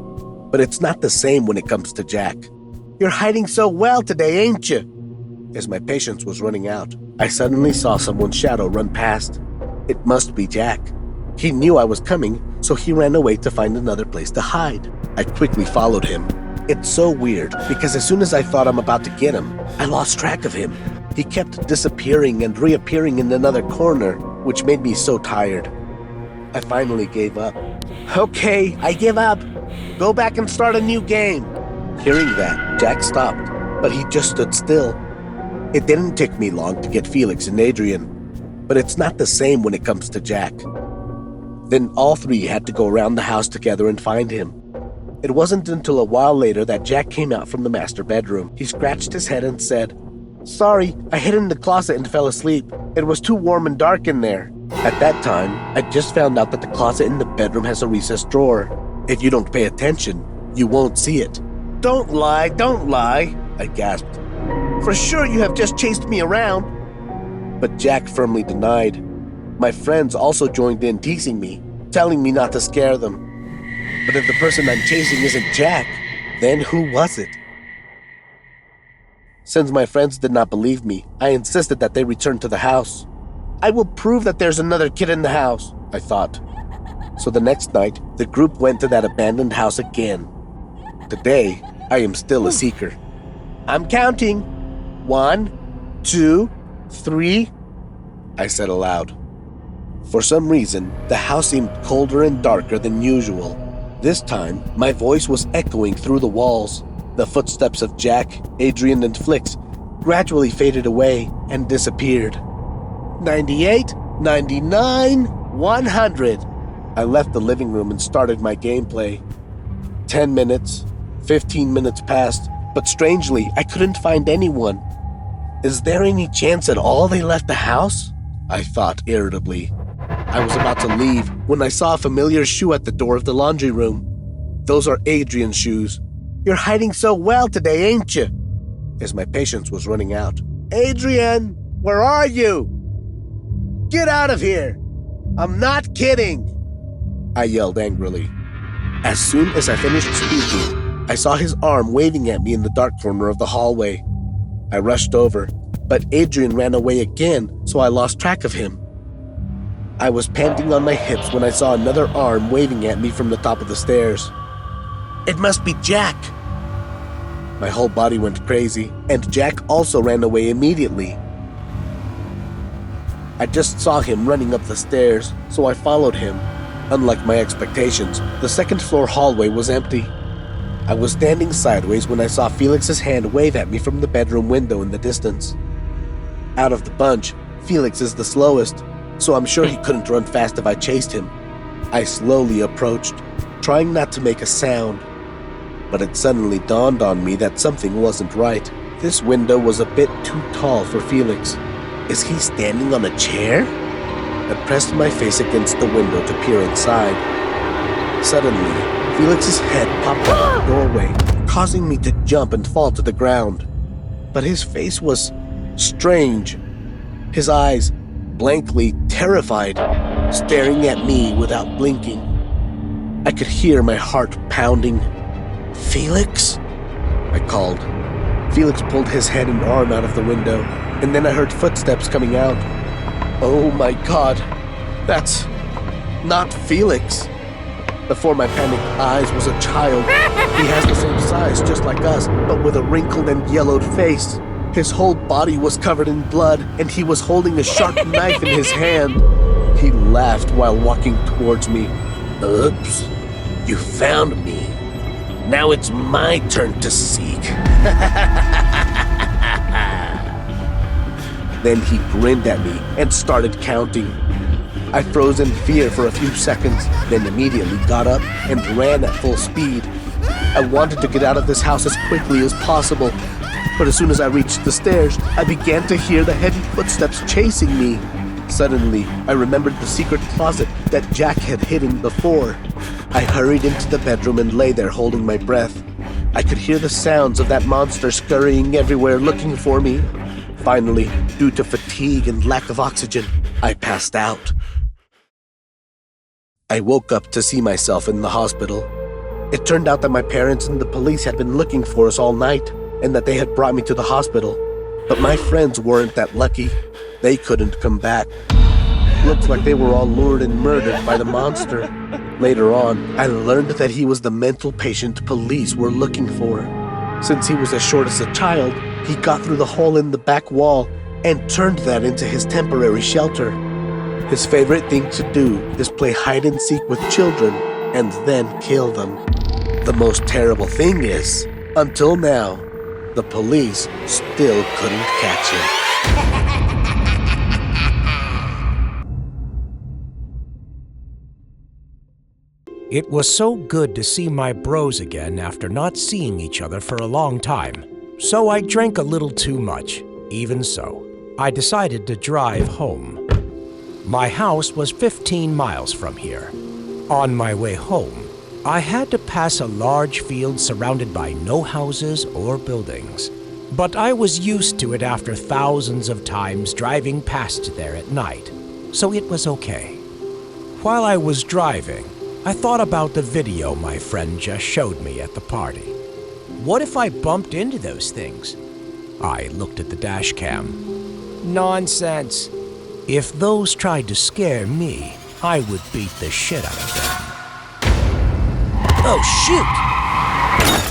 but it's not the same when it comes to Jack. You're hiding so well today, ain't you? As my patience was running out, I suddenly saw someone's shadow run past. It must be Jack. He knew I was coming, so he ran away to find another place to hide. I quickly followed him. It's so weird, because as soon as I thought I'm about to get him, I lost track of him. He kept disappearing and reappearing in another corner, which made me so tired. I finally gave up. Okay, I give up. Go back and start a new game. Hearing that, Jack stopped, but he just stood still. It didn't take me long to get Felix and Adrian, but it's not the same when it comes to Jack. Then all three had to go around the house together and find him. It wasn't until a while later that Jack came out from the master bedroom. He scratched his head and said, "Sorry, I hid in the closet and fell asleep. It was too warm and dark in there." At that time, I just found out that the closet in the bedroom has a recessed drawer. If you don't pay attention, you won't see it. "Don't lie," I gasped. "For sure you have just chased me around." But Jack firmly denied. My friends also joined in teasing me, telling me not to scare them. But if the person I'm chasing isn't Jack, then who was it? Since my friends did not believe me, I insisted that they return to the house. "I will prove that there's another kid in the house," I thought. So the next night, the group went to that abandoned house again. Today, I am still a seeker. "I'm counting. 1, 2, 3, I said aloud. For some reason, the house seemed colder and darker than usual. This time, my voice was echoing through the walls. The footsteps of Jack, Adrian, and Flix gradually faded away and disappeared. 98, 99, 100. I left the living room and started my gameplay. 10 minutes, 15 minutes passed, but strangely, I couldn't find anyone. Is there any chance at all they left the house? I thought irritably. I was about to leave when I saw a familiar shoe at the door of the laundry room. Those are Adrian's shoes. "You're hiding so well today, ain't you?" As my patience was running out. "Adrian, where are you? Get out of here! I'm not kidding!" I yelled angrily. As soon as I finished speaking, I saw his arm waving at me in the dark corner of the hallway. I rushed over, but Adrian ran away again, so I lost track of him. I was panting on my hips when I saw another arm waving at me from the top of the stairs. It must be Jack! My whole body went crazy, and Jack also ran away immediately. I just saw him running up the stairs, so I followed him. Unlike my expectations, the second-floor hallway was empty. I was standing sideways when I saw Felix's hand wave at me from the bedroom window in the distance. Out of the bunch, Felix is the slowest, so I'm sure he couldn't run fast if I chased him. I slowly approached, trying not to make a sound. But it suddenly dawned on me that something wasn't right. This window was a bit too tall for Felix. Is he standing on a chair? I pressed my face against the window to peer inside. Suddenly, Felix's head popped out of the doorway, causing me to jump and fall to the ground. But his face was strange. His eyes, blankly terrified, staring at me without blinking. I could hear my heart pounding. "Felix?" I called. Felix pulled his head and arm out of the window, and then I heard footsteps coming out. Oh my God, that's not Felix. Before my panicked eyes was a child. He has the same size, just like us, but with a wrinkled and yellowed face. His whole body was covered in blood, and he was holding a sharp knife in his hand. He laughed while walking towards me. "Oops, you found me. Now it's my turn to seek." Then he grinned at me and started counting. I froze in fear for a few seconds, then immediately got up and ran at full speed. I wanted to get out of this house as quickly as possible, but as soon as I reached the stairs, I began to hear the heavy footsteps chasing me. Suddenly, I remembered the secret closet that Jack had hidden before. I hurried into the bedroom and lay there holding my breath. I could hear the sounds of that monster scurrying everywhere looking for me. Finally, due to fatigue and lack of oxygen, I passed out. I woke up to see myself in the hospital. It turned out that my parents and the police had been looking for us all night, and that they had brought me to the hospital. But my friends weren't that lucky. They couldn't come back. Looks like they were all lured and murdered by the monster. Later on, I learned that he was the mental patient police were looking for. Since he was as short as a child, he got through the hole in the back wall and turned that into his temporary shelter. His favorite thing to do is play hide and seek with children and then kill them. The most terrible thing is, until now, the police still couldn't catch him. It was so good to see my bros again after not seeing each other for a long time. So I drank a little too much. Even so, I decided to drive home. My house was 15 miles from here. On my way home, I had to pass a large field surrounded by no houses or buildings. But I was used to it after thousands of times driving past there at night, so it was okay. While I was driving, I thought about the video my friend just showed me at the party. What if I bumped into those things? I looked at the dash cam. Nonsense. If those tried to scare me, I would beat the shit out of them. Oh, shoot!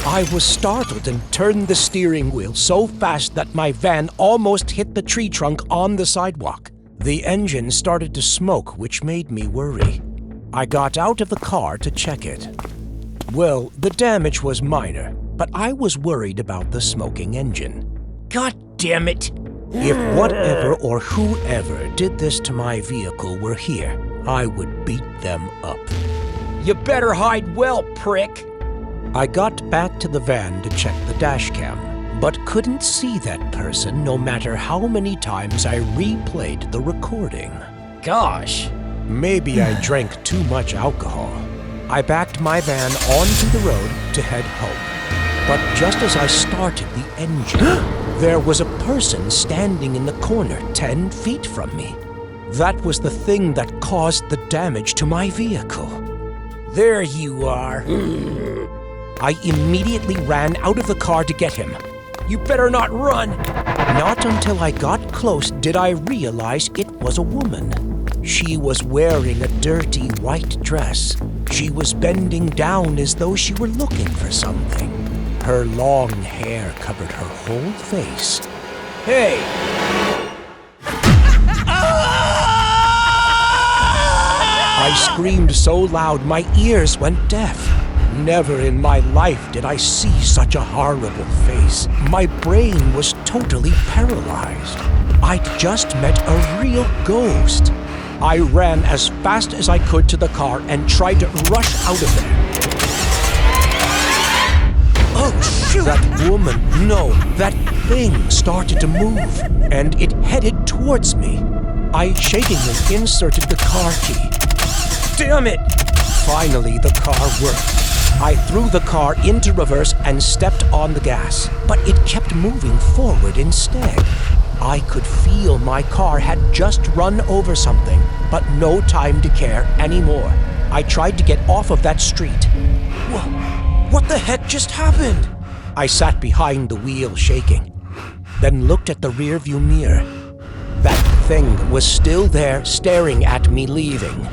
I was startled and turned the steering wheel so fast that my van almost hit the tree trunk on the sidewalk. The engine started to smoke, which made me worry. I got out of the car to check it. Well, the damage was minor, but I was worried about the smoking engine. God damn it! If whatever or whoever did this to my vehicle were here, I would beat them up. You better hide well, prick! I got back to the van to check the dash cam, but couldn't see that person no matter how many times I replayed the recording. Gosh! Maybe I drank too much alcohol. I backed my van onto the road to head home. But just as I started the engine, there was a person standing in the corner 10 feet from me. That was the thing that caused the damage to my vehicle. There you are. I immediately ran out of the car to get him. You better not run! Not until I got close did I realize it was a woman. She was wearing a dirty white dress. She was bending down as though she were looking for something. Her long hair covered her whole face. Hey! I screamed so loud my ears went deaf. Never in my life did I see such a horrible face. My brain was totally paralyzed. I'd just met a real ghost. I ran as fast as I could to the car and tried to rush out of there. Oh, shoot! That woman, no, that thing started to move, and it headed towards me. I shakingly inserted the car key. Damn it! Finally, the car worked. I threw the car into reverse and stepped on the gas, but it kept moving forward instead. I could feel my car had just run over something, but no time to care anymore. I tried to get off of that street. What the heck just happened? I sat behind the wheel shaking, then looked at the rearview mirror. That thing was still there staring at me leaving,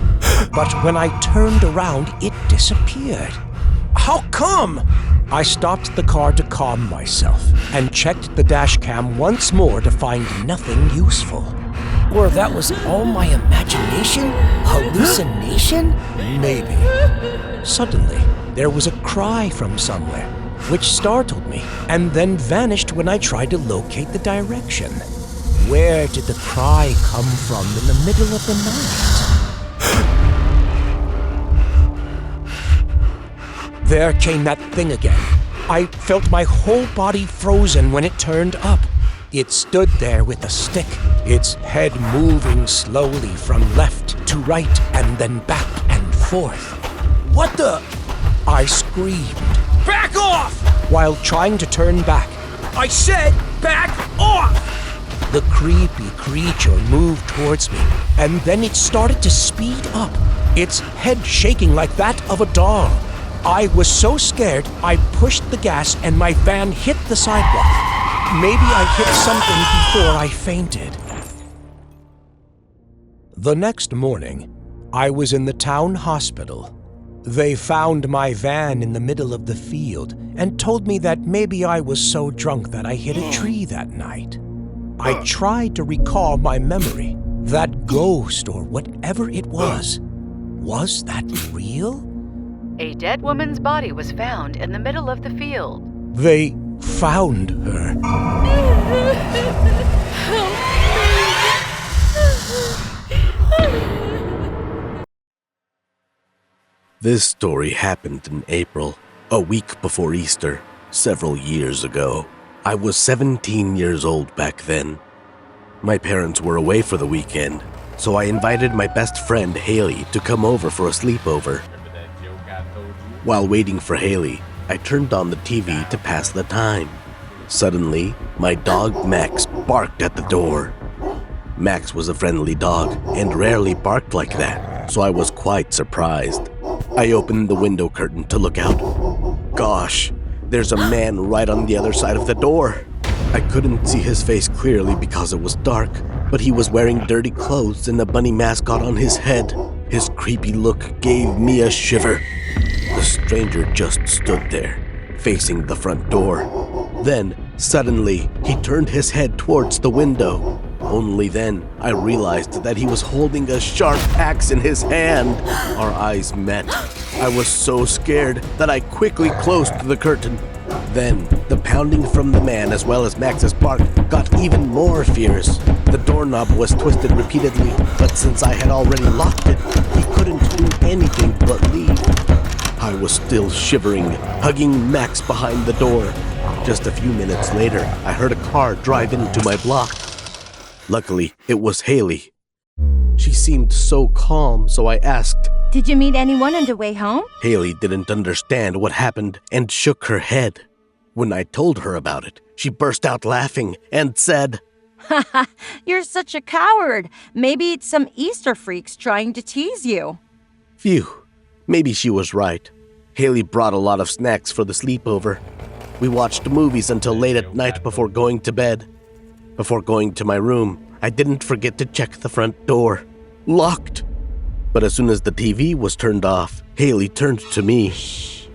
but when I turned around, it disappeared. How come? I stopped the car to calm myself and checked the dash cam once more to find nothing useful. Or that was all my imagination? Hallucination? Maybe. Suddenly, there was a cry from somewhere, which startled me and then vanished when I tried to locate the direction. Where did the cry come from in the middle of the night? There came that thing again. I felt my whole body frozen when it turned up. It stood there with a stick, its head moving slowly from left to right and then back and forth. What the? I screamed, "Back off!" while trying to turn back. I said, back off! The creepy creature moved towards me, and then it started to speed up, its head shaking like that of a doll. I was so scared, I pushed the gas and my van hit the sidewalk. Maybe I hit something before I fainted. The next morning, I was in the town hospital. They found my van in the middle of the field and told me that maybe I was so drunk that I hit a tree that night. I tried to recall my memory. That ghost or whatever it was that real? A dead woman's body was found in the middle of the field. They found her. This story happened in April, a week before Easter, several years ago. I was 17 years old back then. My parents were away for the weekend, so I invited my best friend Haley to come over for a sleepover. While waiting for Haley, I turned on the TV to pass the time. Suddenly, my dog Max barked at the door. Max was a friendly dog and rarely barked like that, so I was quite surprised. I opened the window curtain to look out. Gosh, there's a man right on the other side of the door. I couldn't see his face clearly because it was dark, but he was wearing dirty clothes and a bunny mascot on his head. His creepy look gave me a shiver. The stranger just stood there, facing the front door. Then, suddenly, he turned his head towards the window. Only then, I realized that he was holding a sharp axe in his hand. Our eyes met. I was so scared that I quickly closed the curtain. Then, the pounding from the man as well as Max's bark got even more fierce. The doorknob was twisted repeatedly, but since I had already locked it, he couldn't do anything but leave. I was still shivering, hugging Max behind the door. Just a few minutes later, I heard a car drive into my block. Luckily, it was Haley. She seemed so calm, so I asked, "Did you meet anyone on the way home?" Haley didn't understand what happened and shook her head. When I told her about it, she burst out laughing and said, "Haha, you're such a coward. Maybe it's some Easter freaks trying to tease you." Phew, maybe she was right. Haley brought a lot of snacks for the sleepover. We watched movies until late at night before going to bed. Before going to my room, I didn't forget to check the front door. Locked! But as soon as the TV was turned off, Haley turned to me. Shh.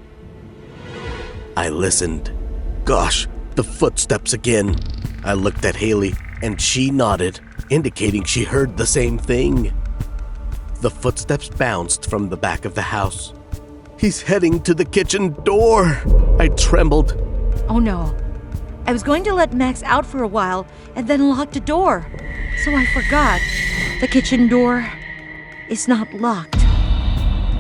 I listened. Gosh, the footsteps again. I looked at Haley, and she nodded, indicating she heard the same thing. The footsteps bounced from the back of the house. He's heading to the kitchen door. I trembled. Oh no. I was going to let Max out for a while and then lock the door. So I forgot. The kitchen door is not locked.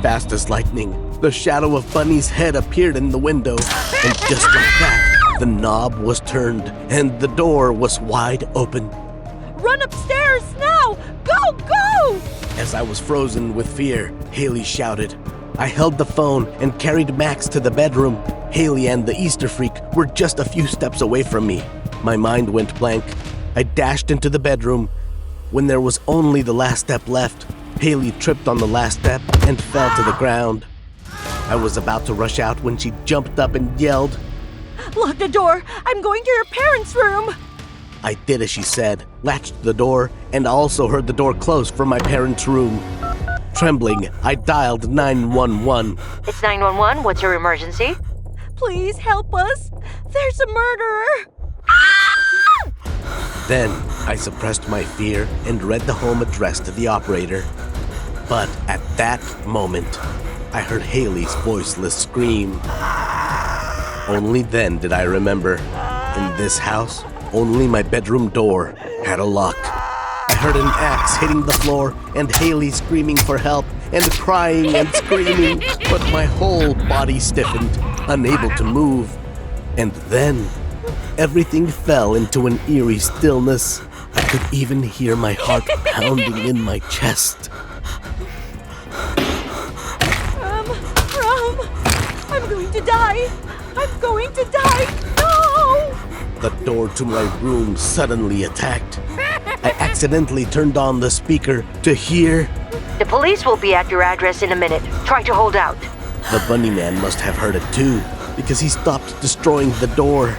Fast as lightning, the shadow of Bunny's head appeared in the window. And just like that, the knob was turned and the door was wide open. Run upstairs now! Go, go! As I was frozen with fear, Haley shouted. I held the phone and carried Max to the bedroom. Haley and the Easter freak were just a few steps away from me. My mind went blank. I dashed into the bedroom. When there was only the last step left, Haley tripped on the last step and fell to the ground. I was about to rush out when she jumped up and yelled, Lock the door! I'm going to your parents' room! I did as she said, latched the door, and also heard the door close from my parents' room. Trembling, I dialed 911. It's 911. What's your emergency? Please help us. There's a murderer. Then I suppressed my fear and read the home address to the operator. But at that moment, I heard Haley's voiceless scream. Only then did I remember, in this house, only my bedroom door had a lock. I heard an axe hitting the floor and Haley screaming for help and crying and screaming, but my whole body stiffened, unable to move. And then, everything fell into an eerie stillness. I could even hear my heart pounding in my chest. I'm going to die. I'm going to die. No! The door to my room suddenly attacked. I accidentally turned on the speaker to hear. The police will be at your address in a minute. Try to hold out. The bunny man must have heard it too, because he stopped destroying the door.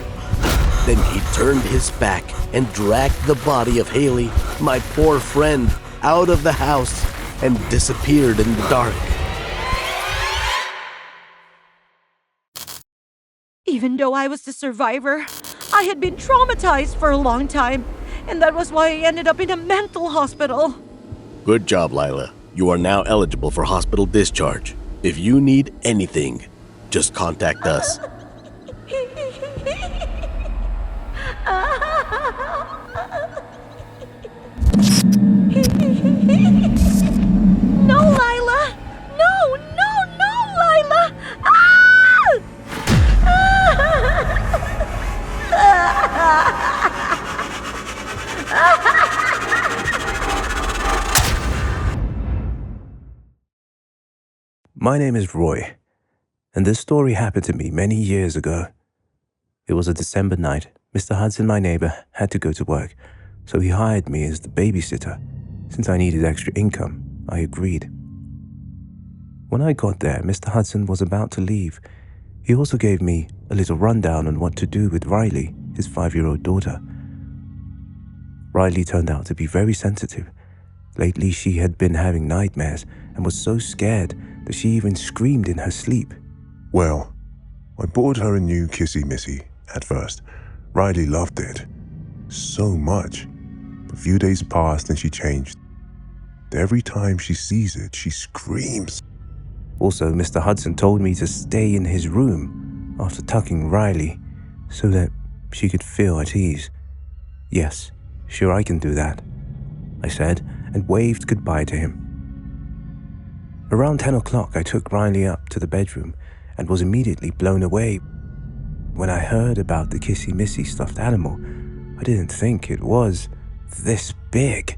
Then he turned his back and dragged the body of Haley, my poor friend, out of the house and disappeared in the dark. Even though I was the survivor, I had been traumatized for a long time, and that was why I ended up in a mental hospital. Good job, Lila. You are now eligible for hospital discharge. If you need anything, just contact us. No, Lila! No, no, no! My name is Roy, and this story happened to me many years ago. It was a December night. Mr. Hudson, my neighbor, had to go to work, so he hired me as the babysitter. Since I needed extra income, I agreed. When I got there, Mr. Hudson was about to leave. He also gave me a little rundown on what to do with Riley, his 5-year-old daughter. Riley turned out to be very sensitive. Lately, she had been having nightmares and was so scared that she even screamed in her sleep. Well, I bought her a new Kissy Missy at first. Riley loved it so much. A few days passed and she changed. Every time she sees it, she screams. Also, Mr. Hudson told me to stay in his room after tucking Riley so that she could feel at ease. Yes, sure, I can do that, I said, and waved goodbye to him. Around 10 o'clock, I took Riley up to the bedroom and was immediately blown away. When I heard about the Kissy Missy stuffed animal, I didn't think it was this big.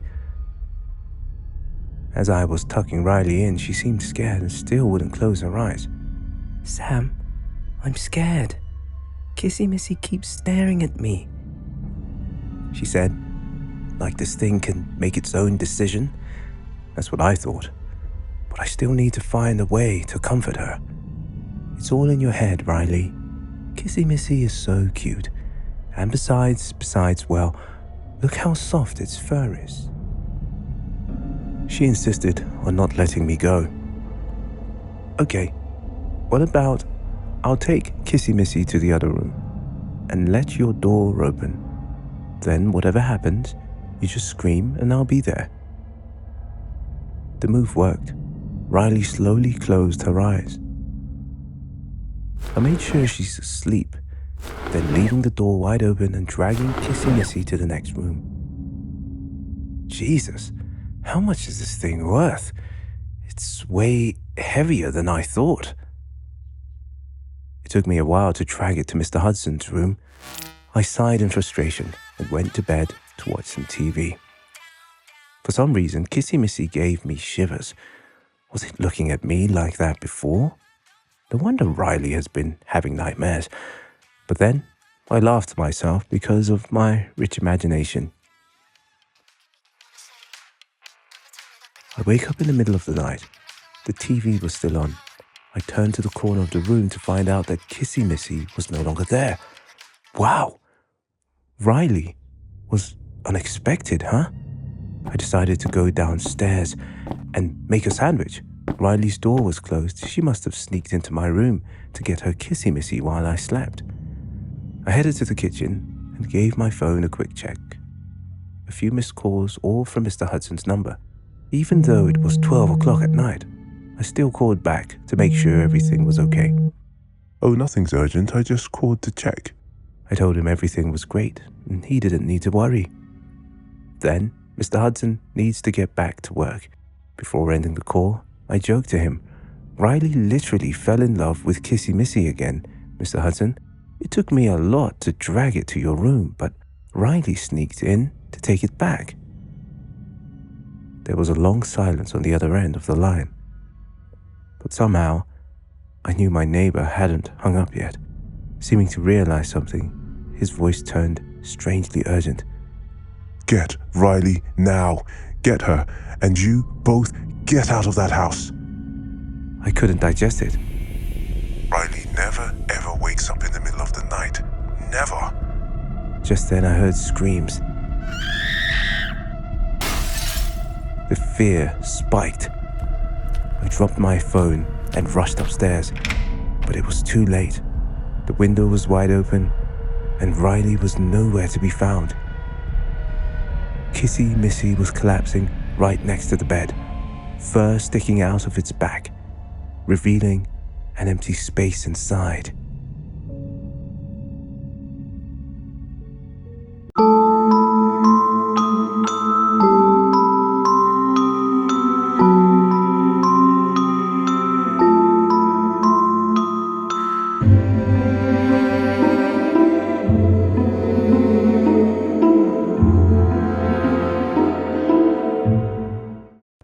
As I was tucking Riley in, she seemed scared and still wouldn't close her eyes. Sam, I'm scared. Kissy Missy keeps staring at me, she said, like this thing can make its own decision. That's what I thought. But I still need to find a way to comfort her. It's all in your head, Riley. Kissy Missy is so cute. And besides, well, look how soft its fur is. She insisted on not letting me go. Okay, what about I'll take Kissy Missy to the other room and let your door open. Then whatever happens, you just scream and I'll be there. The move worked. Riley slowly closed her eyes. I made sure she's asleep, then leaving the door wide open and dragging Kissy Missy to the next room. Jesus, how much is this thing worth? It's way heavier than I thought. It took me a while to drag it to Mr. Hudson's room. I sighed in frustration and went to bed to watch some TV. For some reason, Kissy Missy gave me shivers. Was it looking at me like that before? No wonder Riley has been having nightmares. But then I laughed to myself because of my rich imagination. I wake up in the middle of the night. The TV was still on. I turned to the corner of the room to find out that Kissy Missy was no longer there. Wow! Riley was unexpected, huh? I decided to go downstairs and make a sandwich. Riley's door was closed. She must have sneaked into my room to get her Kissy Missy while I slept. I headed to the kitchen and gave my phone a quick check. A few missed calls, all from Mr. Hudson's number. Even though it was 12 o'clock at night, I still called back to make sure everything was okay. Oh, nothing's urgent. I just called to check. I told him everything was great and he didn't need to worry. Then, Mr. Hudson needs to get back to work. Before ending the call, I joked to him, Riley literally fell in love with Kissy Missy again, Mr. Hudson. It took me a lot to drag it to your room, but Riley sneaked in to take it back. There was a long silence on the other end of the line. But somehow, I knew my neighbor hadn't hung up yet. Seeming to realize something, his voice turned strangely urgent. Get Riley now. Get her, and you both get out of that house. I couldn't digest it. Riley never ever wakes up in the middle of the night. Never. Just then I heard screams. The fear spiked. I dropped my phone and rushed upstairs, but it was too late. The window was wide open, and Riley was nowhere to be found. Kissy Missy was collapsing right next to the bed, fur sticking out of its back, revealing an empty space inside.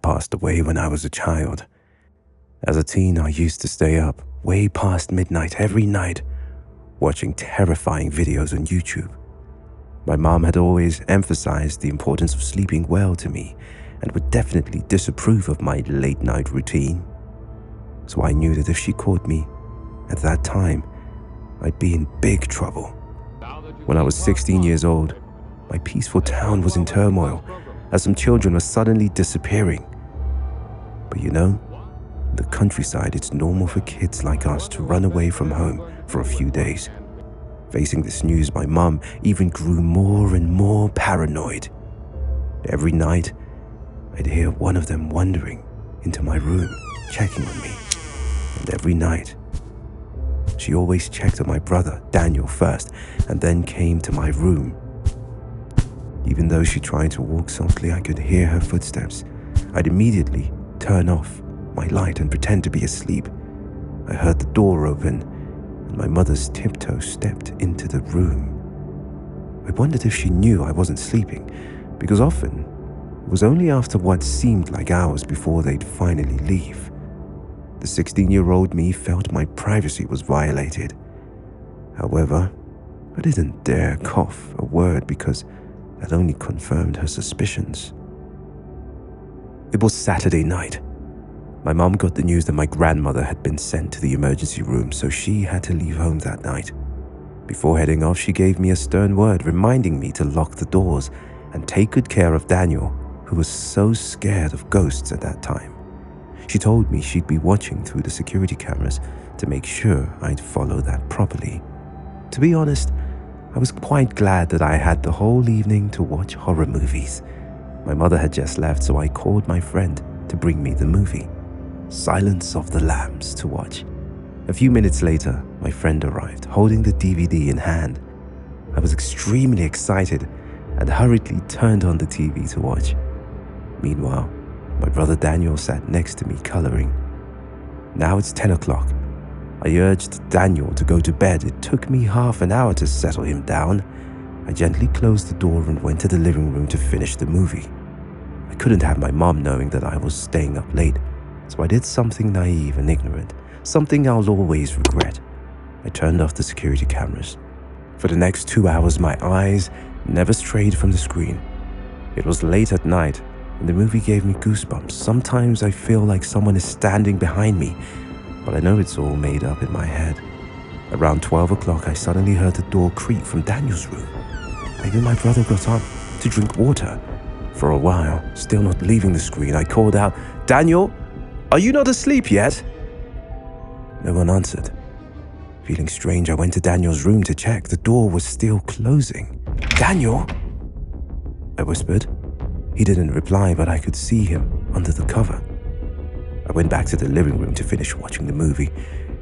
Passed away when I was a child. As a teen, I used to stay up way past midnight every night, watching terrifying videos on YouTube. My mom had always emphasized the importance of sleeping well to me and would definitely disapprove of my late-night routine. So I knew that if she caught me at that time, I'd be in big trouble. When I was 16 years old, my peaceful town was in turmoil as some children were suddenly disappearing. But you know, in the countryside, it's normal for kids like us to run away from home for a few days. Facing this news, my mum even grew more and more paranoid. Every night, I'd hear one of them wandering into my room, checking on me. And every night, she always checked on my brother, Daniel, first, and then came to my room. Even though she tried to walk softly, I could hear her footsteps. I'd immediately turn off my light and pretend to be asleep. I heard the door open, and my mother's tiptoe stepped into the room. I wondered if she knew I wasn't sleeping, because often it was only after what seemed like hours before they'd finally leave. The 16-year-old me felt my privacy was violated. However, I didn't dare cough a word because that only confirmed her suspicions. It was Saturday night. My mom got the news that my grandmother had been sent to the emergency room, so she had to leave home that night. Before heading off, she gave me a stern word reminding me to lock the doors and take good care of Daniel, who was so scared of ghosts at that time. She told me she'd be watching through the security cameras to make sure I'd follow that properly. To be honest, I was quite glad that I had the whole evening to watch horror movies. My mother had just left, so I called my friend to bring me the movie, Silence of the Lambs, to watch. A few minutes later, my friend arrived, holding the DVD in hand. I was extremely excited and hurriedly turned on the TV to watch. Meanwhile, my brother Daniel sat next to me coloring. Now it's 10 o'clock. I urged Daniel to go to bed. It took me half an hour to settle him down. I gently closed the door and went to the living room to finish the movie. I couldn't have my mom knowing that I was staying up late, so I did something naive and ignorant, something I'll always regret. I turned off the security cameras. For the next 2 hours, my eyes never strayed from the screen. It was late at night, and the movie gave me goosebumps. Sometimes I feel like someone is standing behind me, but I know it's all made up in my head. Around 12 o'clock, I suddenly heard the door creak from Daniel's room. Maybe my brother got up to drink water. For a while, still not leaving the screen, I called out, "Daniel, are you not asleep yet?" No one answered. Feeling strange, I went to Daniel's room to check. The door was still closing. "Daniel?" I whispered. He didn't reply, but I could see him under the cover. I went back to the living room to finish watching the movie.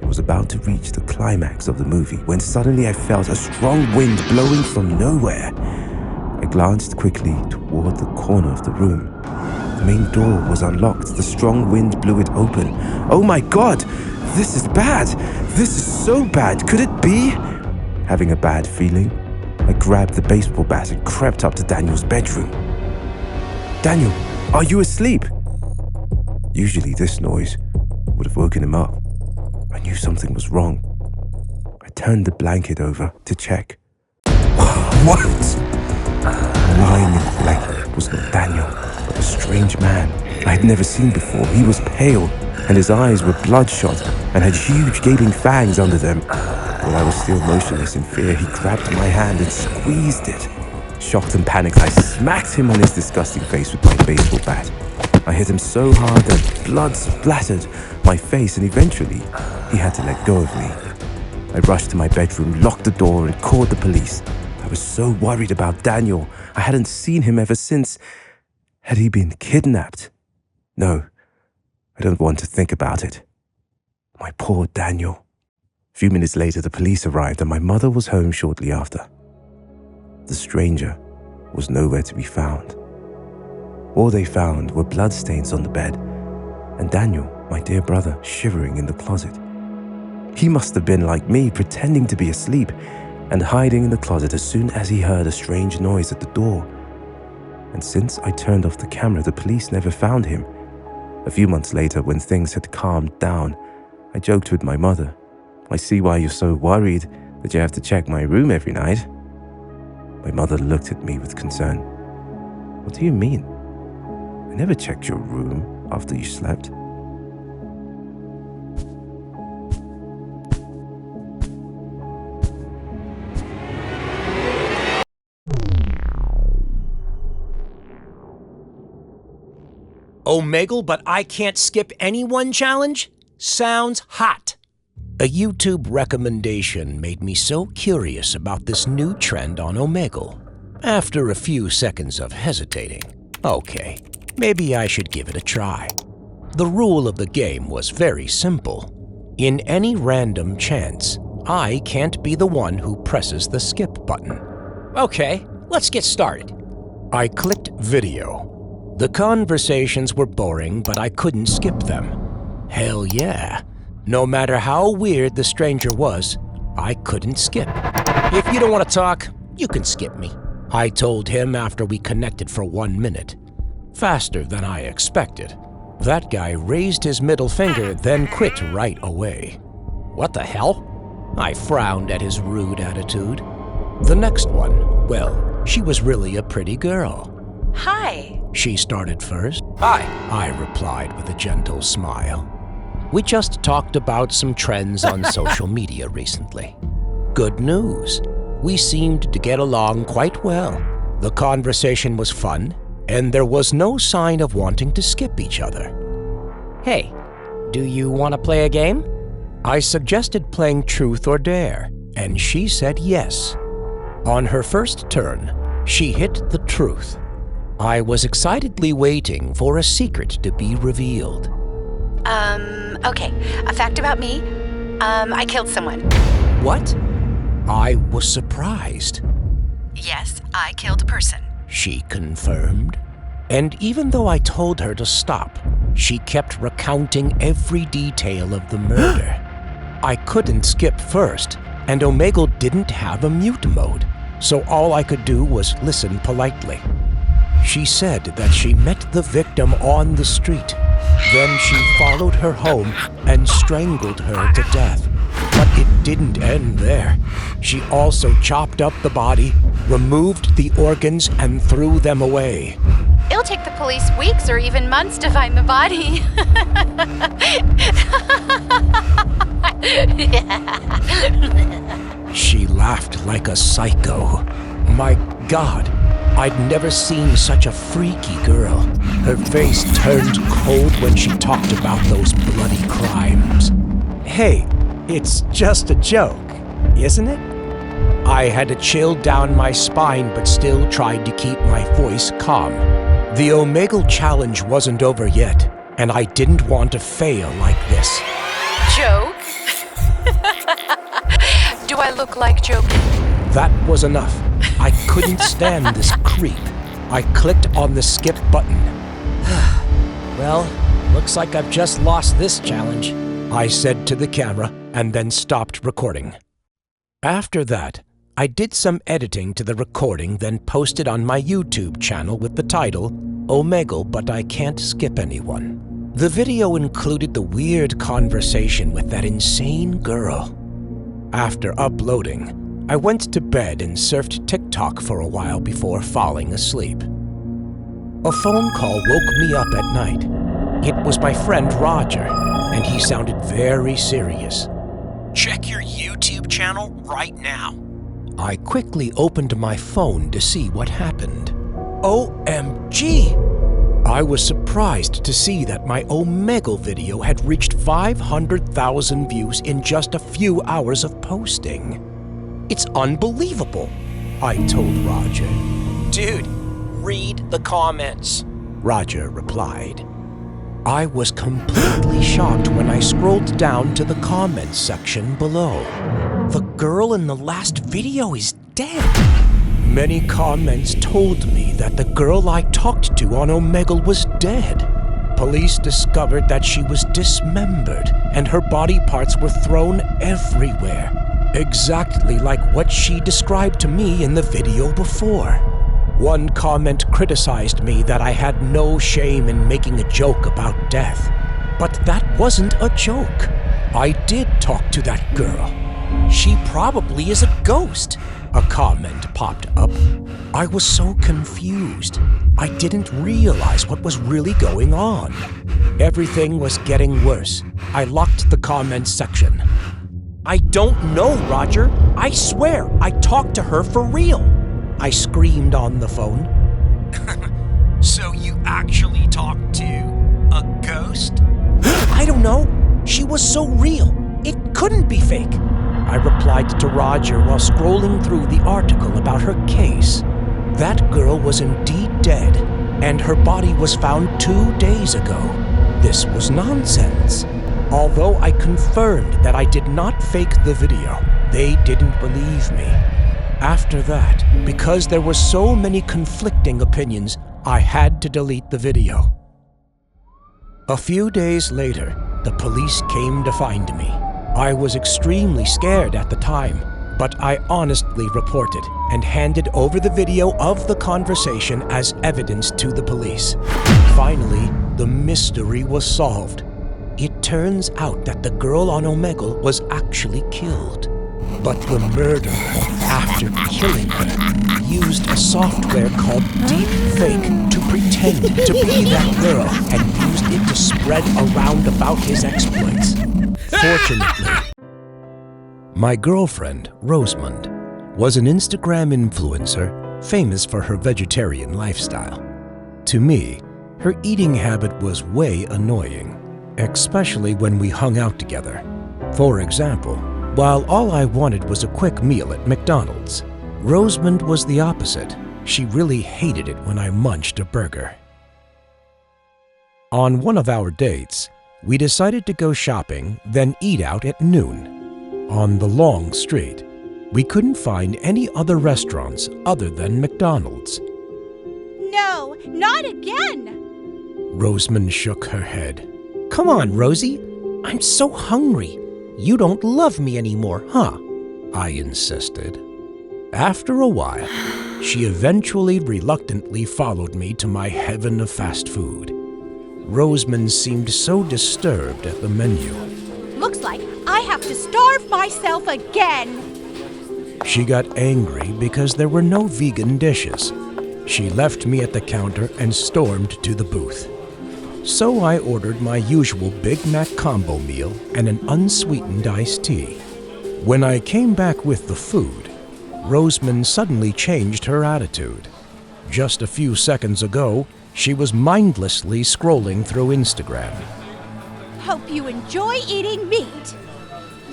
It was about to reach the climax of the movie when suddenly I felt a strong wind blowing from nowhere. I glanced quickly toward the corner of the room. The main door was unlocked. The strong wind blew it open. Oh my God! This is bad! This is so bad! Could it be? Having a bad feeling, I grabbed the baseball bat and crept up to Daniel's bedroom. "Daniel, are you asleep?" Usually this noise would have woken him up. I knew something was wrong. I turned the blanket over to check. What? Lying in the blanket was not Daniel, but a strange man I had never seen before. He was pale, and his eyes were bloodshot and had huge gaping fangs under them. While I was still motionless in fear, he grabbed my hand and squeezed it. Shocked and panicked, I smacked him on his disgusting face with my baseball bat. I hit him so hard that blood splattered my face, and eventually he had to let go of me. I rushed to my bedroom, locked the door, and called the police. I was so worried about Daniel. I hadn't seen him ever since. Had he been kidnapped? No, I don't want to think about it. My poor Daniel. A few minutes later, the police arrived, and my mother was home shortly after. The stranger was nowhere to be found. All they found were bloodstains on the bed, and Daniel, my dear brother, shivering in the closet. He must have been like me, pretending to be asleep and hiding in the closet as soon as he heard a strange noise at the door. And since I turned off the camera, the police never found him. A few months later, when things had calmed down, I joked with my mother. I see why you're so worried that you have to check my room every night. My mother looked at me with concern. What do you mean? I never checked your room after you slept. Omegle, but I can't skip anyone challenge? Sounds hot. A YouTube recommendation made me so curious about this new trend on Omegle. After a few seconds of hesitating, okay, maybe I should give it a try. The rule of the game was very simple. In any random chance, I can't be the one who presses the skip button. Okay, let's get started. I clicked video. The conversations were boring, but I couldn't skip them. Hell yeah. No matter how weird the stranger was, I couldn't skip. If you don't want to talk, you can skip me, I told him after we connected for 1 minute. Faster than I expected. That guy raised his middle finger, then quit right away. What the hell? I frowned at his rude attitude. The next one, well, she was really a pretty girl. Hi. She started first. Hi, I replied with a gentle smile. We just talked about some trends on social media recently. Good news. We seemed to get along quite well. The conversation was fun, and there was no sign of wanting to skip each other. Hey, do you want to play a game? I suggested playing Truth or Dare, and she said yes. On her first turn, she hit the truth. I was excitedly waiting for a secret to be revealed. Okay. A fact about me. I killed someone. What? I was surprised. Yes, I killed a person. She confirmed. And even though I told her to stop, she kept recounting every detail of the murder. I couldn't skip first, and Omegle didn't have a mute mode, so all I could do was listen politely. She said that she met the victim on the street. Then she followed her home and strangled her to death. But it didn't end there. She also chopped up the body, removed the organs, and threw them away. It'll take the police weeks or even months to find the body. She laughed like a psycho. My God, I'd never seen such a freaky girl. Her face turned cold when she talked about those bloody crimes. Hey, it's just a joke, isn't it? I had to chill down my spine but still tried to keep my voice calm. The Omegle challenge wasn't over yet, and I didn't want to fail like this. Joke? Do I look like joking? That was enough. I couldn't stand this creep. I clicked on the skip button. Well, looks like I've just lost this challenge, I said to the camera and then stopped recording. After that, I did some editing to the recording, then posted on my YouTube channel with the title, Omegle, but I can't skip anyone. The video included the weird conversation with that insane girl. After uploading, I went to bed and surfed TikTok for a while before falling asleep. A phone call woke me up at night. It was my friend Roger, and he sounded very serious. Check your YouTube channel right now. I quickly opened my phone to see what happened. OMG! I was surprised to see that my Omegle video had reached 500,000 views in just a few hours of posting. It's unbelievable, I told Roger. Dude, read the comments, Roger replied. I was completely shocked when I scrolled down to the comments section below. The girl in the last video is dead. Many comments told me that the girl I talked to on Omegle was dead. Police discovered that she was dismembered and her body parts were thrown everywhere, exactly like what she described to me in the video before. One comment criticized me that I had no shame in making a joke about death. But that wasn't a joke. I did talk to that girl. She probably is a ghost, a comment popped up. I was so confused. I didn't realize what was really going on. Everything was getting worse. I locked the comments section. I don't know, Roger. I swear, I talked to her for real. I screamed on the phone. So you actually talked to a ghost? I don't know. She was so real. It couldn't be fake. I replied to Roger while scrolling through the article about her case. That girl was indeed dead, and her body was found 2 days ago. This was nonsense. Although I confirmed that I did not fake the video, they didn't believe me. After that, because there were so many conflicting opinions, I had to delete the video. A few days later, the police came to find me. I was extremely scared at the time, but I honestly reported and handed over the video of the conversation as evidence to the police. Finally, the mystery was solved. It turns out that the girl on Omegle was actually killed. But the murderer, after killing her, used a software called Deepfake to pretend to be that girl and used it to spread around about his exploits. Fortunately, my girlfriend, Rosamund, was an Instagram influencer famous for her vegetarian lifestyle. To me, her eating habit was way annoying, especially when we hung out together. For example, while all I wanted was a quick meal at McDonald's, Rosamund was the opposite. She really hated it when I munched a burger. On one of our dates, we decided to go shopping, then eat out at noon. On the long street, we couldn't find any other restaurants other than McDonald's. No, not again! Rosamund shook her head. Come on, Rosie. I'm so hungry. You don't love me anymore, huh? I insisted. After a while, she eventually reluctantly followed me to my heaven of fast food. Rosamund seemed so disturbed at the menu. Looks like I have to starve myself again. She got angry because there were no vegan dishes. She left me at the counter and stormed to the booth. So I ordered my usual Big Mac combo meal and an unsweetened iced tea. When I came back with the food, Rosamund suddenly changed her attitude. Just a few seconds ago, she was mindlessly scrolling through Instagram. Hope you enjoy eating meat.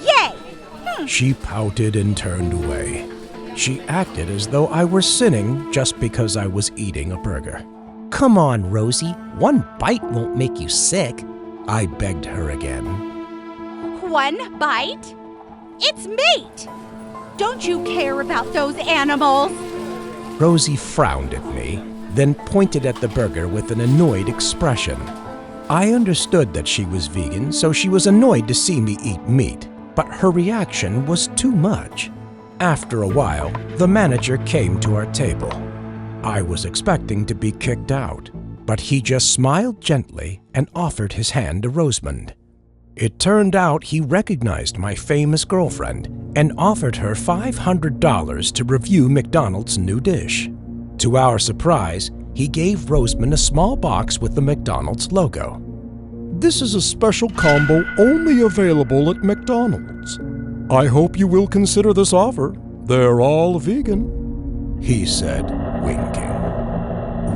Yay! She pouted and turned away. She acted as though I were sinning just because I was eating a burger. Come on, Rosie. One bite won't make you sick. I begged her again. One bite? It's meat! Don't you care about those animals? Rosie frowned at me, then pointed at the burger with an annoyed expression. I understood that she was vegan, so she was annoyed to see me eat meat, but her reaction was too much. After a while, the manager came to our table. I was expecting to be kicked out, but he just smiled gently and offered his hand to Rosamund. It turned out he recognized my famous girlfriend and offered her $500 to review McDonald's new dish. To our surprise, he gave Rosamund a small box with the McDonald's logo. This is a special combo only available at McDonald's. I hope you will consider this offer. They're all vegan, he said, winking.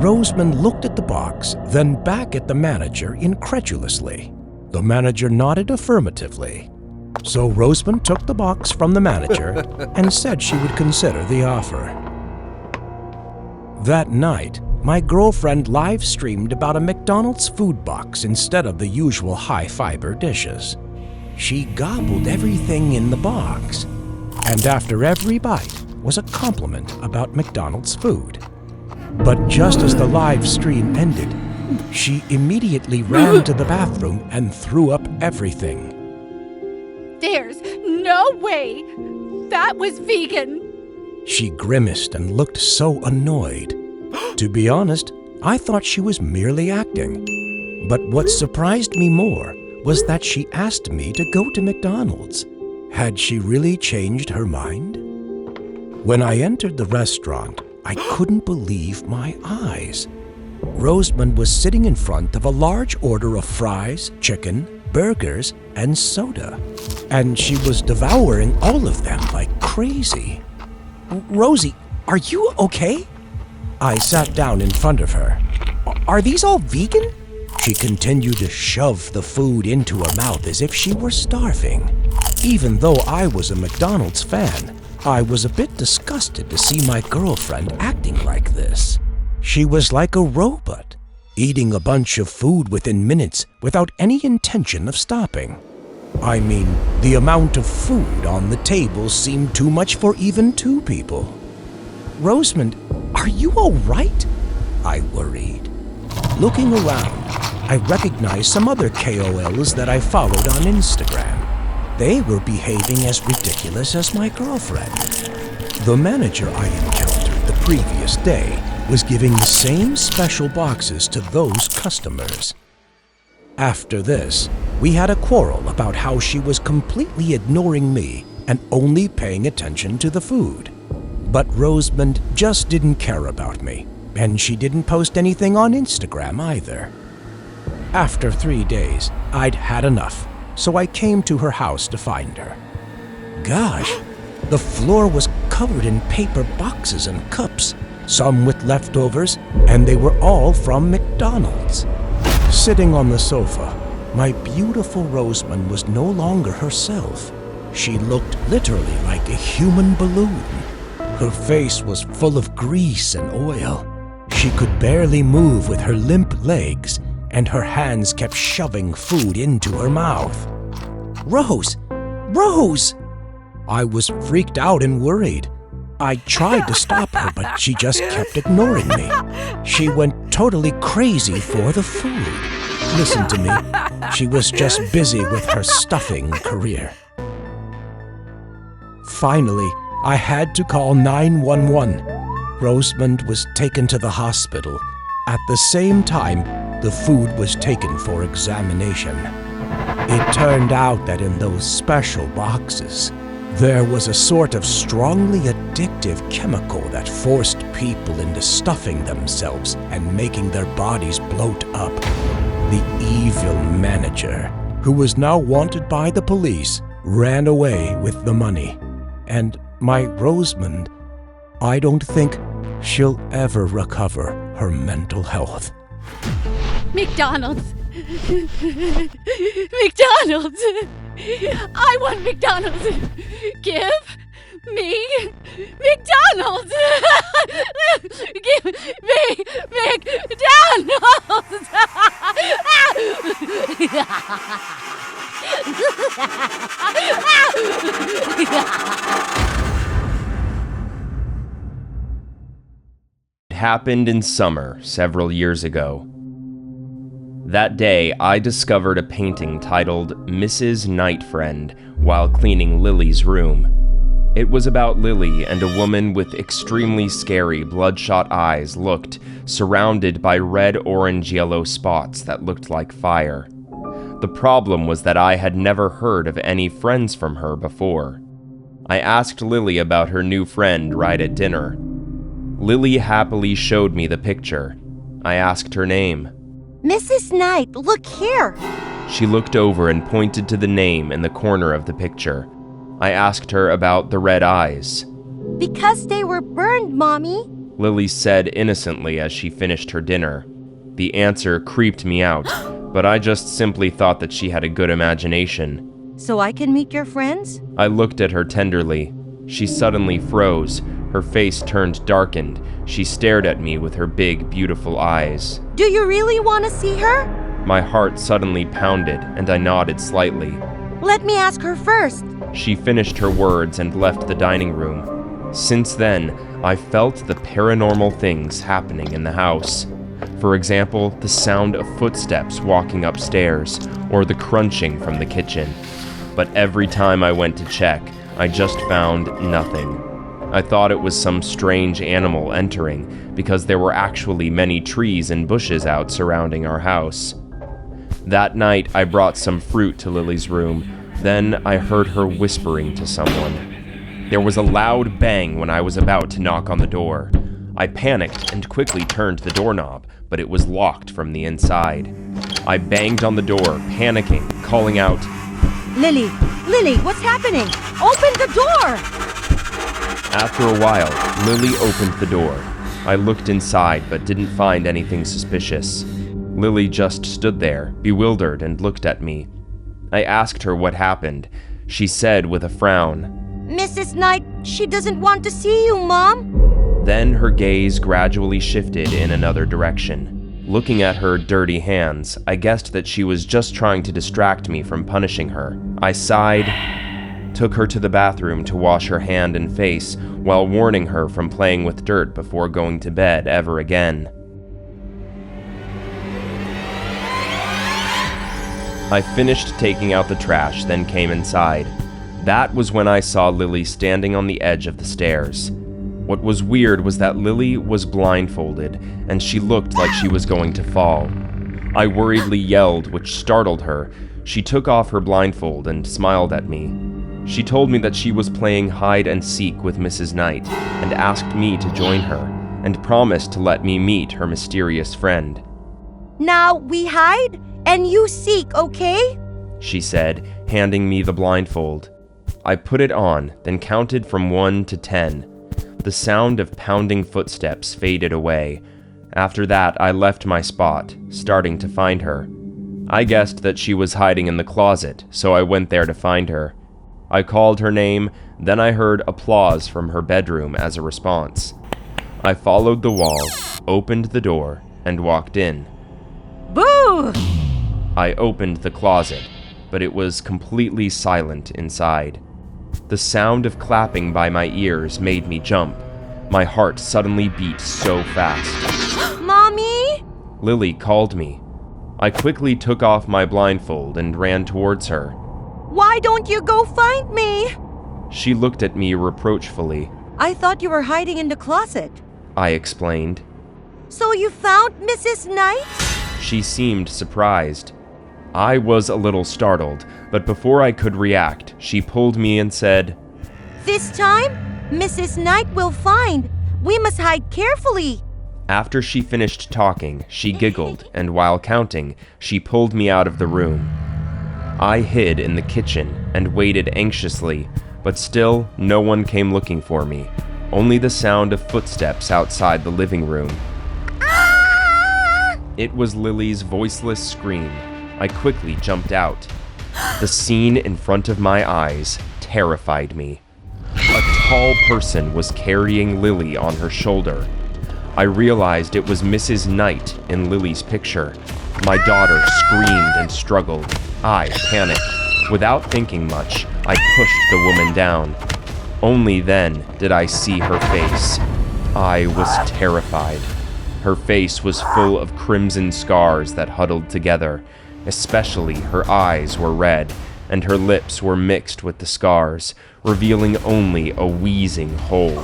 Rosamund looked at the box, then back at the manager incredulously. The manager nodded affirmatively. So Rosamund took the box from the manager and said she would consider the offer. That night, my girlfriend live-streamed about a McDonald's food box instead of the usual high-fiber dishes. She gobbled everything in the box, and after every bite was a compliment about McDonald's food. But just as the live stream ended, she immediately ran to the bathroom and threw up everything. There's no way that was vegan. She grimaced and looked so annoyed. To be honest, I thought she was merely acting. But what surprised me more was that she asked me to go to McDonald's. Had she really changed her mind? When I entered the restaurant, I couldn't believe my eyes. Rosamond was sitting in front of a large order of fries, chicken, burgers, and soda. And she was devouring all of them like crazy. Rosie, are you okay? I sat down in front of her. Are these all vegan? She continued to shove the food into her mouth as if she were starving. Even though I was a McDonald's fan, I was a bit disgusted to see my girlfriend acting like this. She was like a robot, eating a bunch of food within minutes without any intention of stopping. I mean, the amount of food on the table seemed too much for even two people. Rosamond, are you all right? I worried. Looking around, I recognized some other KOLs that I followed on Instagram. They were behaving as ridiculous as my girlfriend. The manager I encountered the previous day was giving the same special boxes to those customers. After this, we had a quarrel about how she was completely ignoring me and only paying attention to the food. But Rosamond just didn't care about me, and she didn't post anything on Instagram either. After 3 days, I'd had enough, so I came to her house to find her. Gosh, the floor was covered in paper boxes and cups, some with leftovers, and they were all from McDonald's. Sitting on the sofa, my beautiful Rosamond was no longer herself. She looked literally like a human balloon. Her face was full of grease and oil. She could barely move with her limp legs, and her hands kept shoving food into her mouth. Rose! Rose! I was freaked out and worried. I tried to stop her, but she just kept ignoring me. She went totally crazy for the food. Listen to me, she was just busy with her stuffing career. Finally, I had to call 911. Rosamond was taken to the hospital. At the same time, the food was taken for examination. It turned out that in those special boxes, there was a sort of strongly addictive chemical that forced people into stuffing themselves and making their bodies bloat up. The evil manager, who was now wanted by the police, ran away with the money. And my Rosamond, I don't think she'll ever recover her mental health. McDonald's! McDonald's! I want McDonald's! Give me McDonald's! Give me McDonald's! It happened in summer several years ago. That day, I discovered a painting titled Mrs. Nightfriend while cleaning Lily's room. It was about Lily and a woman with extremely scary bloodshot eyes looked, surrounded by red, orange, yellow spots that looked like fire. The problem was that I had never heard of any friends from her before. I asked Lily about her new friend right at dinner. Lily happily showed me the picture. I asked her name. Mrs. Knight, look here. She looked over and pointed to the name in the corner of the picture. I asked her about the red eyes. Because they were burned, Mommy. Lily said innocently as she finished her dinner. The answer creeped me out, but I just simply thought that she had a good imagination. So I can meet your friends? I looked at her tenderly. She suddenly froze. Her face turned darkened. She stared at me with her big, beautiful eyes. Do you really want to see her? My heart suddenly pounded, and I nodded slightly. Let me ask her first. She finished her words and left the dining room. Since then, I felt the paranormal things happening in the house. For example, the sound of footsteps walking upstairs, or the crunching from the kitchen. But every time I went to check, I just found nothing. I thought it was some strange animal entering because there were actually many trees and bushes out surrounding our house. That night, I brought some fruit to Lily's room. Then I heard her whispering to someone. There was a loud bang when I was about to knock on the door. I panicked and quickly turned the doorknob, but it was locked from the inside. I banged on the door, panicking, calling out, Lily, what's happening? Open the door! After a while, Lily opened the door. I looked inside but didn't find anything suspicious. Lily just stood there, bewildered, and looked at me. I asked her what happened. She said with a frown, Mrs. Knight, she doesn't want to see you, Mom. Then her gaze gradually shifted in another direction. Looking at her dirty hands, I guessed that she was just trying to distract me from punishing her. I sighed, took her to the bathroom to wash her hand and face, while warning her from playing with dirt before going to bed ever again. I finished taking out the trash, then came inside. That was when I saw Lily standing on the edge of the stairs. What was weird was that Lily was blindfolded, and she looked like she was going to fall. I worriedly yelled, which startled her. She took off her blindfold and smiled at me. She told me that she was playing hide and seek with Mrs. Knight, and asked me to join her, and promised to let me meet her mysterious friend. Now we hide and you seek, okay? She said, handing me the blindfold. I put it on, then counted from 1 to 10. The sound of pounding footsteps faded away. After that, I left my spot, starting to find her. I guessed that she was hiding in the closet, so I went there to find her. I called her name, then I heard applause from her bedroom as a response. I followed the wall, opened the door, and walked in. Boo! I opened the closet, but it was completely silent inside. The sound of clapping by my ears made me jump. My heart suddenly beat so fast. Mommy? Lily called me. I quickly took off my blindfold and ran towards her. Why don't you go find me? She looked at me reproachfully. I thought you were hiding in the closet, I explained. So you found Mrs. Knight? She seemed surprised. I was a little startled, but before I could react, she pulled me and said, This time, Mrs. Knight will find. We must hide carefully. After she finished talking, she giggled, and while counting, she pulled me out of the room. I hid in the kitchen and waited anxiously, but still no one came looking for me, only the sound of footsteps outside the living room. It was Lily's voiceless scream. I quickly jumped out. The scene in front of my eyes terrified me. A tall person was carrying Lily on her shoulder. I realized it was Mrs. Knight in Lily's picture. My daughter screamed and struggled. I panicked. Without thinking much, I pushed the woman down. Only then did I see her face. I was terrified. Her face was full of crimson scars that huddled together. Especially her eyes were red, and her lips were mixed with the scars, revealing only a wheezing hole.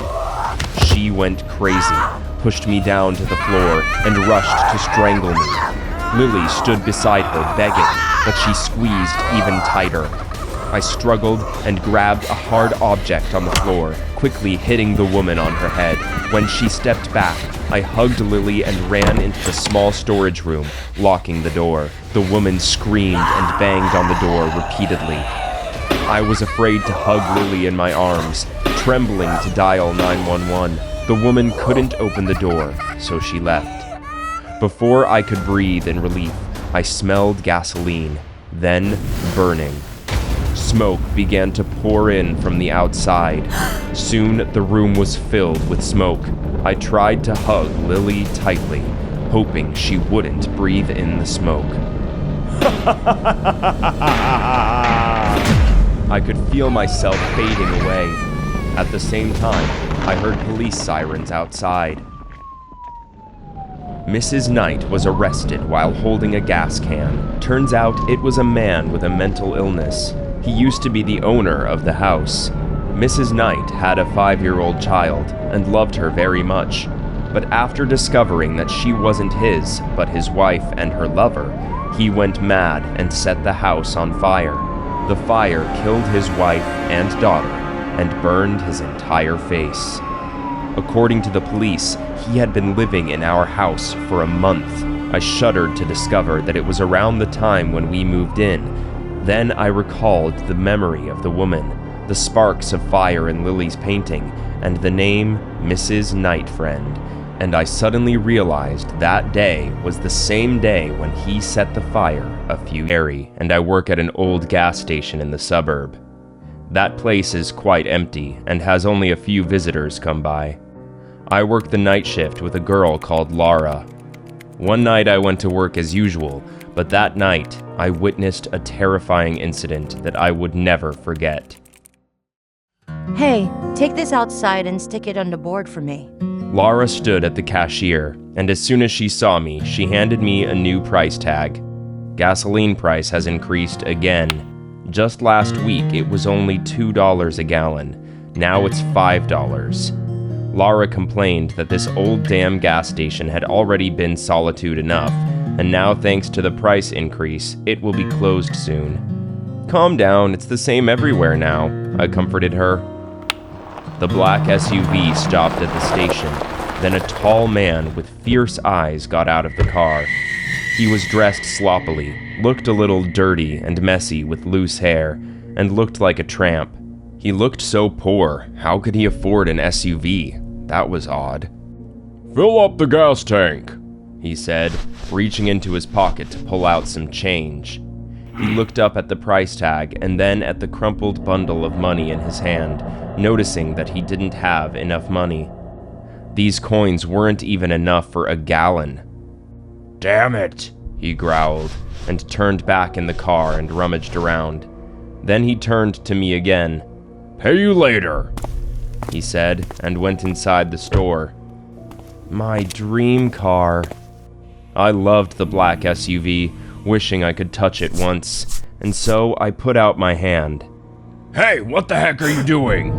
She went crazy, pushed me down to the floor, and rushed to strangle me. Lily stood beside her begging, but she squeezed even tighter. I struggled and grabbed a hard object on the floor, quickly hitting the woman on her head. When she stepped back, I hugged Lily and ran into the small storage room, locking the door. The woman screamed and banged on the door repeatedly. I was afraid to hug Lily in my arms, trembling to dial 911. The woman couldn't open the door, so she left. Before I could breathe in relief, I smelled gasoline, then burning. Smoke began to pour in from the outside. Soon the room was filled with smoke. I tried to hug Lily tightly, hoping she wouldn't breathe in the smoke. I could feel myself fading away. At the same time, I heard police sirens outside. Mrs. Knight was arrested while holding a gas can. Turns out it was a man with a mental illness. He used to be the owner of the house. Mrs. Knight had a 5-year-old child and loved her very much, but after discovering that she wasn't his, but his wife and her lover, he went mad and set the house on fire. The fire killed his wife and daughter and burned his entire face. According to the police, he had been living in our house for a month. I shuddered to discover that it was around the time when we moved in. Then I recalled the memory of the woman, the sparks of fire in Lily's painting, and the name Mrs. Nightfriend, and I suddenly realized that day was the same day when he set the fire a few years ago, and I work at an old gas station in the suburb. That place is quite empty and has only a few visitors come by. I work the night shift with a girl called Laura. One night I went to work as usual, but that night I witnessed a terrifying incident that I would never forget. Hey, take this outside and stick it on the board for me. Laura stood at the cashier, and as soon as she saw me, she handed me a new price tag. Gasoline price has increased again. Just last week, it was only $2 a gallon. Now it's $5. Laura complained that this old damn gas station had already been solitude enough, and now thanks to the price increase, it will be closed soon. Calm down, it's the same everywhere now, I comforted her. The black SUV stopped at the station. Then a tall man with fierce eyes got out of the car. He was dressed sloppily, looked a little dirty and messy with loose hair, and looked like a tramp. He looked so poor. How could he afford an SUV? That was odd. "Fill up the gas tank," he said, reaching into his pocket to pull out some change. He looked up at the price tag and then at the crumpled bundle of money in his hand, noticing that he didn't have enough money. These coins weren't even enough for a gallon. "Damn it," he growled, and turned back in the car and rummaged around. Then he turned to me again. "Pay you later," he said, and went inside the store. My dream car. I loved the black SUV, wishing I could touch it once, and so I put out my hand. "Hey, what the heck are you doing?"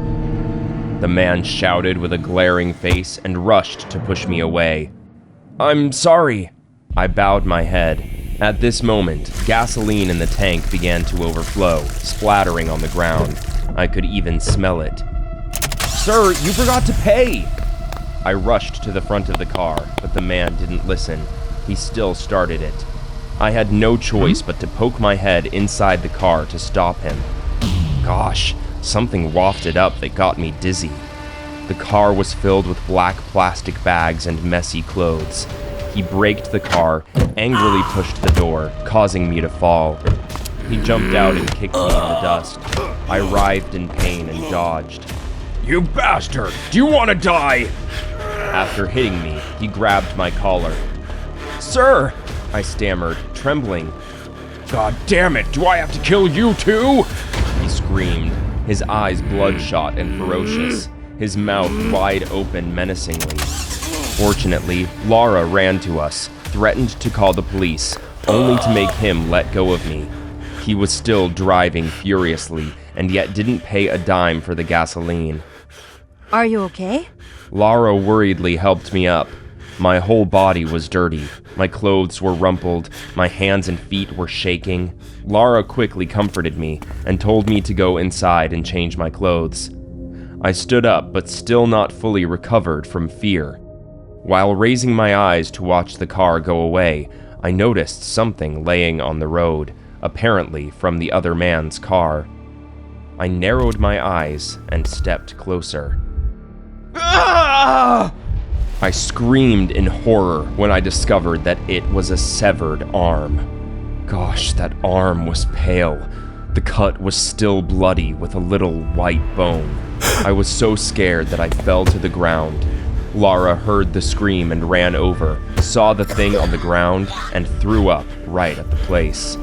The man shouted with a glaring face and rushed to push me away. "I'm sorry." I bowed my head. At this moment, gasoline in the tank began to overflow, splattering on the ground. I could even smell it. "Sir, you forgot to pay!" I rushed to the front of the car, but the man didn't listen. He still started it. I had no choice but to poke my head inside the car to stop him. Gosh, something wafted up that got me dizzy. The car was filled with black plastic bags and messy clothes. He braked the car, angrily pushed the door, causing me to fall. He jumped out and kicked me in the dust. I writhed in pain and dodged. "You bastard! Do you want to die?" After hitting me, he grabbed my collar. "Sir!" I stammered, trembling. "God damn it, do I have to kill you too?" He screamed, his eyes bloodshot and ferocious, his mouth wide open menacingly. Fortunately, Laura ran to us, threatened to call the police, only to make him let go of me. He was still driving furiously, and yet didn't pay a dime for the gasoline. Are you okay? Laura worriedly helped me up. My whole body was dirty. My clothes were rumpled. My hands and feet were shaking. Laura quickly comforted me and told me to go inside and change my clothes. I stood up, but still not fully recovered from fear. While raising my eyes to watch the car go away, I noticed something laying on the road, apparently from the other man's car. I narrowed my eyes and stepped closer. Ah! I screamed in horror when I discovered that it was a severed arm. Gosh, that arm was pale. The cut was still bloody with a little white bone. I was so scared that I fell to the ground. Laura heard the scream and ran over, saw the thing on the ground, and threw up right at the place.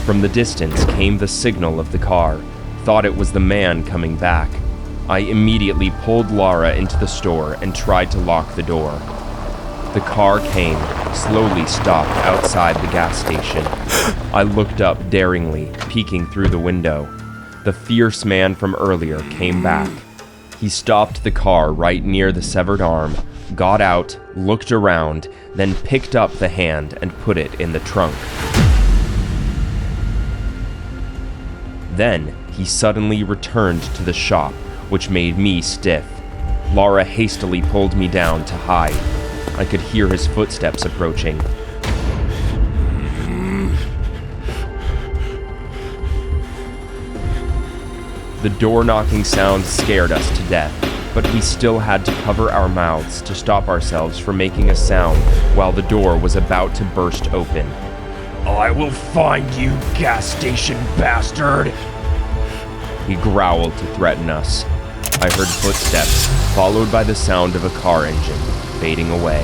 From the distance came the signal of the car. Thought it was the man coming back. I immediately pulled Laura into the store and tried to lock the door. The car came, slowly stopped outside the gas station. I looked up daringly, peeking through the window. The fierce man from earlier came back. He stopped the car right near the severed arm, got out, looked around, then picked up the hand and put it in the trunk. Then he suddenly returned to the shop, which made me stiff. Laura hastily pulled me down to hide. I could hear his footsteps approaching. The door-knocking sound scared us to death, but we still had to cover our mouths to stop ourselves from making a sound while the door was about to burst open. I will find you, gas station bastard! He growled to threaten us. I heard footsteps, followed by the sound of a car engine fading away.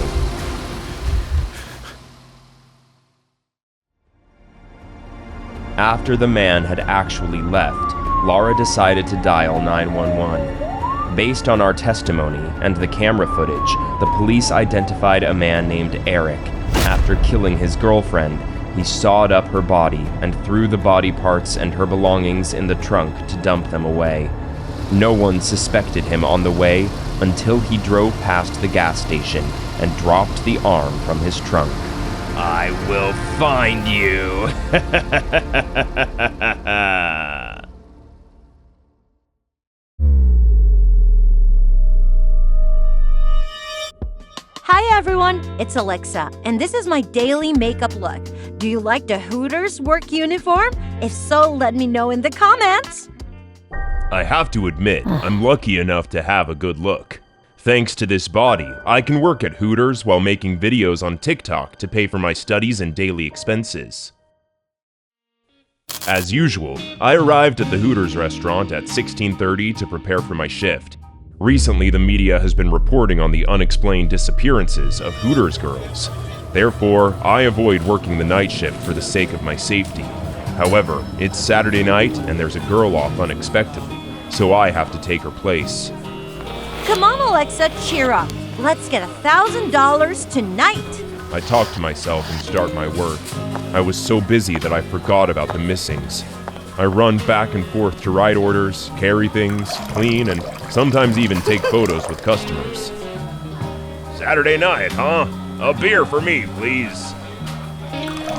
After the man had actually left, Laura decided to dial 911. Based on our testimony and the camera footage, the police identified a man named Eric. After killing his girlfriend, he sawed up her body and threw the body parts and her belongings in the trunk to dump them away. No one suspected him on the way until he drove past the gas station and dropped the arm from his trunk. I will find you! Hi everyone, it's Alexa, and this is my daily makeup look. Do you like the Hooters work uniform? If so, let me know in the comments. I have to admit, I'm lucky enough to have a good look. Thanks to this body, I can work at Hooters while making videos on TikTok to pay for my studies and daily expenses. As usual, I arrived at the Hooters restaurant at 16:30 to prepare for my shift. Recently, the media has been reporting on the unexplained disappearances of Hooters girls. Therefore, I avoid working the night shift for the sake of my safety. However, it's Saturday night and there's a girl off unexpectedly, so I have to take her place. Come on, Alexa, cheer up. Let's get $1,000 tonight. I talk to myself and start my work. I was so busy that I forgot about the missings. I run back and forth to write orders, carry things, clean, and sometimes even take photos with customers. Saturday night, huh? A beer for me, please.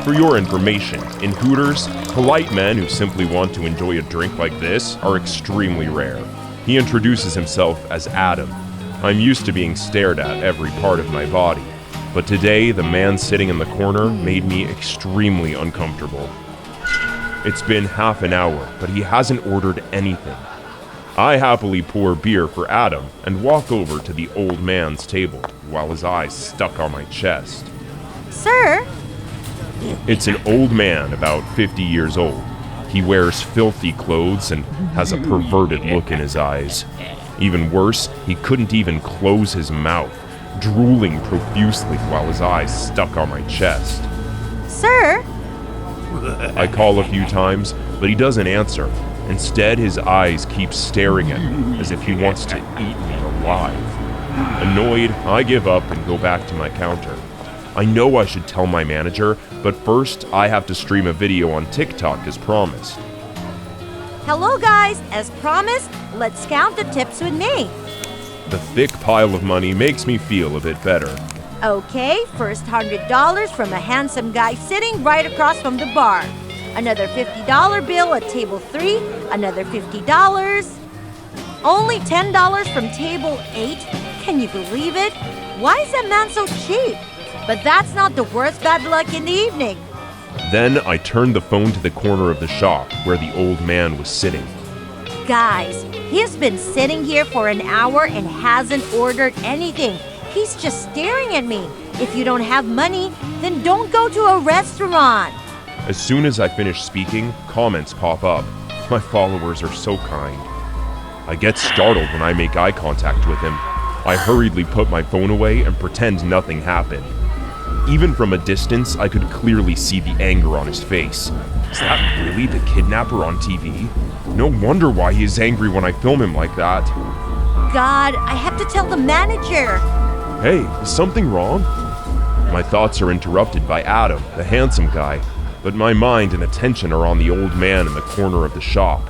For your information, in Hooters, polite men who simply want to enjoy a drink like this are extremely rare. He introduces himself as Adam. I'm used to being stared at every part of my body, but today the man sitting in the corner made me extremely uncomfortable. It's been half an hour, but he hasn't ordered anything. I happily pour beer for Adam and walk over to the old man's table while his eyes stuck on my chest. Sir? It's an old man about 50 years old. He wears filthy clothes and has a perverted look in his eyes. Even worse, he couldn't even close his mouth, drooling profusely while his eyes stuck on my chest. Sir? I call a few times, but he doesn't answer. Instead, his eyes keep staring at me as if he wants to eat me alive. Annoyed, I give up and go back to my counter. I know I should tell my manager, but first I have to stream a video on TikTok as promised. Hello guys, as promised, let's count the tips with me. The thick pile of money makes me feel a bit better. Okay, first $100 from a handsome guy sitting right across from the bar. Another $50 bill at table 3, another $50. Only $10 from table 8. Can you believe it? Why is that man so cheap? But that's not the worst bad luck in the evening. Then I turned the phone to the corner of the shop where the old man was sitting. Guys, he's been sitting here for an hour and hasn't ordered anything. He's just staring at me. If you don't have money, then don't go to a restaurant. As soon as I finish speaking, comments pop up. My followers are so kind. I get startled when I make eye contact with him. I hurriedly put my phone away and pretend nothing happened. Even from a distance, I could clearly see the anger on his face. Is that really the kidnapper on TV? No wonder why he is angry when I film him like that. God, I have to tell the manager. Hey, is something wrong? My thoughts are interrupted by Adam, the handsome guy, but my mind and attention are on the old man in the corner of the shop.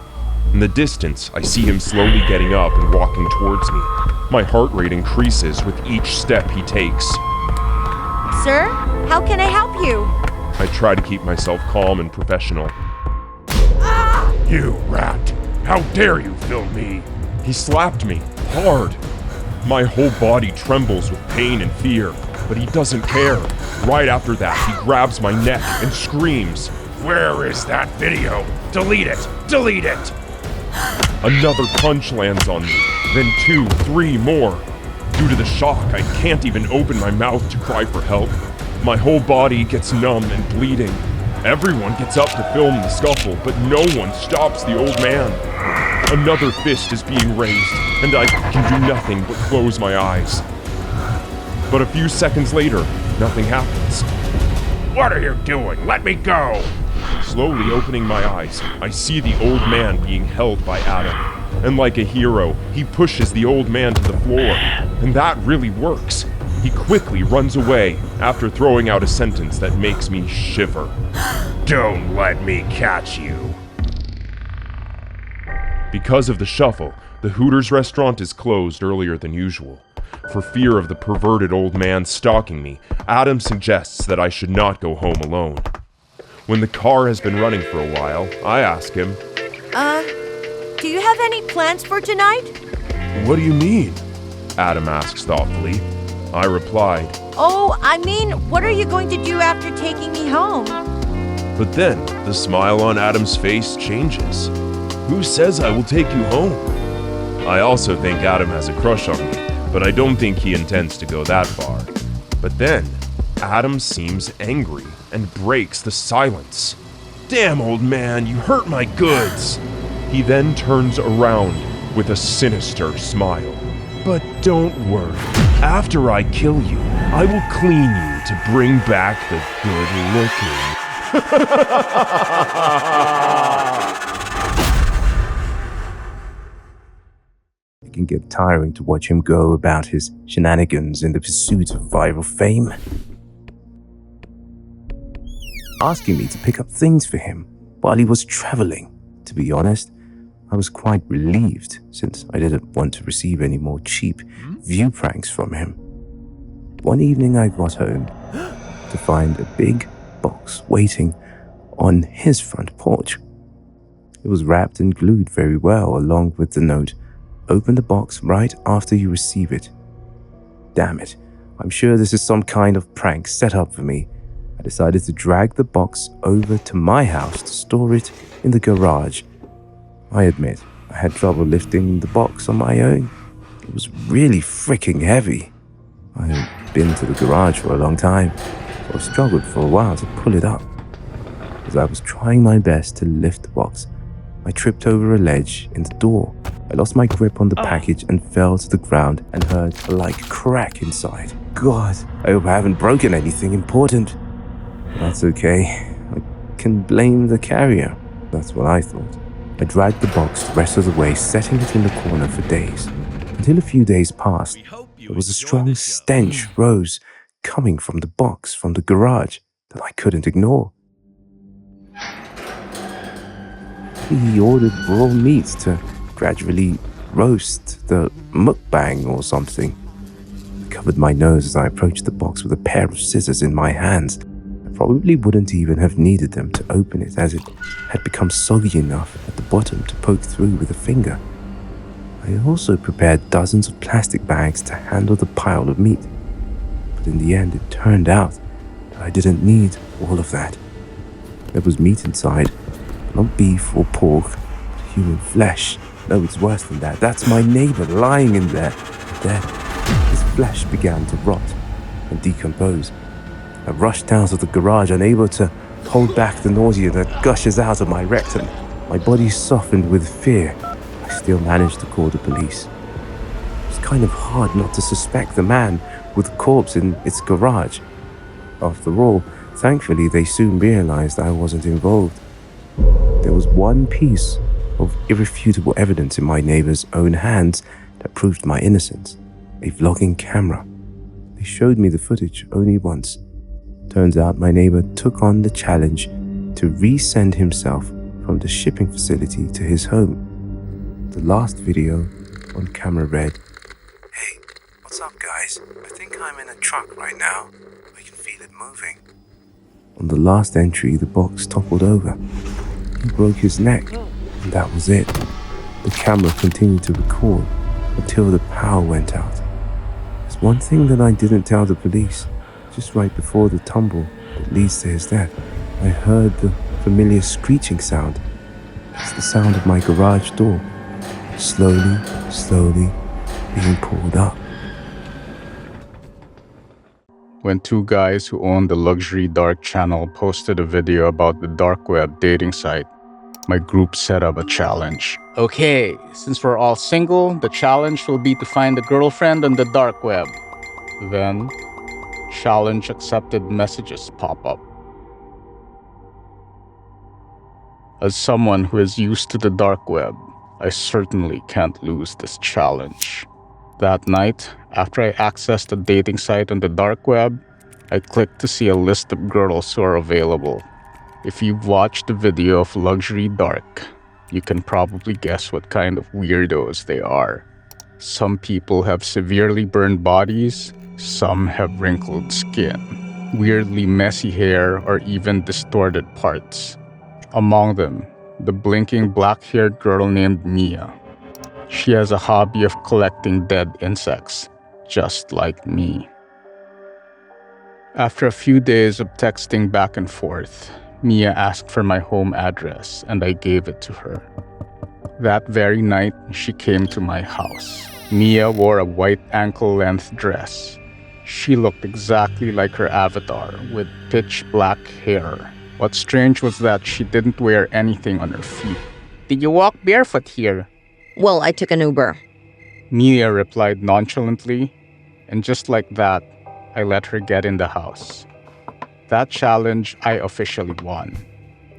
In the distance, I see him slowly getting up and walking towards me. My heart rate increases with each step he takes. Sir, how can I help you? I try to keep myself calm and professional. You rat! How dare you film me? He slapped me, hard. My whole body trembles with pain and fear, but he doesn't care. Right after that, he grabs my neck and screams, Where is that video? Delete it! Delete it! Another punch lands on me, then 2, 3 more. Due to the shock, I can't even open my mouth to cry for help. My whole body gets numb and bleeding. Everyone gets up to film the scuffle, but no one stops the old man. Another fist is being raised, and I can do nothing but close my eyes. But a few seconds later, nothing happens. What are you doing? Let me go! Slowly opening my eyes, I see the old man being held by Adam. And like a hero, he pushes the old man to the floor. And that really works. He quickly runs away after throwing out a sentence that makes me shiver. Don't let me catch you. Because of the shuffle, the Hooters restaurant is closed earlier than usual. For fear of the perverted old man stalking me, Adam suggests that I should not go home alone. When the car has been running for a while, I ask him, Do you have any plans for tonight? What do you mean? Adam asks thoughtfully. I replied, Oh, I mean, what are you going to do after taking me home? But then, the smile on Adam's face changes. Who says I will take you home? I also think Adam has a crush on me, but I don't think he intends to go that far. But then, Adam seems angry and breaks the silence. Damn, old man, you hurt my goods! He then turns around with a sinister smile. But don't worry, after I kill you, I will clean you to bring back the good looking. It can get tiring to watch him go about his shenanigans in the pursuit of viral fame. Asking me to pick up things for him while he was traveling. To be honest, I was quite relieved since I didn't want to receive any more cheap view pranks from him. One evening I got home to find a big box waiting on his front porch. It was wrapped and glued very well along with the note, "Open the box right after you receive it." Damn it, I'm sure this is some kind of prank set up for me. I decided to drag the box over to my house to store it in the garage. I admit, I had trouble lifting the box on my own. It was really freaking heavy. I hadn't been to the garage for a long time, so I struggled for a while to pull it up. As I was trying my best to lift the box, I tripped over a ledge in the door. I lost my grip on the package and fell to the ground and heard a light crack inside. God, I hope I haven't broken anything important. That's okay. I can blame the carrier. That's what I thought. I dragged the box the rest of the way, setting it in the corner for days. Until a few days passed, there was a strong stench rose coming from the box from the garage that I couldn't ignore. He ordered raw meat to gradually roast the mukbang or something. I covered my nose as I approached the box with a pair of scissors in my hands. Probably wouldn't even have needed them to open it, as it had become soggy enough at the bottom to poke through with a finger. I also prepared dozens of plastic bags to handle the pile of meat. But in the end, it turned out that I didn't need all of that. There was meat inside, not beef or pork, but human flesh. No, it's worse than that. That's my neighbor lying in there. Then his flesh began to rot and decompose. I rushed down to the garage, unable to hold back the nausea that gushes out of my rectum. My body softened with fear. I still managed to call the police. It was kind of hard not to suspect the man with the corpse in its garage. After all, thankfully they soon realized I wasn't involved. There was one piece of irrefutable evidence in my neighbor's own hands that proved my innocence: a vlogging camera. They showed me the footage only once. Turns out my neighbor took on the challenge to resend himself from the shipping facility to his home. The last video on camera read, "Hey, what's up guys? I think I'm in a truck right now. I can feel it moving." On the last entry, the box toppled over. He broke his neck, and that was it. The camera continued to record until the power went out. There's one thing that I didn't tell the police. Just right before the tumble that leads to his death, I heard the familiar screeching sound. It's the sound of my garage door, slowly being pulled up. When two guys who own the luxury dark channel posted a video about the dark web dating site, my group set up a challenge. Okay, since we're all single, the challenge will be to find a girlfriend on the dark web. Then, challenge accepted messages pop up. As someone who is used to the dark web, I certainly can't lose this challenge. That night, after I accessed a dating site on the dark web, I clicked to see a list of girls who are available. If you've watched the video of Luxury Dark, you can probably guess what kind of weirdos they are. Some people have severely burned bodies, some have wrinkled skin, weirdly messy hair, or even distorted parts. Among them, the blinking black-haired girl named Mia. She has a hobby of collecting dead insects, just like me. After a few days of texting back and forth, Mia asked for my home address, and I gave it to her. That very night, she came to my house. Mia wore a white ankle-length dress. She looked exactly like her avatar, with pitch black hair. What's strange was that she didn't wear anything on her feet. "Did you walk barefoot here?" "Well, I took an Uber." Mia replied nonchalantly, and just like that, I let her get in the house. That challenge I officially won.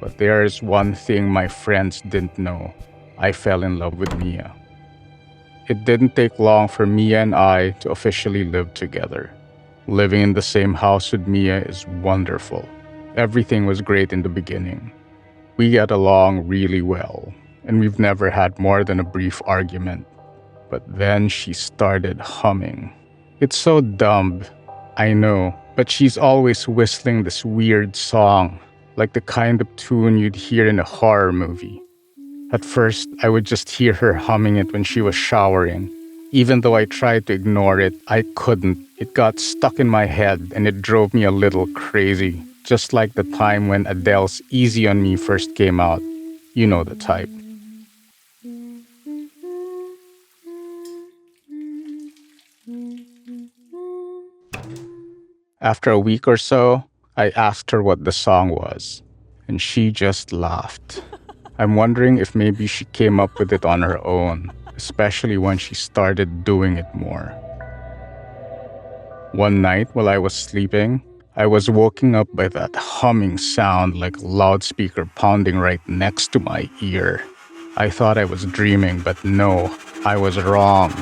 But there is one thing my friends didn't know. I fell in love with Mia. It didn't take long for Mia and I to officially live together. Living in the same house with Mia is wonderful. Everything was great in the beginning. We get along really well, and we've never had more than a brief argument. But then she started humming. It's so dumb, I know, but she's always whistling this weird song, like the kind of tune you'd hear in a horror movie. At first, I would just hear her humming it when she was showering. Even though I tried to ignore it, I couldn't. It got stuck in my head, and it drove me a little crazy. Just like the time when Adele's Easy on Me first came out. You know the type. After a week or so, I asked her what the song was, and she just laughed. I'm wondering if maybe she came up with it on her own, especially when she started doing it more. One night while I was sleeping, I was woken up by that humming sound like a loudspeaker pounding right next to my ear. I thought I was dreaming, but no, I was wrong.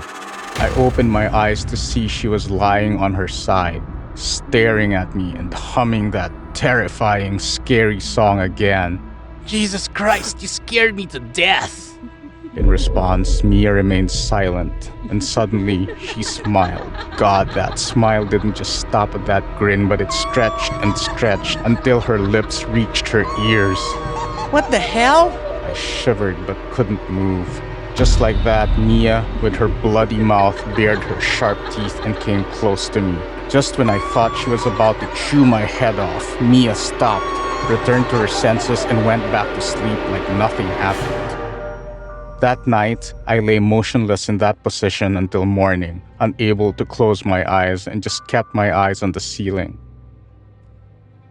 I opened my eyes to see she was lying on her side, staring at me and humming that terrifying, scary song again. Jesus Christ, you scared me to death. In response, Mia remained silent, and suddenly she smiled. God, that smile didn't just stop at that grin, but it stretched and stretched until her lips reached her ears. What the hell? I shivered but couldn't move. Just like that, Mia, with her bloody mouth, bared her sharp teeth and came close to me. Just when I thought she was about to chew my head off, Mia stopped, returned to her senses, and went back to sleep like nothing happened. That night, I lay motionless in that position until morning, unable to close my eyes, and just kept my eyes on the ceiling.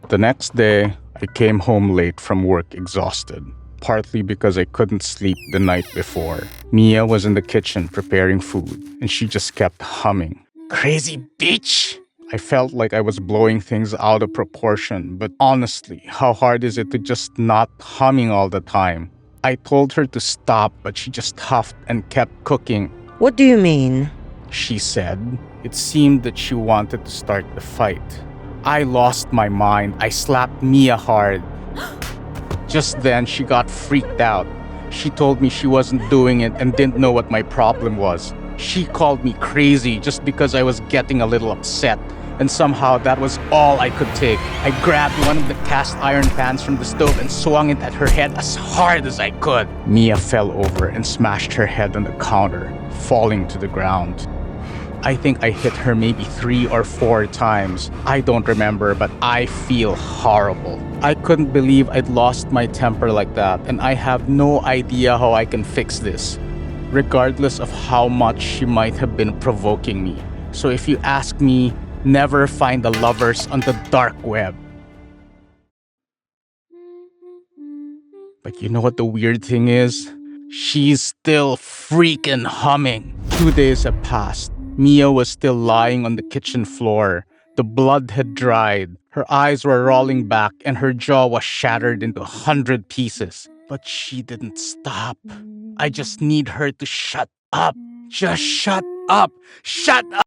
The next day, I came home late from work exhausted, partly because I couldn't sleep the night before. Mia was in the kitchen preparing food, and she just kept humming. Crazy bitch! I felt like I was blowing things out of proportion, but honestly, how hard is it to just not humming all the time? I told her to stop, but she just huffed and kept cooking. "What do you mean?" she said. It seemed that she wanted to start the fight. I lost my mind. I slapped Mia hard. Just then, she got freaked out. She told me she wasn't doing it and didn't know what my problem was. She called me crazy just because I was getting a little upset. And somehow that was all I could take. I grabbed one of the cast iron pans from the stove and swung it at her head as hard as I could. Mia fell over and smashed her head on the counter, falling to the ground. I think I hit her maybe 3 or 4 times. I don't remember, but I feel horrible. I couldn't believe I'd lost my temper like that, and I have no idea how I can fix this, regardless of how much she might have been provoking me. So if you ask me, never find the lovers on the dark web. But you know what the weird thing is? She's still freaking humming. 2 days have passed. Mia was still lying on the kitchen floor. The blood had dried. Her eyes were rolling back and her jaw was shattered into 100 pieces. But she didn't stop. I just need her to shut up. Just shut up. Shut up.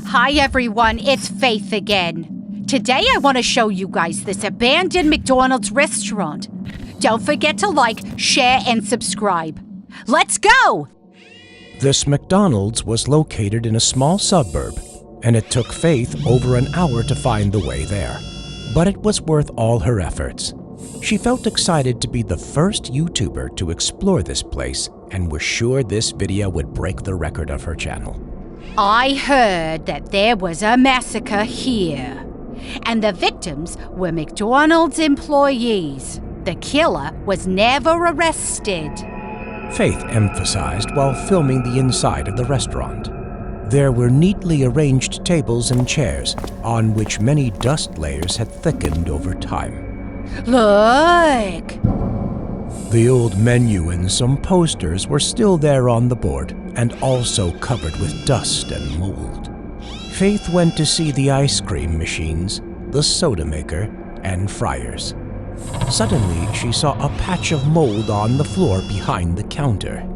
Hi everyone, it's Faith again. Today I want to show you guys this abandoned McDonald's restaurant. Don't forget to like, share, and subscribe. Let's go! This McDonald's was located in a small suburb, and it took Faith over an hour to find the way there. But it was worth all her efforts. She felt excited to be the first YouTuber to explore this place and was sure this video would break the record of her channel. I heard that there was a massacre here, and the victims were McDonald's employees. The killer was never arrested. Faith emphasized while filming the inside of the restaurant. There were neatly arranged tables and chairs on which many dust layers had thickened over time. Look! The old menu and some posters were still there on the board and also covered with dust and mold. Faith went to see the ice cream machines, the soda maker, and fryers. Suddenly, she saw a patch of mold on the floor behind the counter.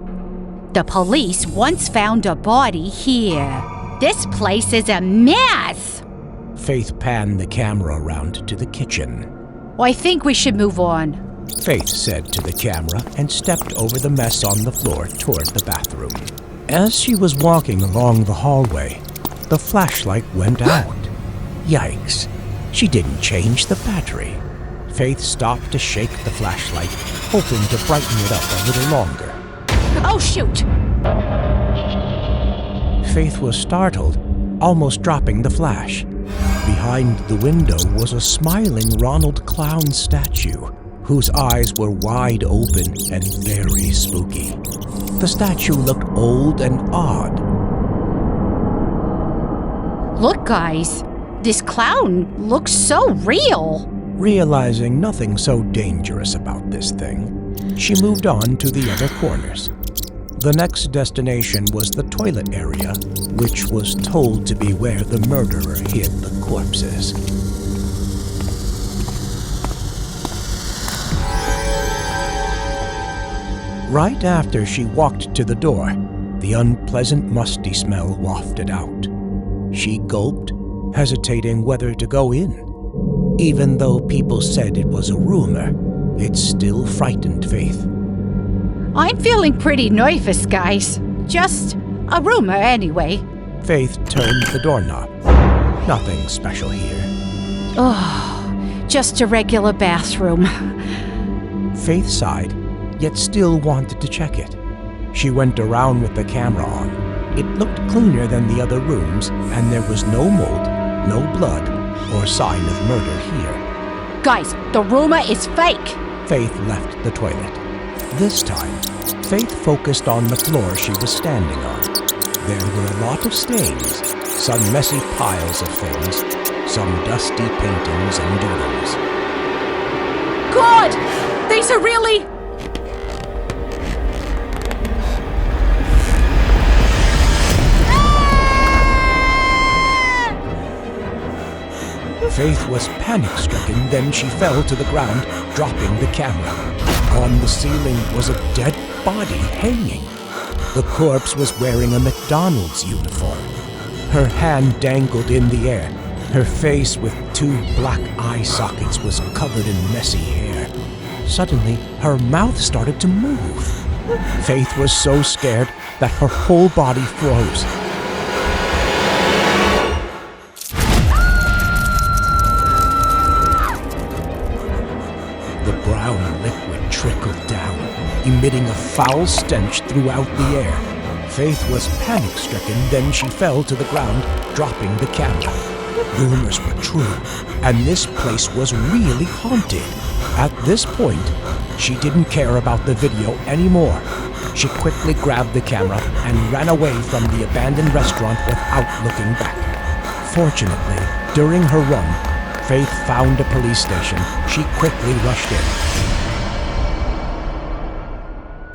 The police once found a body here. This place is a mess! Faith panned the camera around to the kitchen. I think we should move on. Faith said to the camera and stepped over the mess on the floor toward the bathroom. As she was walking along the hallway, the flashlight went out. Yikes, she didn't change the battery. Faith stopped to shake the flashlight, hoping to brighten it up a little longer. Oh, shoot! Faith was startled, almost dropping the flash. Behind the window was a smiling Ronald Clown statue, whose eyes were wide open and very spooky. The statue looked old and odd. Look, guys, this clown looks so real. Realizing nothing so dangerous about this thing, she moved on to the other corners. The next destination was the toilet area, which was told to be where the murderer hid the corpses. Right after she walked to the door, the unpleasant musty smell wafted out. She gulped, hesitating whether to go in. Even though people said it was a rumor, it still frightened Faith. I'm feeling pretty nervous, guys. Just a rumor anyway. Faith turned the doorknob. Nothing special here. Oh, just a regular bathroom. Faith sighed, yet still wanted to check it. She went around with the camera on. It looked cleaner than the other rooms, and there was no mold, no blood, or sign of murder here. Guys, the rumor is fake. Faith left the toilet. This time, Faith focused on the floor she was standing on. There were a lot of stains, some messy piles of things, some dusty paintings and doodles. God! These are really... Faith was panic-stricken, then she fell to the ground, dropping the camera. On the ceiling was a dead body hanging. The corpse was wearing a McDonald's uniform. Her hand dangled in the air, Her face with 2 black eye sockets was covered in messy hair. Suddenly, her mouth started to move. Faith was so scared that her whole body froze. The brown liquid trickled down, emitting a foul stench throughout the air. Faith was panic-stricken, then she fell to the ground, dropping the camera. Rumors were true, and this place was really haunted. At this point, she didn't care about the video anymore. She quickly grabbed the camera and ran away from the abandoned restaurant without looking back. Fortunately, during her run, Faith found a police station. She quickly rushed in.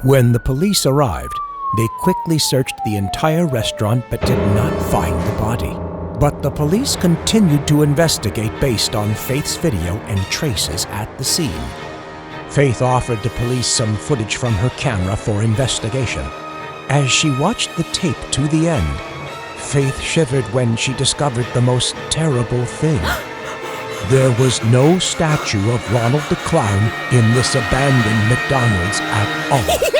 When the police arrived, they quickly searched the entire restaurant but did not find the body. But the police continued to investigate based on Faith's video and traces at the scene. Faith offered the police some footage from her camera for investigation. As she watched the tape to the end, Faith shivered when she discovered the most terrible thing. There was no statue of Ronald the Clown in this abandoned McDonald's at all.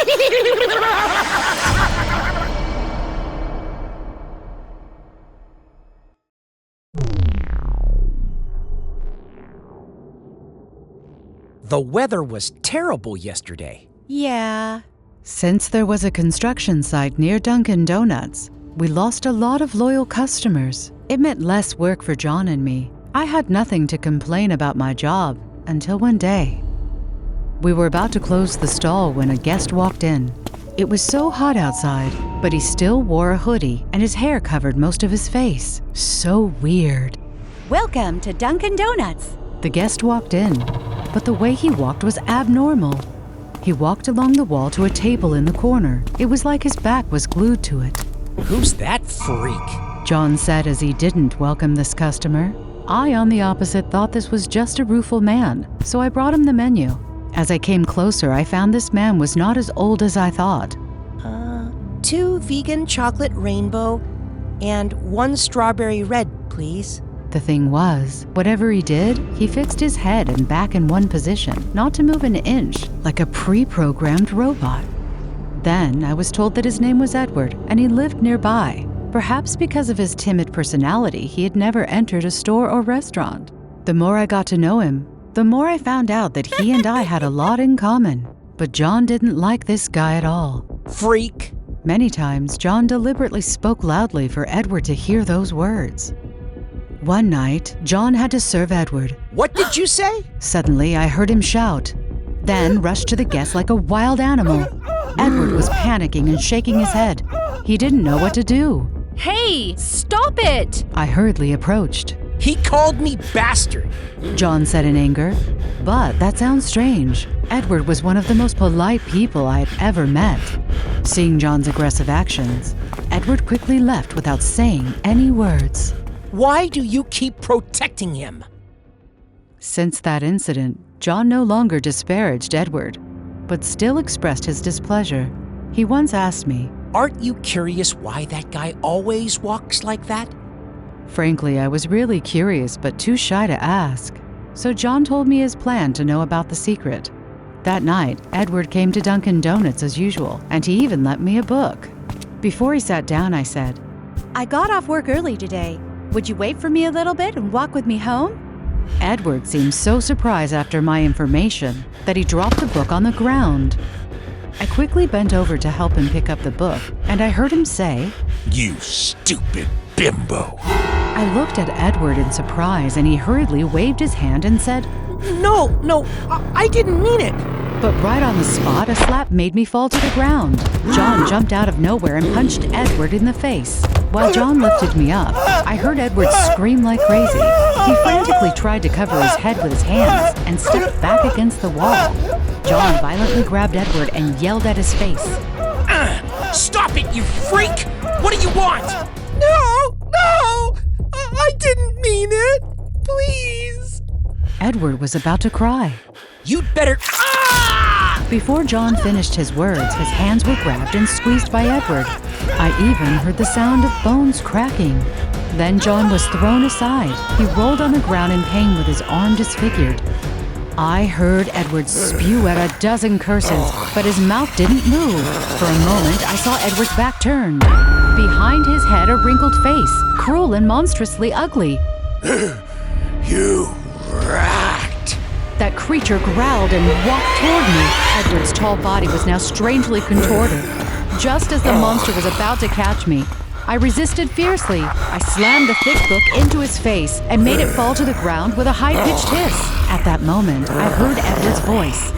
The weather was terrible yesterday. Yeah. Since there was a construction site near Dunkin' Donuts, we lost a lot of loyal customers. It meant less work for John and me. I had nothing to complain about my job until one day. We were about to close the stall when a guest walked in. It was so hot outside, but he still wore a hoodie and his hair covered most of his face. So weird. Welcome to Dunkin' Donuts. The guest walked in, but the way he walked was abnormal. He walked along the wall to a table in the corner. It was like his back was glued to it. Who's that freak? John said as he didn't welcome this customer. I, on the opposite, thought this was just a rueful man, so I brought him the menu. As I came closer, I found this man was not as old as I thought. 2 vegan chocolate rainbow and 1 strawberry red, please. The thing was, whatever he did, he fixed his head and back in one position, not to move an inch, like a pre-programmed robot. Then I was told that his name was Edward, and he lived nearby. Perhaps because of his timid personality, he had never entered a store or restaurant. The more I got to know him, the more I found out that he and I had a lot in common. But John didn't like this guy at all. Freak! Many times, John deliberately spoke loudly for Edward to hear those words. One night, John had to serve Edward. What did you say? Suddenly, I heard him shout, then rushed to the guest like a wild animal. Edward was panicking and shaking his head. He didn't know what to do. Hey, stop it! I hurriedly approached. He called me bastard, John said in anger. But that sounds strange. Edward was one of the most polite people I had ever met. Seeing John's aggressive actions, Edward quickly left without saying any words. Why do you keep protecting him? Since that incident, John no longer disparaged Edward, but still expressed his displeasure. He once asked me, "Aren't you curious why that guy always walks like that?" Frankly, I was really curious but too shy to ask. So John told me his plan to know about the secret. That night, Edward came to Dunkin' Donuts as usual, and he even lent me a book. Before he sat down, I said, I got off work early today. Would you wait for me a little bit and walk with me home? Edward seemed so surprised after my information that he dropped the book on the ground. I quickly bent over to help him pick up the book, and I heard him say, "You stupid bimbo." I looked at Edward in surprise, and he hurriedly waved his hand and said, No, I didn't mean it. But right on the spot, a slap made me fall to the ground. John jumped out of nowhere and punched Edward in the face. While John lifted me up, I heard Edward scream like crazy. He frantically tried to cover his head with his hands and stepped back against the wall. John violently grabbed Edward and yelled at his face. Stop it, you freak! What do you want? No! I didn't mean it! Please! Edward was about to cry. You'd better... Before John finished his words, his hands were grabbed and squeezed by Edward. I even heard the sound of bones cracking. Then John was thrown aside. He rolled on the ground in pain with his arm disfigured. I heard Edward spew out a dozen curses, but his mouth didn't move. For a moment, I saw Edward's back turned. Behind his head, a wrinkled face, cruel and monstrously ugly. You rat! That creature growled and walked toward me. Edward's tall body was now strangely contorted. Just as the monster was about to catch me, I resisted fiercely. I slammed the thick book into his face and made it fall to the ground with a high-pitched hiss. At that moment, I heard Edward's voice.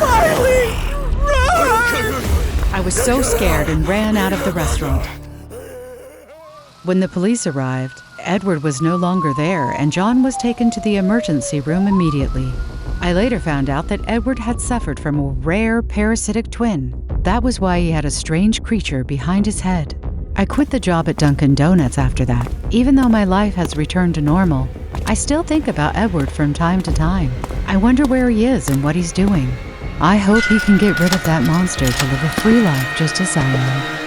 Riley! Run! I was so scared and ran out of the restaurant. When the police arrived, Edward was no longer there, and John was taken to the emergency room immediately. I later found out that Edward had suffered from a rare parasitic twin. That was why he had a strange creature behind his head. I quit the job at Dunkin' Donuts after that. Even though my life has returned to normal, I still think about Edward from time to time. I wonder where he is and what he's doing. I hope he can get rid of that monster to live a free life just as I am.